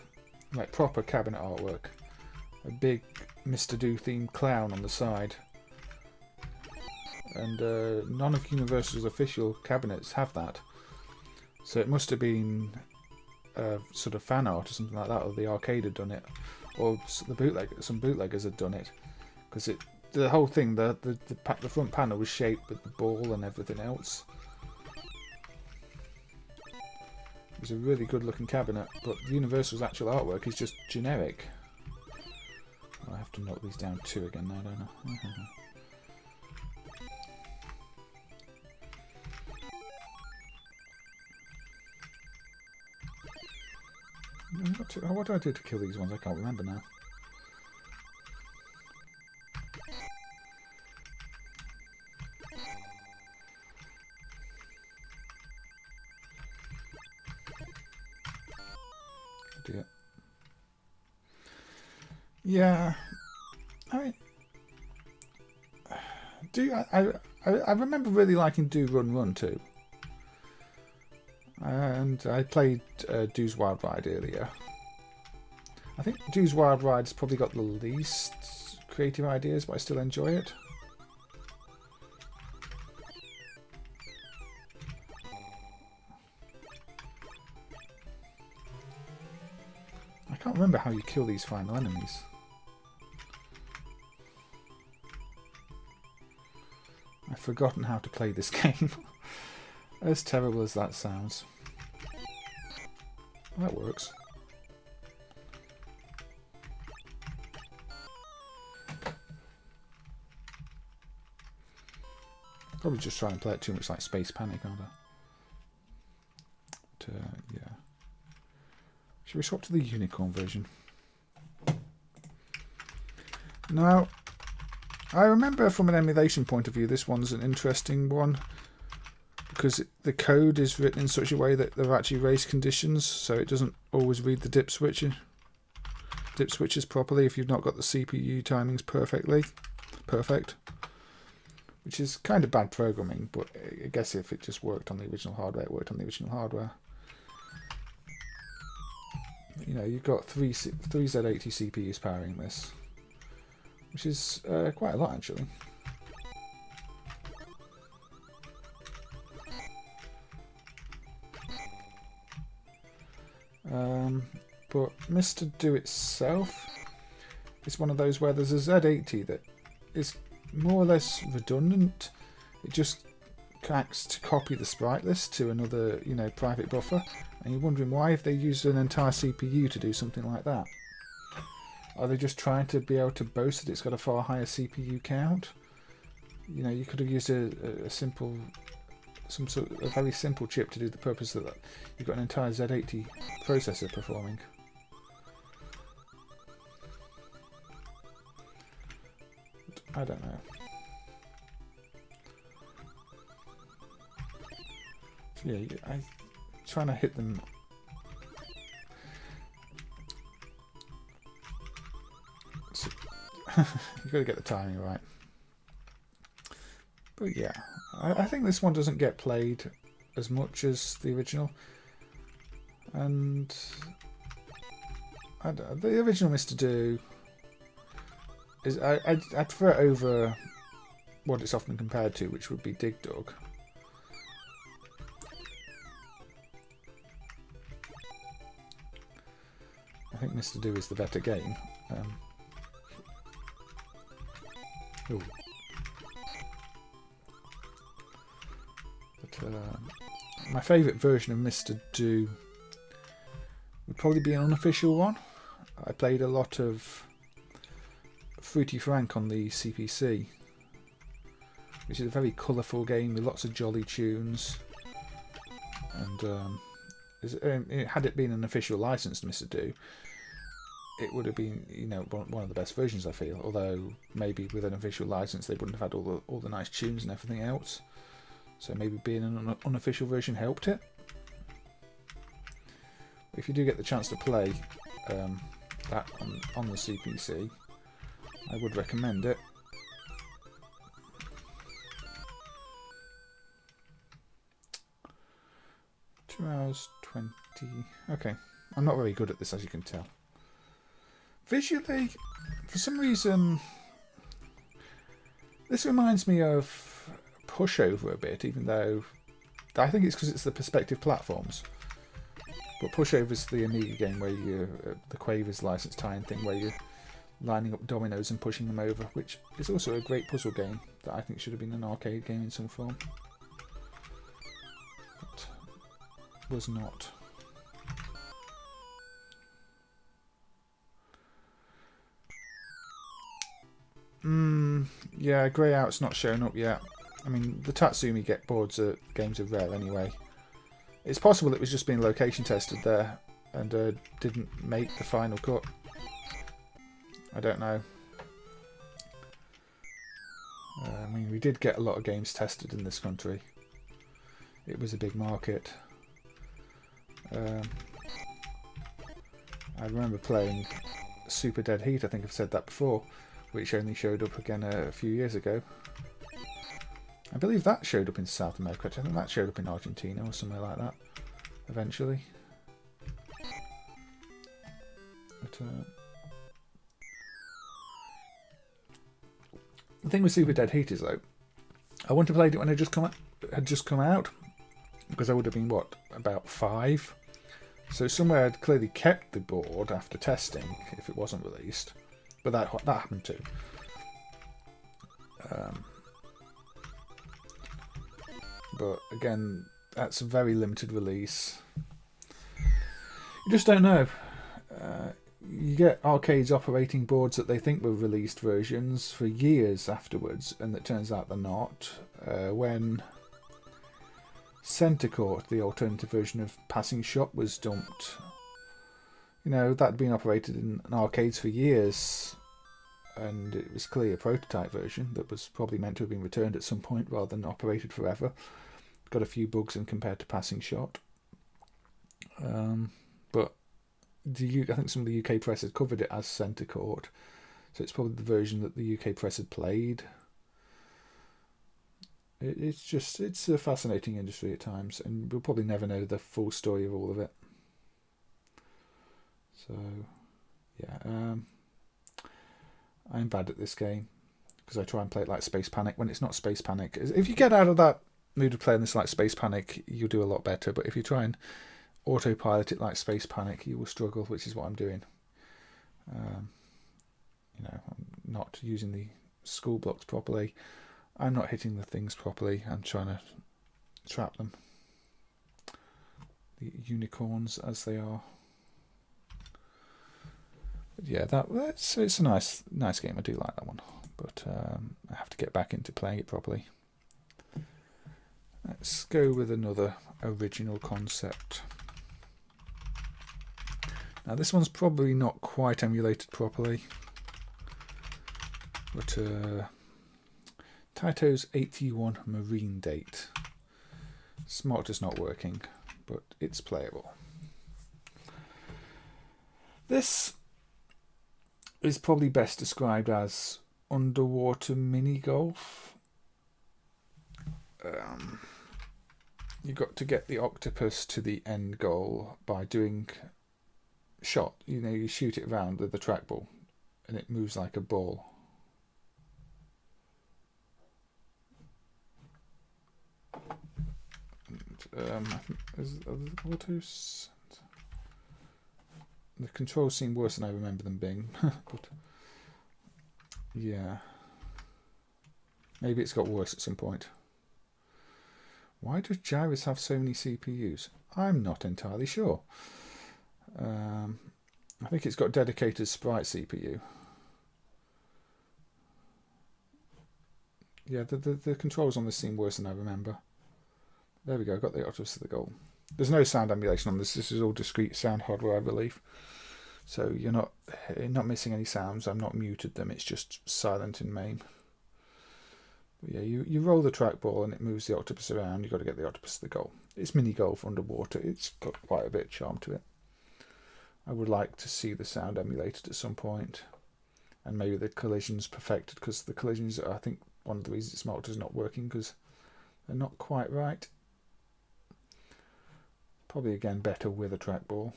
like proper cabinet artwork. A big Mr. Do themed clown on the side, and none of Universal's official cabinets have that, so it must have been sort of fan art or something like that, or the arcade had done it, or some bootleggers had done it, because the whole thing, the front panel was shaped with the ball and everything else. It was a really good looking cabinet, but Universal's actual artwork is just generic. I have to knock these down 2 again now, don't I? What do I do to kill these ones? I can't remember now. Dear. Yeah, I remember really liking Do Run Run too, and I played Do's Wild Ride earlier. I think Do's Wild Ride's probably got the least creative ideas, but I still enjoy it. I can't remember how you kill these final enemies. I've forgotten how to play this game. As terrible as that sounds. That works. Probably just try and play it too much like Space Panic, aren't I? But, yeah. Should we swap to the unicorn version? Now, I remember from an emulation point of view, this one's an interesting one because the code is written in such a way that there are actually race conditions, so it doesn't always read the dip switches properly if you've not got the CPU timings perfect, which is kind of bad programming, but I guess if it just worked on the original hardware, it worked on the original hardware. You know, you've got three Z80 CPUs powering this, which is quite a lot actually. But Mr. Do itself is one of those where there's a Z80 that is more or less redundant. It just acts to copy the sprite list to another, you know, private buffer, and you're wondering why if they used an entire CPU to do something like that. Are they just trying to be able to boast that it's got a far higher CPU count? You know, you could have used a very simple chip to do the purpose that you've got an entire Z80 processor performing. But I don't know. So yeah, I'm trying to hit them. You've got to get the timing right. But yeah, I think this one doesn't get played as much as the original. And the original Mr. Do is I prefer it over what it's often compared to, which would be Dig Dug. I think Mr. Do is the better game. Ooh. But my favourite version of Mr. Do would probably be an unofficial one. I played a lot of Fruity Frank on the CPC, which is a very colourful game with lots of jolly tunes. And had it been an official licensed Mr. Do, it would have been, you know, one of the best versions, I feel. Although maybe with an official license they wouldn't have had all the nice tunes and everything else. So maybe being an unofficial version helped it. If you do get the chance to play that on the CPC, I would recommend it. Two hours 20. Okay, I'm not very good at this, as you can tell. Visually, for some reason, this reminds me of Pushover a bit, even though I think it's because it's the perspective platforms. But Pushover's the Amiga game where you, the Quavers license tie-in thing, where lining up dominoes and pushing them over, which is also a great puzzle game that I think should have been an arcade game in some form. But was not. Yeah, Grey Out's not shown up yet. I mean, the Tatsumi Get Boards games are rare anyway. It's possible it was just being location tested there and didn't make the final cut. I don't know. I mean, we did get a lot of games tested in this country. It was a big market. I remember playing Super Dead Heat, I think I've said that before, which only showed up again a few years ago. I believe that showed up in South America. I think that showed up in Argentina or somewhere like that eventually. But, the thing with Super Dead Heat is, though, I wouldn't have played it when it had just come out, because I would have been, what, about 5? So somewhere I'd clearly kept the board after testing if it wasn't released. But that happened too. But again, that's a very limited release. You just don't know. You get arcades operating boards that they think were released versions for years afterwards, and it turns out they're not. When Center Court, the alternative version of Passing Shot, was dumped, you know, that had been operated in arcades for years, and it was clearly a prototype version that was probably meant to have been returned at some point rather than operated forever. Got a few bugs in compared to Passing Shot. But I think some of the UK press had covered it as Center Court, so it's probably the version that the UK press had played. It's a fascinating industry at times, and we'll probably never know the full story of all of it. So, yeah, I'm bad at this game because I try and play it like Space Panic when it's not Space Panic. If you get out of that mood of playing this like Space Panic, you'll do a lot better. But if you try and autopilot it like Space Panic, you will struggle, which is what I'm doing. You know, I'm not using the school blocks properly. I'm not hitting the things properly. I'm trying to trap them. The unicorns, as they are. But yeah, it's a nice game. I do like that one, but I have to get back into playing it properly. Let's go with another original concept. Now this one's probably not quite emulated properly, but Taito's 81 Marine Date. Smart is not working, but it's playable. This is probably best described as underwater mini golf. You got to get the octopus to the end goal by doing shot. You know, you shoot it around with the trackball, and it moves like a ball. The controls seem worse than I remember them being, but yeah, maybe it's got worse at some point. Why does Gyrus have so many CPUs? I'm not entirely sure. I think it's got dedicated sprite CPU. Yeah, the controls on this seem worse than I remember. There we go, got the octopus to the goal. There's no sound emulation on this. This is all discrete sound hardware, I believe. So you're not missing any sounds. I've not muted them. It's just silent in MAME. But yeah, you roll the trackball and it moves the octopus around. You've got to get the octopus to the goal. It's mini golf underwater. It's got quite a bit of charm to it. I would like to see the sound emulated at some point, and maybe the collisions perfected, because the collisions are, I think, one of the reasons Smart is not working, because they're not quite right. Probably again better with a trackball.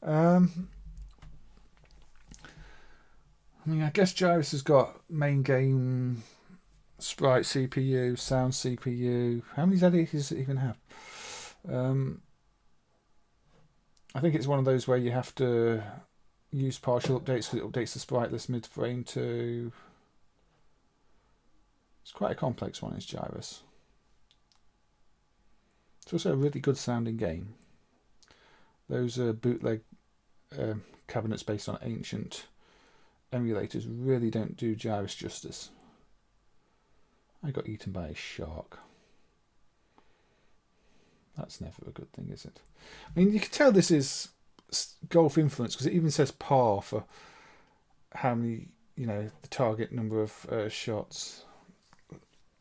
I mean, I guess Gyrus has got main game, sprite CPU, sound CPU. How many ZDs does it even have? I think it's one of those where you have to use partial updates because it updates the sprite list mid-frame to... It's quite a complex one, is Gyrus. It's also a really good sounding game. Those bootleg cabinets based on ancient emulators really don't do Gyrus justice. I got eaten by a shark. That's never a good thing, is it? I mean, you can tell this is golf influence because it even says par for how many, you know, the target number of shots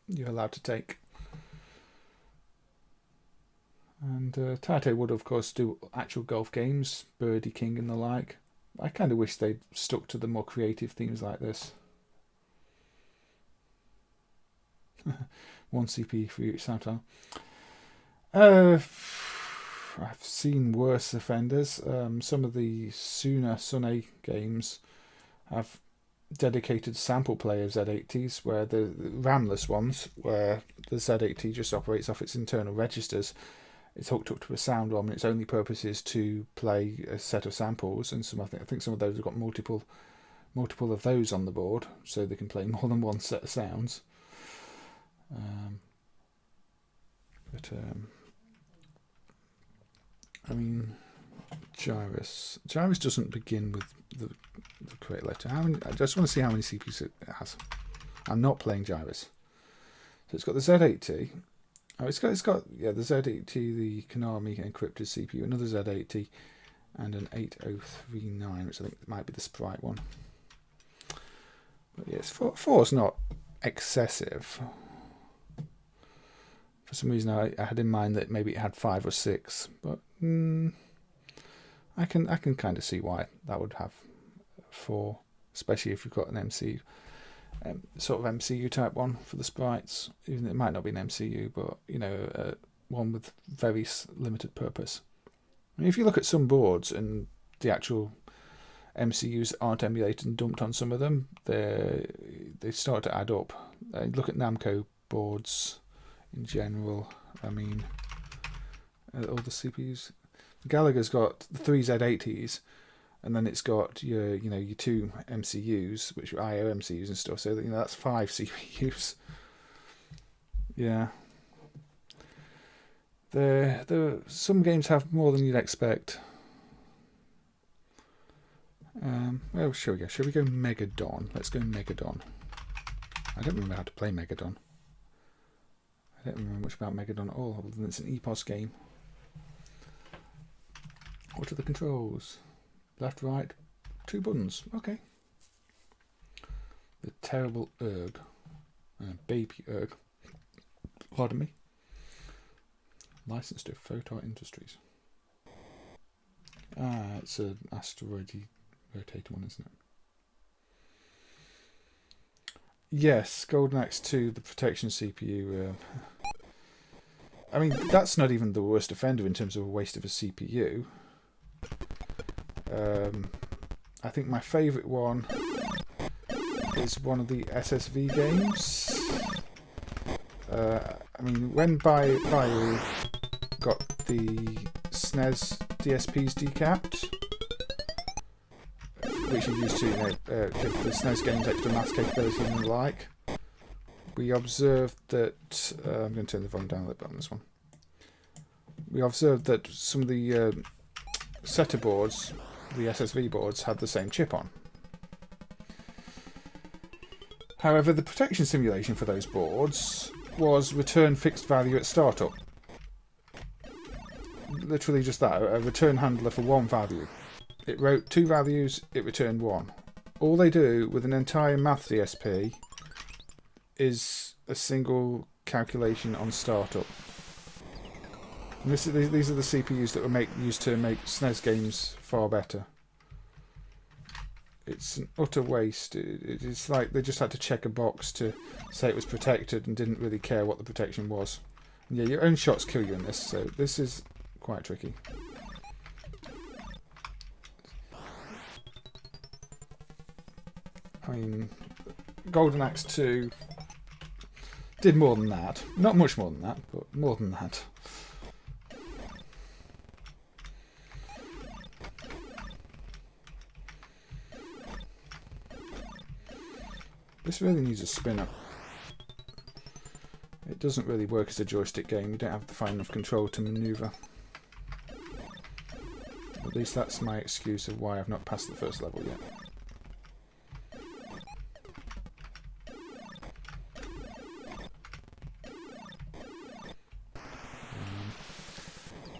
you're allowed to take. And Taito would, of course, do actual golf games, Birdie King and the like. I kind of wish they'd stuck to the more creative themes like this. One CP for each sound. I've seen worse offenders. Some of the Sune games have dedicated sample play of Z80s, where the ramless ones, where the Z80 just operates off its internal registers. It's hooked up to a sound ROM, and its only purpose is to play a set of samples. And some, I think some of those have got multiple of those on the board, so they can play more than one set of sounds. I mean, Gyrus doesn't begin with the correct letter. I just want to see how many CPUs it has. I'm not playing Gyrus. So it's got the Z80. Oh, it's got yeah, the Z80, the Konami encrypted CPU, another Z80, and an 8039, which I think might be the sprite one. But yes, 4 is not excessive. For some reason, I had in mind that maybe it had 5 or 6, but I can kind of see why that would have 4, especially if you've got an MCU. Sort of MCU type one for the sprites, even though it might not be an MCU, but you know, one with very limited purpose. I mean, if you look at some boards and the actual MCUs aren't emulated and dumped on some of them, they start to add up. Look at Namco boards in general. I mean, all the CPUs. Gallagher's got the 3 Z80s. And then it's got your, you know, your 2 MCUs, which are IO MCUs and stuff. So that, you know, that's 5 CPUs. Yeah. Some games have more than you'd expect. Well, shall we go? Shall we go Megadon? Let's go Megadon. I don't remember how to play Megadon. I don't remember much about Megadon at all, other than it's an Epos game. What are the controls? Left, right, 2 buttons. Okay. The terrible erg. Baby erg. Pardon me. Licensed to Photar Industries. It's an asteroidy rotator one, isn't it? Yes, Golden Axe 2, the protection CPU. I mean, that's not even the worst offender in terms of a waste of a CPU. I think my favourite one is one of the SSV games. I mean, when Bayou got the SNES DSPs decapped, which he used to, you know, give the SNES games extra math capability and the like, we observed that... I'm going to turn the volume down a little bit on this one. We observed that some of the SETA boards, the SSV boards, had the same chip on. However, the protection simulation for those boards was return fixed value at startup. Literally just that, a return handler for one value. It wrote 2 values, it returned 1. All they do with an entire math DSP is a single calculation on startup. And these are the CPUs that were used to make SNES games far better. It's an utter waste. It's like they just had to check a box to say it was protected and didn't really care what the protection was. And yeah, your own shots kill you in this, so this is quite tricky. I mean, Golden Axe 2 did more than that. Not much more than that, but more than that. This really needs a spinner. It doesn't really work as a joystick game. You don't have the fine enough control to manoeuvre. At least that's my excuse of why I've not passed the first level yet.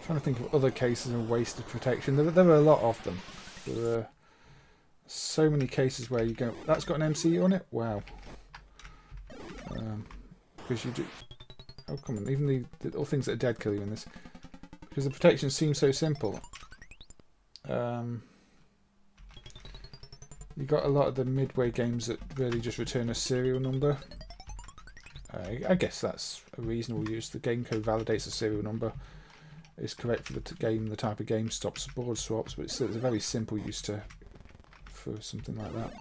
Trying to think of other cases of wasted protection. There were a lot of them. There were so many cases where you go, that's got an MCU on it? Wow. Because you do... Oh, come on. Even the all things that are dead kill you in this. Because the protection seems so simple. You got a lot of the midway games that really just return a serial number. I guess that's a reasonable use. The game code validates a serial number. It's correct for the type of game, stops board swaps, but it's a very simple use for something like that.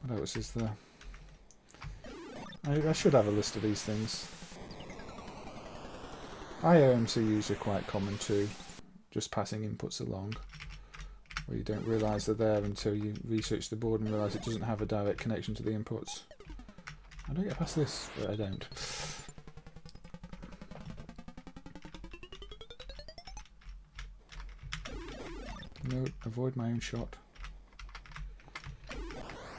What else is there? I should have a list of these things. IOMCUs are quite common too, just passing inputs along, where you don't realise they're there until you research the board and realise it doesn't have a direct connection to the inputs. I don't get past this, but I don't. No, avoid my own shot.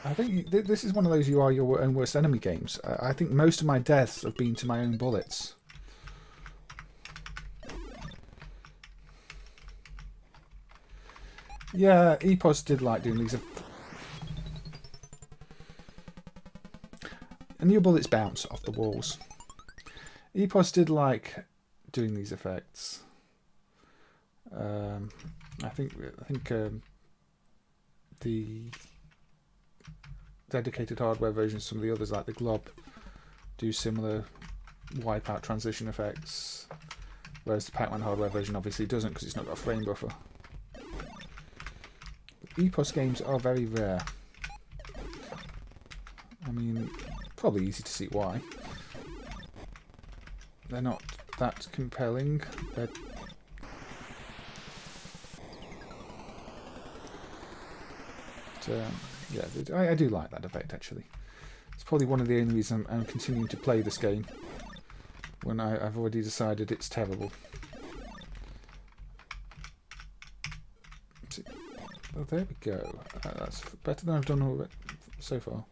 I think this is one of those you are your own worst enemy games. I think most of my deaths have been to my own bullets. Yeah, Epos did like doing these. And your bullets bounce off the walls. Epos did like doing these effects. I think the dedicated hardware versions, some of the others like the Glob, do similar wipeout transition effects, whereas the PacMan hardware version obviously doesn't because it's not got a frame buffer. But Epos games are very rare. I mean, probably easy to see why. They're not that compelling. They're yeah, I do like that effect actually. It's probably one of the only reasons I'm continuing to play this game when I've already decided it's terrible. Oh, there we go. That's better than I've done already so far.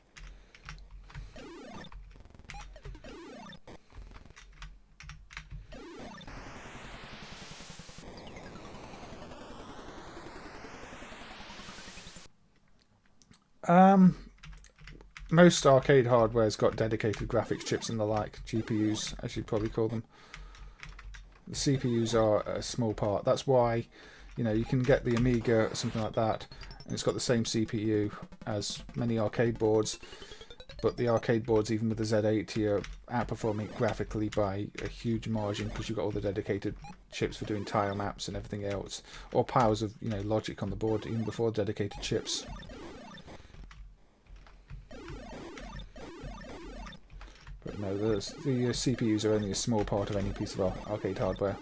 Most arcade hardware's got dedicated graphics chips and the like, GPUs as you'd probably call them. The CPUs are a small part. That's why, you know, you can get the Amiga or something like that, and it's got the same CPU as many arcade boards, but the arcade boards, even with the Z80, are outperforming graphically by a huge margin because you've got all the dedicated chips for doing tile maps and everything else, or powers of, you know, logic on the board even before dedicated chips. But no, the CPUs are only a small part of any piece of arcade hardware.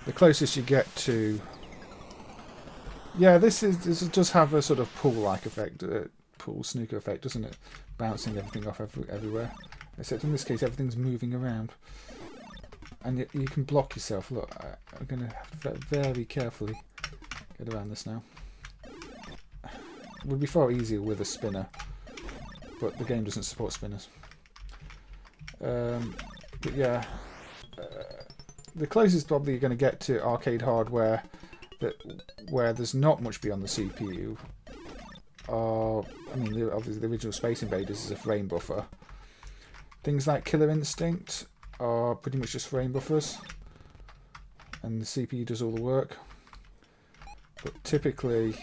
The closest you get to... Yeah, this does have a sort of pool-like effect, pool snooker effect, doesn't it? Bouncing everything off everywhere. Except in this case, everything's moving around. And you can block yourself. Look, I'm going to have to very carefully get around this now. It would be far easier with a spinner, but the game doesn't support spinners. But yeah, the closest probably you're going to get to arcade hardware where there's not much beyond the CPU are, I mean, obviously the original Space Invaders is a frame buffer. Things like Killer Instinct are pretty much just frame buffers, and the CPU does all the work. But typically,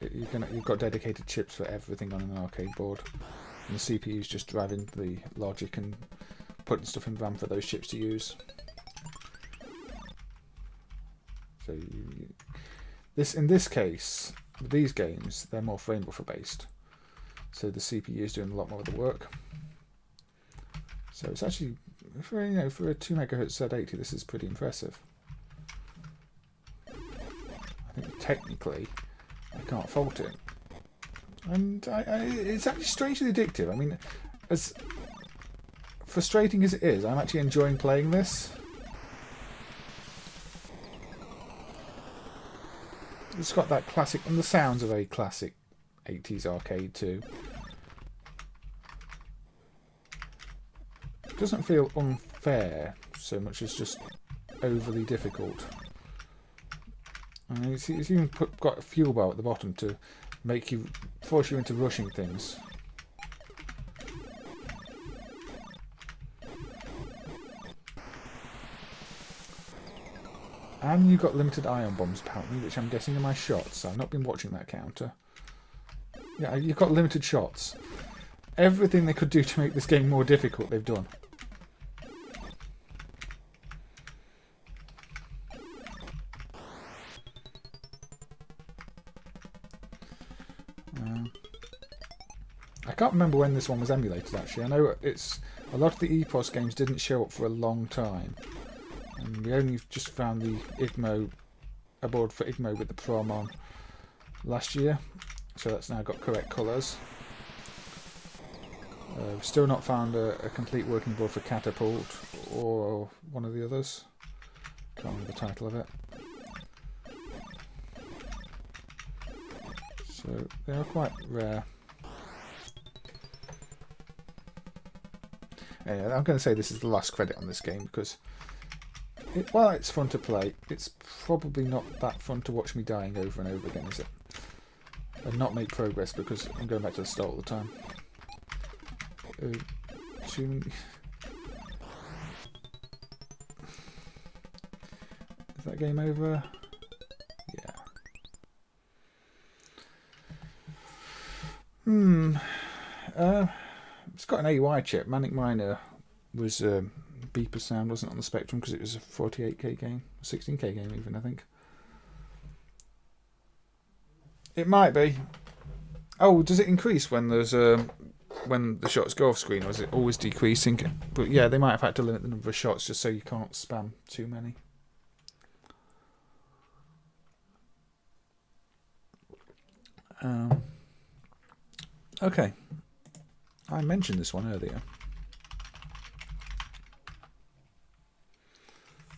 you've got dedicated chips for everything on an arcade board, and the CPU is just driving the logic and putting stuff in RAM for those chips to use. So in this case, with these games, they're more frame buffer based. So the CPU is doing a lot more of the work. So it's actually, for, you know, for a 2 MHz Z80, this is pretty impressive. I think technically I can't fault it. And it's actually strangely addictive. I mean, as frustrating as it is, I'm actually enjoying playing this. It's got that classic, and the sounds of a classic 80s arcade too. It doesn't feel unfair so much as just overly difficult. I mean, it's even got a fuel bar at the bottom to force you into rushing things. And you've got limited ion bombs apparently, which I'm guessing are my shots. So I've not been watching that counter. Yeah, you've got limited shots. Everything they could do to make this game more difficult, they've done. I can't remember when this one was emulated actually. I know a lot of the Epos games didn't show up for a long time. And we only just found the IGMO, a board for IGMO with the PROM on last year. So that's now got correct colours. We've still not found a complete working board for Catapult or one of the others. Can't remember the title of it. So they are quite rare. Anyway, I'm going to say this is the last credit on this game because while it's fun to play, it's probably not that fun to watch me dying over and over again, is it? And not make progress because I'm going back to the start all the time. Is that game over? Yeah. It's got an AUI chip. Manic Miner was beeper sound, wasn't on the Spectrum because it was a 48k game, 16k game even, I think. It might be. Oh, does it increase when there's when the shots go off screen, or is it always decreasing? But yeah, they might have had to limit the number of shots just so you can't spam too many. Okay, I mentioned this one earlier.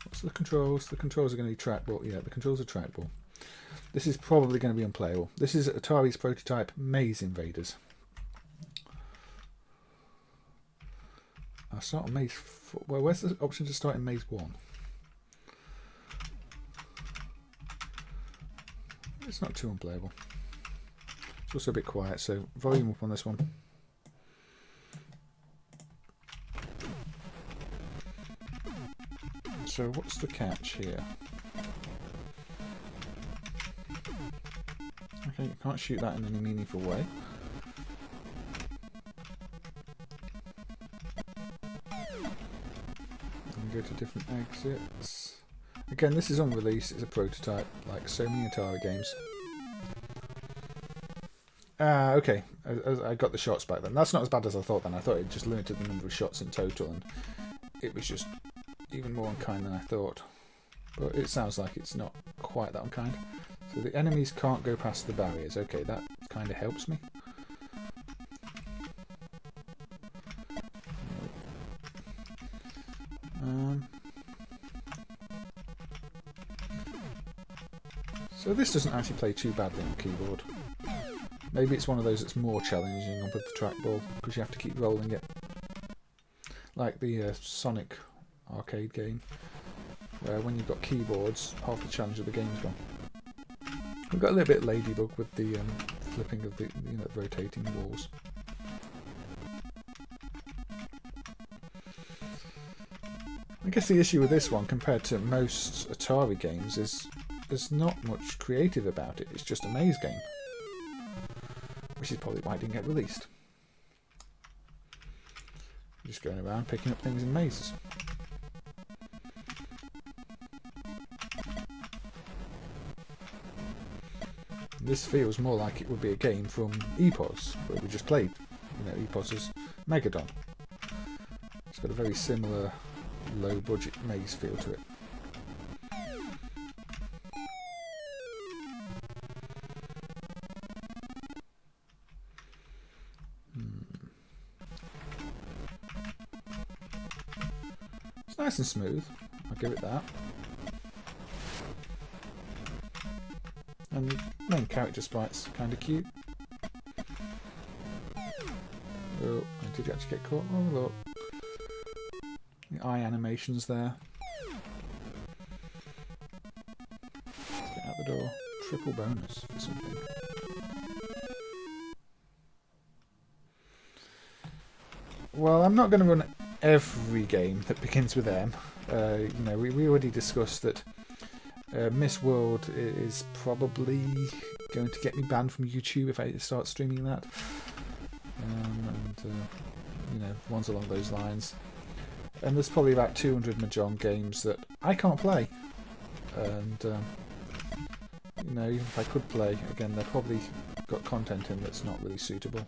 What's the controls? The controls are going to be trackball. Yeah, the controls are trackball. This is probably going to be unplayable. This is Atari's prototype Maze Invaders. I'll start on Maze 4. Well, where's the option to start in Maze 1? It's not too unplayable. It's also a bit quiet, so volume up on this one. So what's the catch here? Okay, you can't shoot that in any meaningful way. And go to different exits. Again, this is unreleased, it's a prototype, like so many Atari games. Okay, I got the shots back then. That's not as bad as I thought then. I thought it just limited the number of shots in total, and it was just even more unkind than I thought. But it sounds like it's not quite that unkind. So the enemies can't go past the barriers. Okay, that kind of helps me. So this doesn't actually play too badly on the keyboard. Maybe it's one of those that's more challenging on with the trackball because you have to keep rolling it. Like the Sonic arcade game, where when you've got keyboards, half the challenge of the game's gone. We've got a little bit ladybug with the flipping of the rotating walls. I guess the issue with this one, compared to most Atari games, is there's not much creative about it. It's just a maze game, which is probably why it didn't get released. You're just going around picking up things in mazes. This feels more like it would be a game from Epos, where we just played, Epos's Megadon. It's got a very similar low budget Mace feel to it. It's nice and smooth, I'll give it that. And the main character sprite's kind of cute. Oh, did you actually get caught? Oh look. The eye animations there. Let's get out the door. Triple bonus for something. Well, I'm not going to run every game that begins with M. You know, we already discussed that Miss World is probably going to get me banned from YouTube if I start streaming that. You know, ones along those lines. And there's probably about 200 Mahjong games that I can't play. And, you know, even if I could play, again, they've probably got content in that's not really suitable.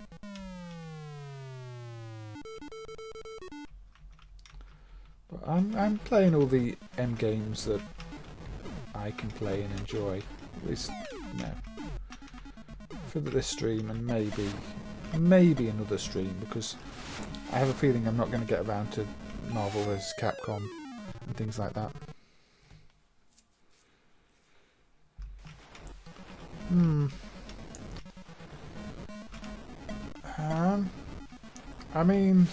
But I'm playing all the M games that I can play and enjoy. At least, you know, for this stream and maybe another stream, because I have a feeling I'm not going to get around to Marvel vs. Capcom and things like that. I mean,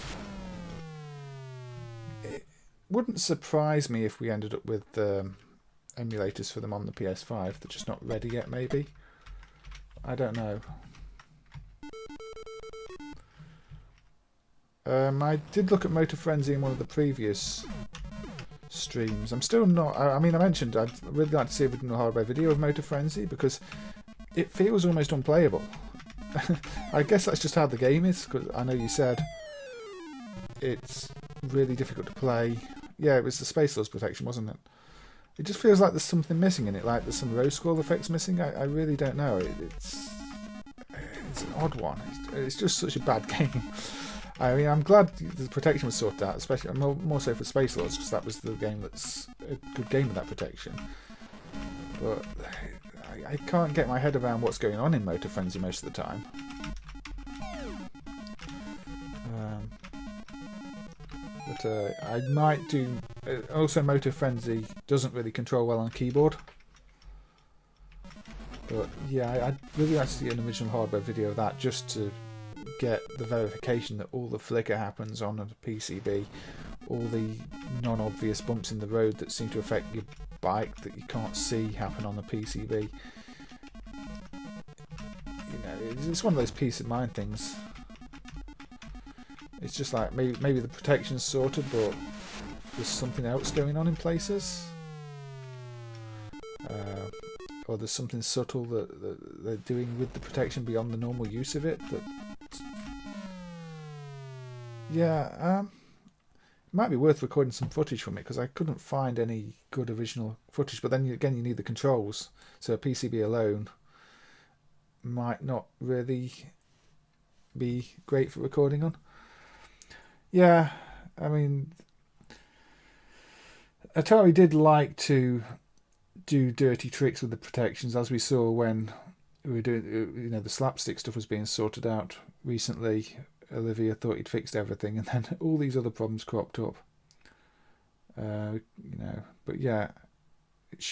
it wouldn't surprise me if we ended up with emulators for them on the PS5. They're just not ready yet, maybe. I don't know. I did look at Motor Frenzy in one of the previous streams. I'm still not... I mean, I mentioned I'd really like to see a original hardware video of Motor Frenzy because it feels almost unplayable. I guess that's just how the game is, because I know you said it's really difficult to play. Yeah, it was the Space Laws protection, wasn't it? It just feels like there's something missing in it, like there's some rose scroll effects missing. I really don't know. It's an odd one. It's just such a bad game. I mean, I'm glad the protection was sorted out, especially more so for Space Laws, because that was the game that's a good game with that protection. But I can't get my head around what's going on in Motor Frenzy most of the time. But I might do... also, Motor Frenzy doesn't really control well on keyboard. But yeah, I'd really like to see an original hardware video of that, just to get the verification that all the flicker happens on a PCB, all the non-obvious bumps in the road that seem to affect your bike that you can't see happen on the PCB. You know, it's one of those peace of mind things. It's just like maybe the protection's sorted, but there's something else going on in places. Or there's something subtle that they're doing with the protection beyond the normal use of it. That, yeah, it might be worth recording some footage from it, because I couldn't find any good original footage. But then again, you need the controls, so a PCB alone might not really be great for recording on. Yeah, I mean, Atari did like to do dirty tricks with the protections, as we saw when we were doing, you know, the slapstick stuff was being sorted out recently. Olivia thought he'd fixed everything, and then all these other problems cropped up. You know, but yeah,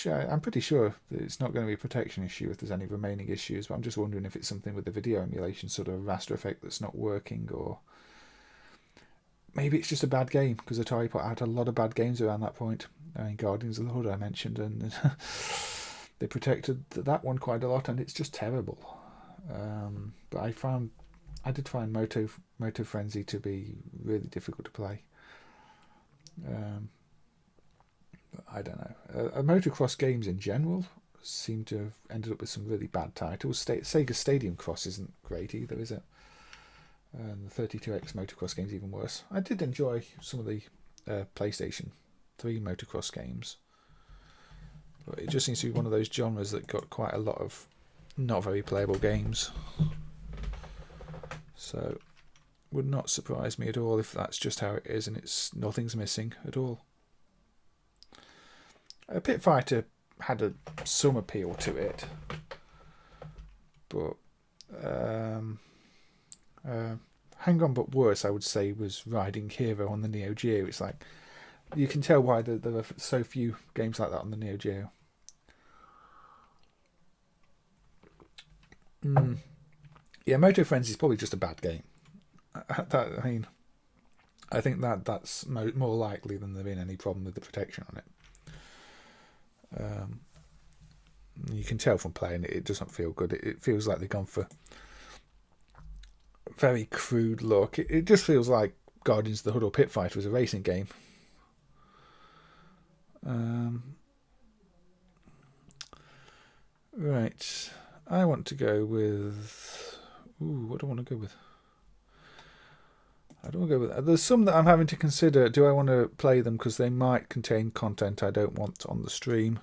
I'm pretty sure that it's not going to be a protection issue if there's any remaining issues. But I'm just wondering if it's something with the video emulation, sort of raster effect that's not working, or maybe it's just a bad game, because Atari put out a lot of bad games around that point. I mean, Guardians of the Hood I mentioned, and they protected that one quite a lot, and it's just terrible. But I did find Moto Frenzy to be really difficult to play. But I don't know. Motocross games in general seem to have ended up with some really bad titles. Sega Stadium Cross isn't great either, is it? And the 32X motocross game's even worse. I did enjoy some of the PlayStation 3 motocross games, but it just seems to be one of those genres that got quite a lot of not very playable games. So Would not surprise me at all if that's just how it is and it's nothing's missing at all. Pit Fighter had some appeal to it, but Hang On But Worse, I would say, was Riding Hero on the Neo Geo. It's like, you can tell why there are so few games like that on the Neo Geo. Yeah, Moto Frenzy is probably just a bad game. I think that's more likely than there being any problem with the protection on it. You can tell from playing it, it doesn't feel good. It feels like they've gone for a very crude look. It just feels like Guardians of the Hood or Pit Fighter was a racing game. Right, I want to go with... Ooh, what do I want to go with? I don't want to go with... There's some that I'm having to consider. Do I want to play them because they might contain content I don't want on the stream?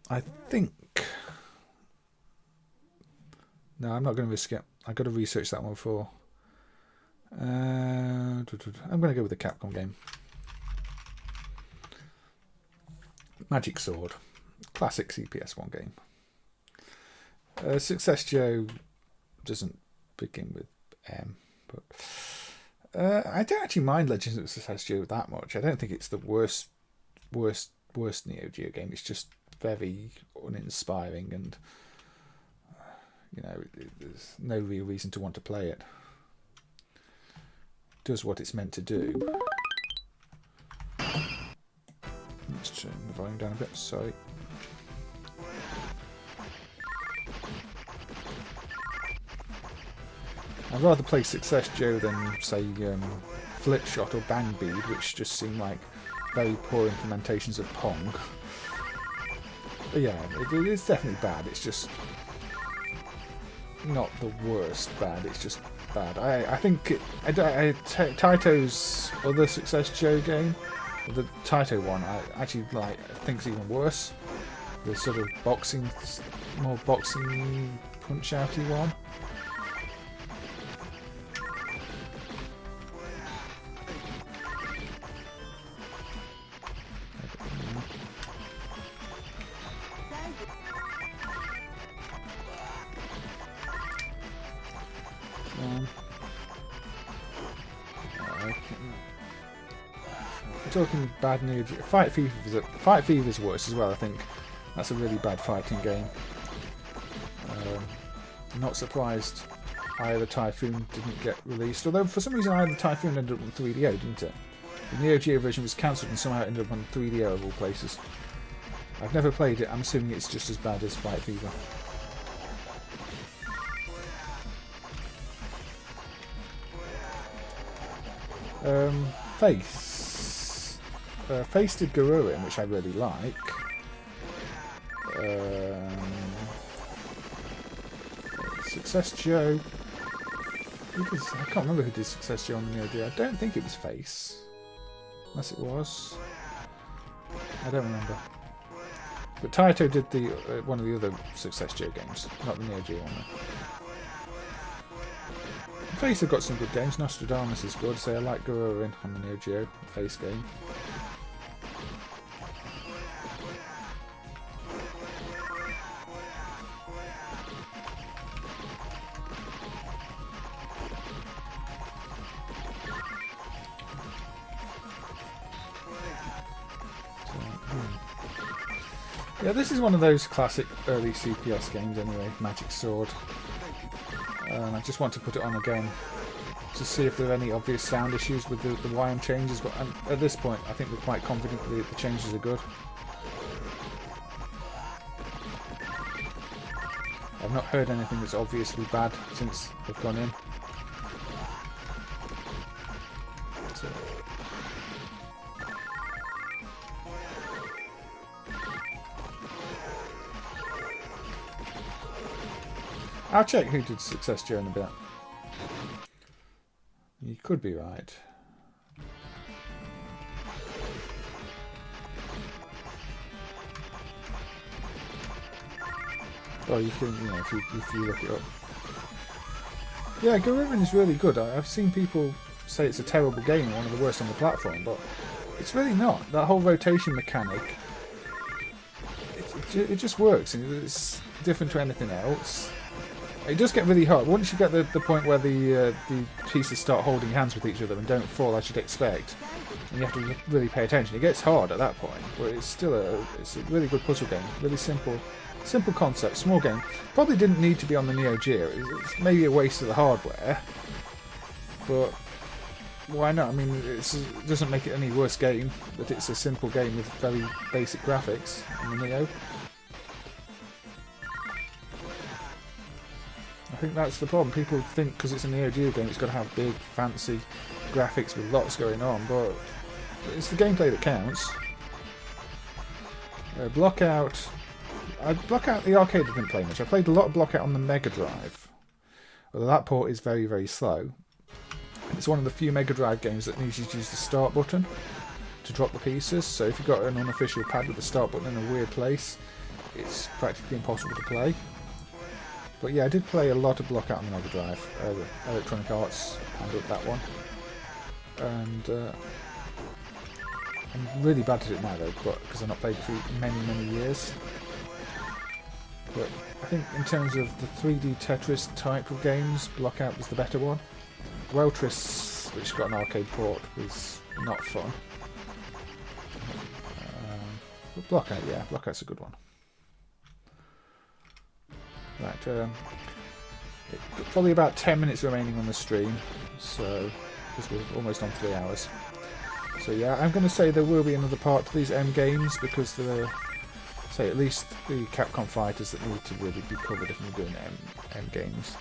I think... No, I'm not going to risk it. I've got to research that one before. I'm going to go with the Capcom game. Magic Sword. Classic CPS1 game. Success Joe doesn't begin with M, but I don't actually mind Legends of Success Joe that much. I don't think it's the worst Neo Geo game. It's just very uninspiring, and there's no real reason to want to play it. It does what it's meant to do. Let's turn the volume down a bit. Sorry. I'd rather play Success Joe than, say, Flip Shot or Bang Bead, which just seem like very poor implementations of Pong. But yeah, it is definitely bad. It's just not the worst bad. It's just bad. I think Taito's other Success Joe game, the Taito one, I actually think's even worse. The sort of more boxing punch-outy one. Talking bad Neo Geo. Fight Fever's worse as well. I think that's a really bad fighting game. Not surprised Eye of the Typhoon didn't get released, although for some reason Eye of the Typhoon ended up on 3DO, didn't it? The Neo Geo version was cancelled and somehow it ended up on 3DO of all places. I've never played it. I'm assuming it's just as bad as Fight Fever. Face did Garurin, which I really like. Success Joe. I can't remember who did Success Joe on the Neo Geo. I don't think it was Face. Unless it was. I don't remember. But Taito did the one of the other Success Joe games, not the Neo Geo one. Face have got some good games. Nostradamus is good, so I like Garurin on the Neo Geo Face game. Yeah, this is one of those classic early CPS games anyway, Magic Sword. I just want to put it on again to see if there are any obvious sound issues with the YM changes, but at this point I think we're quite confident that the changes are good. I've not heard anything that's obviously bad since they've gone in. So. I'll check who did Success Joe in a bit. You could be right. Or you can, if you look it up. Yeah, Irem is really good. I've seen people say it's a terrible game and one of the worst on the platform, but it's really not. That whole rotation mechanic, it just works. It's different to anything else. It does get really hard. Once you get the point where the pieces start holding hands with each other and don't fall as you'd expect, and you have to really pay attention, it gets hard at that point. But it's still a really good puzzle game. Really simple concept, small game. Probably didn't need to be on the Neo Geo. It's maybe a waste of the hardware, but why not? I mean, it doesn't make it any worse game that it's a simple game with very basic graphics on the Neo. I think that's the problem. People think because it's a Neo Geo game it's got to have big, fancy graphics with lots going on, but it's the gameplay that counts. Blockout. Blockout the arcade I didn't play much. I played a lot of Blockout on the Mega Drive. Although that port is very, very slow. It's one of the few Mega Drive games that needs you to use the start button to drop the pieces. So if you've got an unofficial pad with the start button in a weird place, it's practically impossible to play. But yeah, I did play a lot of Blockout on the Mega Drive. Electronic Arts handled that one. And I'm really bad at it now though, because I've not played it for many, many years. But I think in terms of the 3D Tetris type of games, Blockout was the better one. Weltris, which got an arcade port, was not fun. But Blockout, yeah, Blockout's a good one. Right, probably about 10 minutes remaining on the stream, so because we're almost on 3 hours. So yeah, I'm going to say there will be another part to these M games because there are, say, at least the Capcom fighters that need to really be covered if we're doing M games,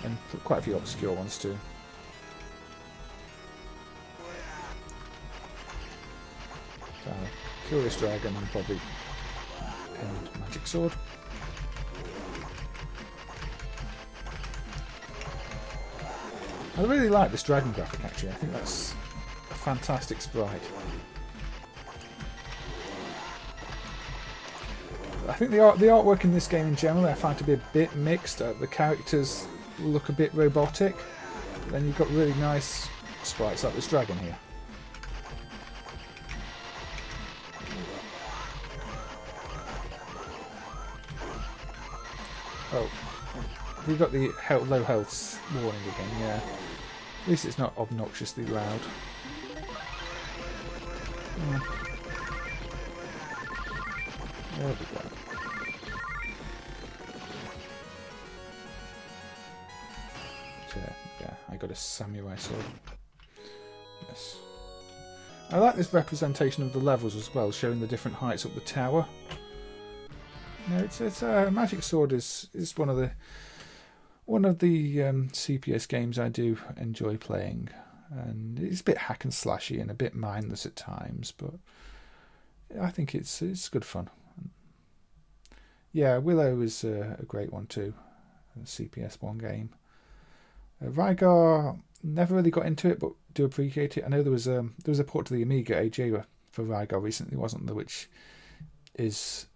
and quite a few obscure ones too. So, kill this dragon and probably end Magic Sword. I really like this dragon graphic actually. I think that's a fantastic sprite. I think the artwork in this game in general I find to be a bit mixed. The characters look a bit robotic. Then you've got really nice sprites like this dragon here. Oh, we've got the low health warning again, yeah. At least it's not obnoxiously loud. There we go. Yeah, I got a samurai sword. Yes. I like this representation of the levels as well, showing the different heights up the tower. No, it's Magic Sword is one of the CPS games I do enjoy playing, and it's a bit hack and slashy and a bit mindless at times, but I think it's good fun. Yeah, Willow is a great one too, a CPS1 game. Rygar, never really got into it, but do appreciate it. I know there was a port to the Amiga AJ for Rygar recently, wasn't there, which is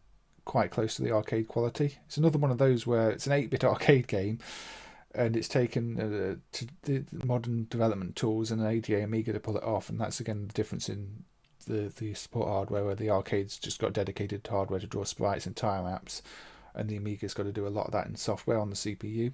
quite close to the arcade quality. It's another one of those where it's an 8-bit arcade game and it's taken to the modern development tools and an AGA Amiga to pull it off, and that's again the difference in the support hardware, where the arcade's just got dedicated hardware to draw sprites and tile maps, and the Amiga's got to do a lot of that in software on the CPU.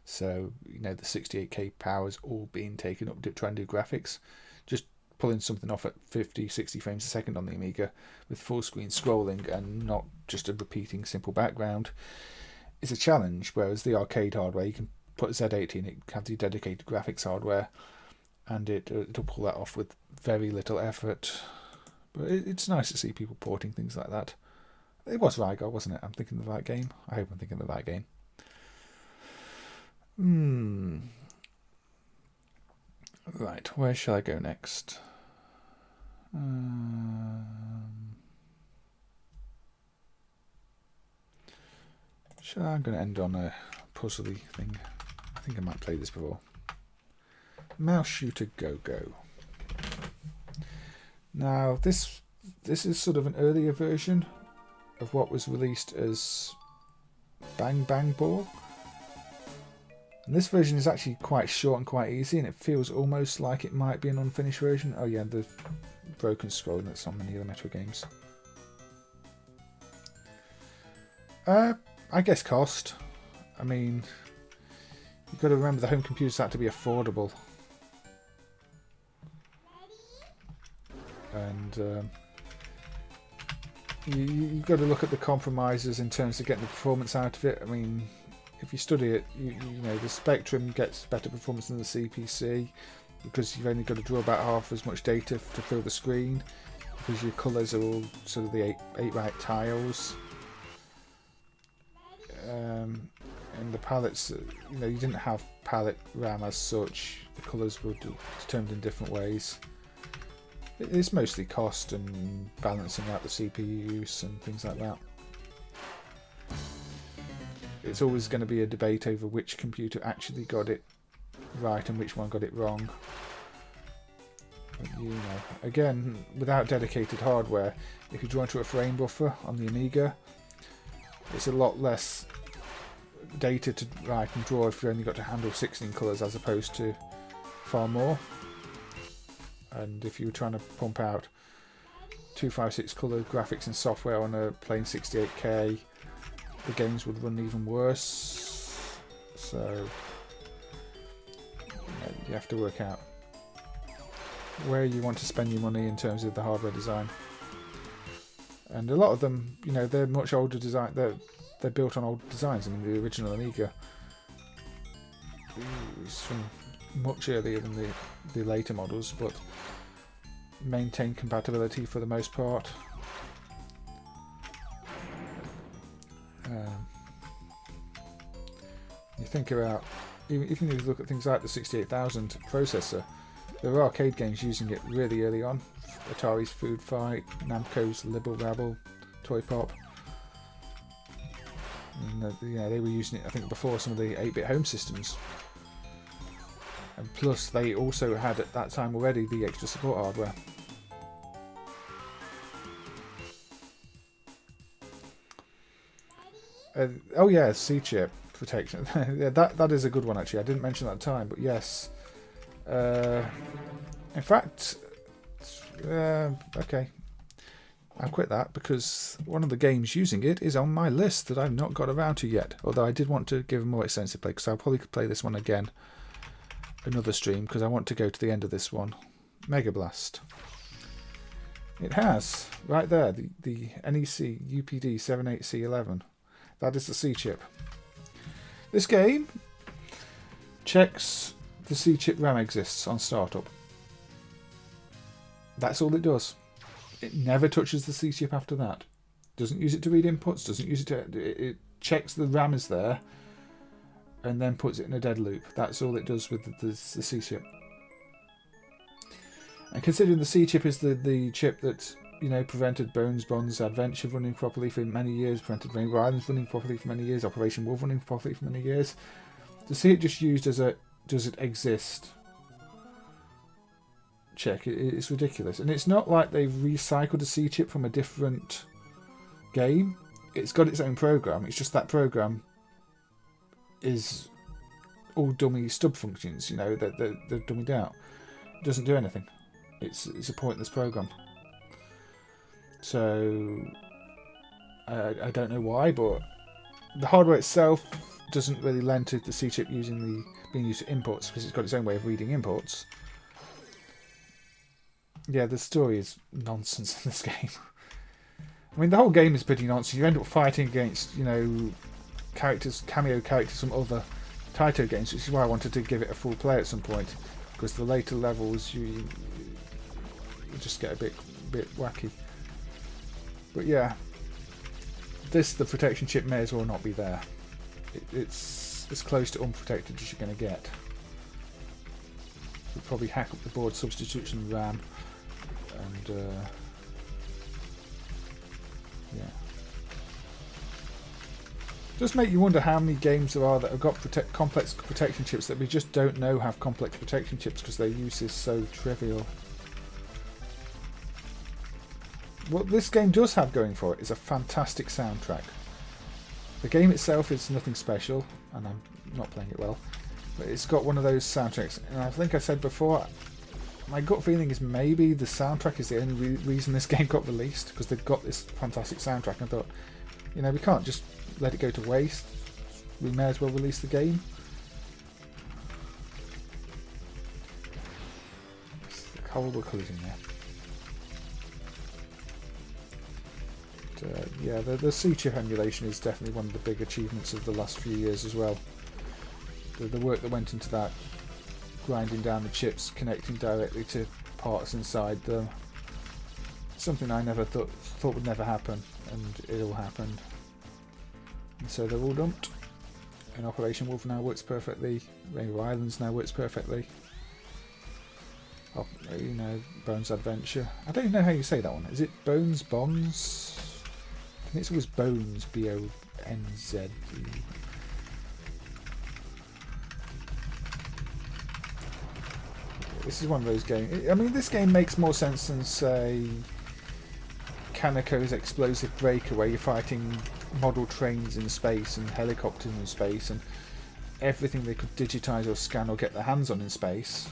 So, you know, the 68k power's all being taken up to try and do graphics. Just pulling something off at 50, 60 frames a second on the Amiga with full screen scrolling and not just a repeating simple background is a challenge, whereas the arcade hardware, you can put Z80 in it, have the dedicated graphics hardware, and it'll pull that off with very little effort. But it's nice to see people porting things like that. It was Rygar, wasn't it? I'm thinking of the right game. I hope I'm thinking of the right game. Right, where shall I go next? I'm going to end on a puzzly thing. I think I might play this before. Mouse Shooter GoGo. Now, this is sort of an earlier version of what was released as Bang Bang Ball. And this version is actually quite short and quite easy, and it feels almost like it might be an unfinished version. Oh yeah, the broken scrolling that's on many other Metro games. I guess cost. I mean, you've got to remember the home computers had to be affordable. And you've got to look at the compromises in terms of getting the performance out of it. I mean, if you study it, you know, the Spectrum gets better performance than the CPC because you've only got to draw about half as much data to fill the screen, because your colours are all sort of the 8-byte tiles. And the palettes, you know, you didn't have palette RAM as such. The colours were determined in different ways. It's mostly cost and balancing out the CPU use and things like that. It's always going to be a debate over which computer actually got it right and which one got it wrong. But, you know, again, without dedicated hardware, if you draw into a frame buffer on the Amiga, it's a lot less data to write and draw if you've only got to handle 16 colours as opposed to far more. And if you were trying to pump out 256 colour graphics and software on a plain 68K, the games would run even worse. So you have to work out where you want to spend your money in terms of the hardware design. And a lot of them, you know, they're much older design. They're built on old designs. I mean, the original Amiga is from much earlier than the later models, but maintain compatibility for the most part. You think about, even if you look at things like the 68000 processor, there were arcade games using it really early on. Atari's Food Fight, Namco's Libble Rabble, Toy Pop. And, you know, they were using it, I think, before some of the 8-bit home systems. And plus, they also had at that time already the extra support hardware. Oh yeah, C-chip protection. Yeah, that is a good one actually. I didn't mention that at the time, but yes. In fact, okay, I'll quit that because one of the games using it is on my list that I've not got around to yet. Although I did want to give a more extensive play, because I'll probably play this one again another stream, because I want to go to the end of this one. Mega Blast. It has right there the NEC UPD 78C11. That is the C-chip. This game checks the C-chip RAM exists on startup. That's all it does. It never touches the C-chip after that. Doesn't use it to read inputs, doesn't use it to... It checks the RAM is there and then puts it in a dead loop. That's all it does with the C-chip. And considering the C-chip is the chip that, you know, prevented Bones Bonds Adventure running properly for many years, prevented Rainbow Islands running properly for many years, Operation Wolf running properly for many years, to see it just used as a does it exist check, it's ridiculous. And it's not like they've recycled a C-chip from a different game. It's got its own program. It's just that program is all dummy stub functions, you know, they're dummied out. It doesn't do anything. It's a pointless program. So I don't know why, but the hardware itself doesn't really lend to the C-chip being used for imports, because it's got its own way of reading imports. Yeah, the story is nonsense in this game. I mean, the whole game is pretty nonsense. You end up fighting against, you know, cameo characters from other Taito games, which is why I wanted to give it a full play at some point, because the later levels you just get a bit wacky. But yeah, the protection chip may as well not be there. It's as close to unprotected as you're going to get. You'll probably hack up the board substitution RAM, and yeah. Just make you wonder how many games there are that have got complex protection chips that we just don't know have complex protection chips because their use is so trivial. What this game does have going for it is a fantastic soundtrack. The game itself is nothing special, and I'm not playing it well. But it's got one of those soundtracks, and I think I said before, my gut feeling is maybe the soundtrack is the only reason this game got released, because they've got this fantastic soundtrack. And I thought, you know, we can't just let it go to waste. We may as well release the game. It's horrible colours in there. But, yeah, the C-chip emulation is definitely one of the big achievements of the last few years as well. The work that went into that, grinding down the chips, connecting directly to parts inside them. Something I never thought would never happen, and it all happened. And so they're all dumped. And Operation Wolf now works perfectly. Rainbow Islands now works perfectly. Oh, you know, Bones Adventure. I don't know how you say that one. Is it Bones? Bonds? I think it's always Bones. B-O-N-Z. This is one of those games. I mean, this game makes more sense than, say, Kaneko's Explosive Breaker, where you're fighting model trains in space and helicopters in space and everything they could digitize or scan or get their hands on in space.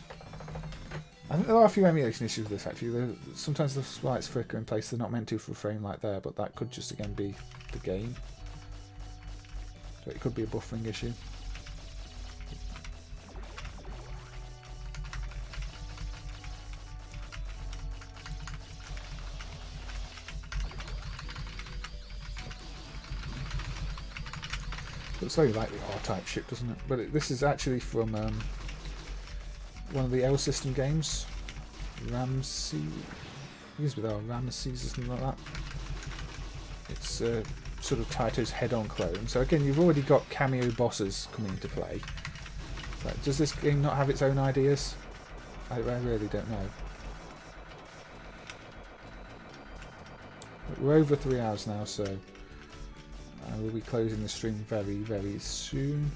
I think there are a few emulation issues with this, actually. Sometimes the sprites flicker in place they're not meant to for a frame like there, but that could just, again, be the game. So it could be a buffering issue. Looks very like the R-type ship, doesn't it? But this is actually from one of the L system games, Ramses, begins with Ramses or something like that. It's sort of Taito's head-on clone. So again, you've already got cameo bosses coming into play. So does this game not have its own ideas? I really don't know. But we're over 3 hours now, so we'll be closing the stream very, very soon.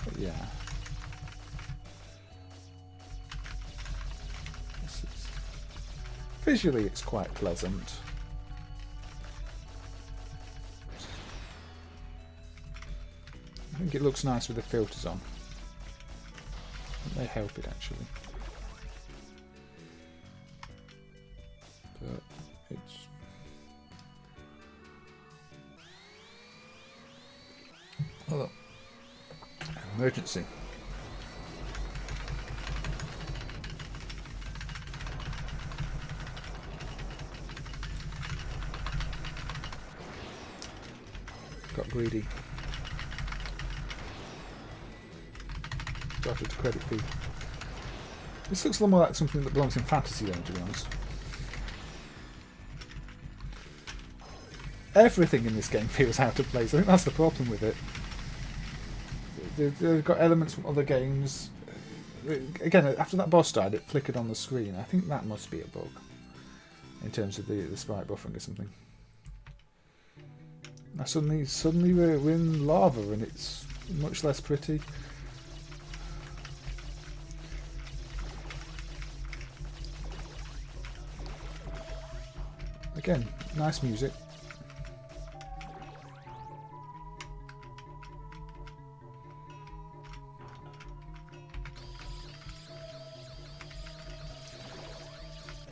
But yeah. Visually it's quite pleasant. I think it looks nice with the filters on. They help it actually, but it's oh, emergency. Got greedy. Started to credit fee. This looks a lot more like something that belongs in fantasy then, to be honest. Everything in this game feels out of place. I think that's the problem with it. They've got elements from other games. Again, after that boss died, it flickered on the screen. I think that must be a bug in terms of the sprite buffering or something. Now suddenly we're in lava and it's much less pretty. Again, nice music.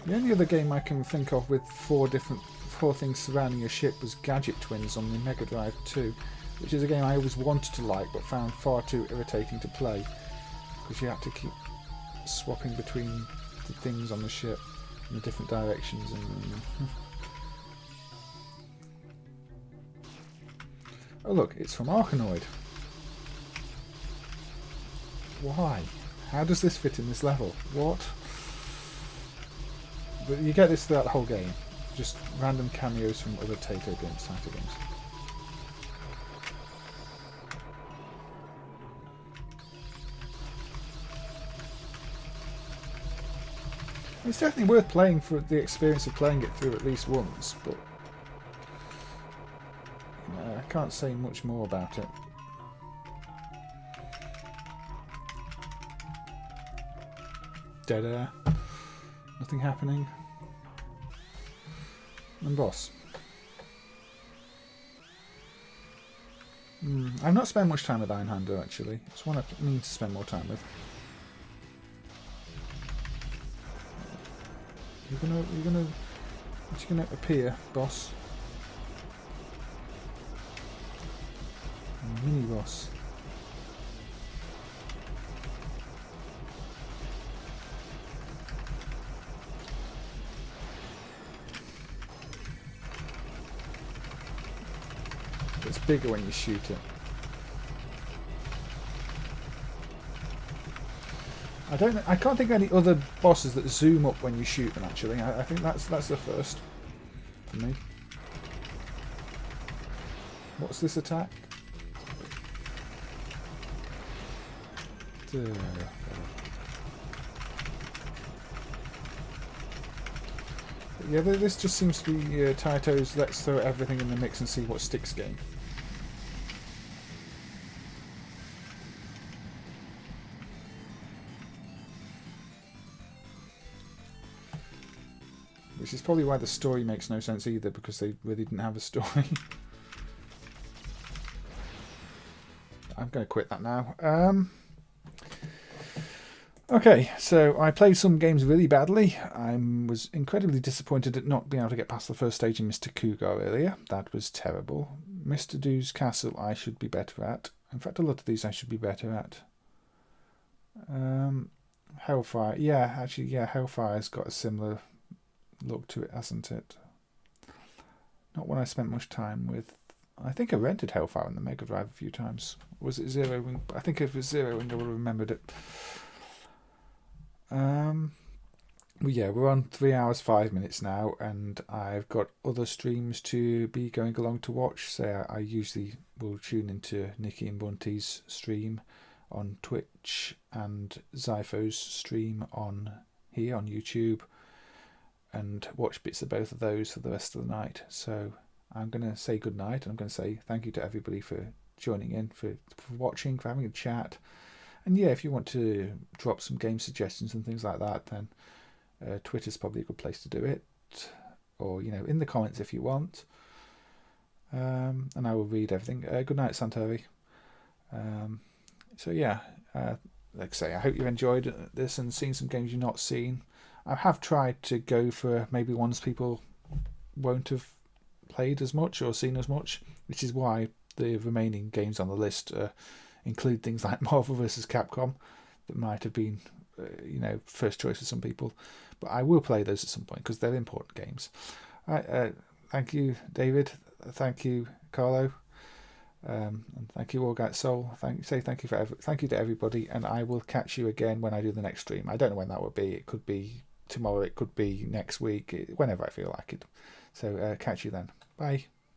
The only other game I can think of with four things surrounding a ship was Gadget Twins on the Mega Drive 2, which is a game I always wanted to like but found far too irritating to play because you had to keep swapping between the things on the ship in the different directions and oh look, it's from Arkanoid. Why? How does this fit in this level? What? But you get this throughout the whole game. Just random cameos from other Taito games, It's definitely worth playing for the experience of playing it through at least once, but I can't say much more about it. Dead air. Nothing happening. and boss. I've not spent much time with Ironhander actually. It's one I need to spend more time with. You're gonna appear, boss. Mini boss. It's bigger when you shoot it. I can't think of any other bosses that zoom up when you shoot them. Actually, I think that's the first for me. What's this attack? Yeah, this just seems to be Taito's let's throw everything in the mix and see what sticks game. Which is probably why the story makes no sense either, because they really didn't have a story. I'm going to quit that now. Okay, so I played some games really badly. I was incredibly disappointed at not being able to get past the first stage in Mr. Kougar earlier. That was terrible. Mr. Do's Castle I should be better at. In fact, a lot of these I should be better at. Hellfire. Yeah, actually, yeah, Hellfire's got a similar look to it, hasn't it? Not one I spent much time with. I think I rented Hellfire on the Mega Drive a few times. Was it Zero Wing? I think if it was Zero Wing, I would have remembered it. Well, yeah, we're on 3 hours 5 minutes now, and I've got other streams to be going along to watch. So I usually will tune into Nikki and Bunty's stream on Twitch and Zypho's stream on here on YouTube, and watch bits of both of those for the rest of the night. So I'm going to say good night, and I'm going to say thank you to everybody for joining in, for watching, for having a chat. And yeah, if you want to drop some game suggestions and things like that, then Twitter's probably a good place to do it. Or, you know, in the comments if you want. And I will read everything. Good night, Santori. So yeah, like I say, I hope you've enjoyed this and seen some games you've not seen. I have tried to go for maybe ones people won't have played as much or seen as much, which is why the remaining games on the list include things like Marvel vs. Capcom that might have been, you know, first choice for some people. But I will play those at some point because they're important games. All right, thank you, David. Thank you, Carlo. And thank you, Orgat Soul. Thank you to everybody, and I will catch you again when I do the next stream. I don't know when that will be. It could be tomorrow. It could be next week. Whenever I feel like it. So catch you then. Bye.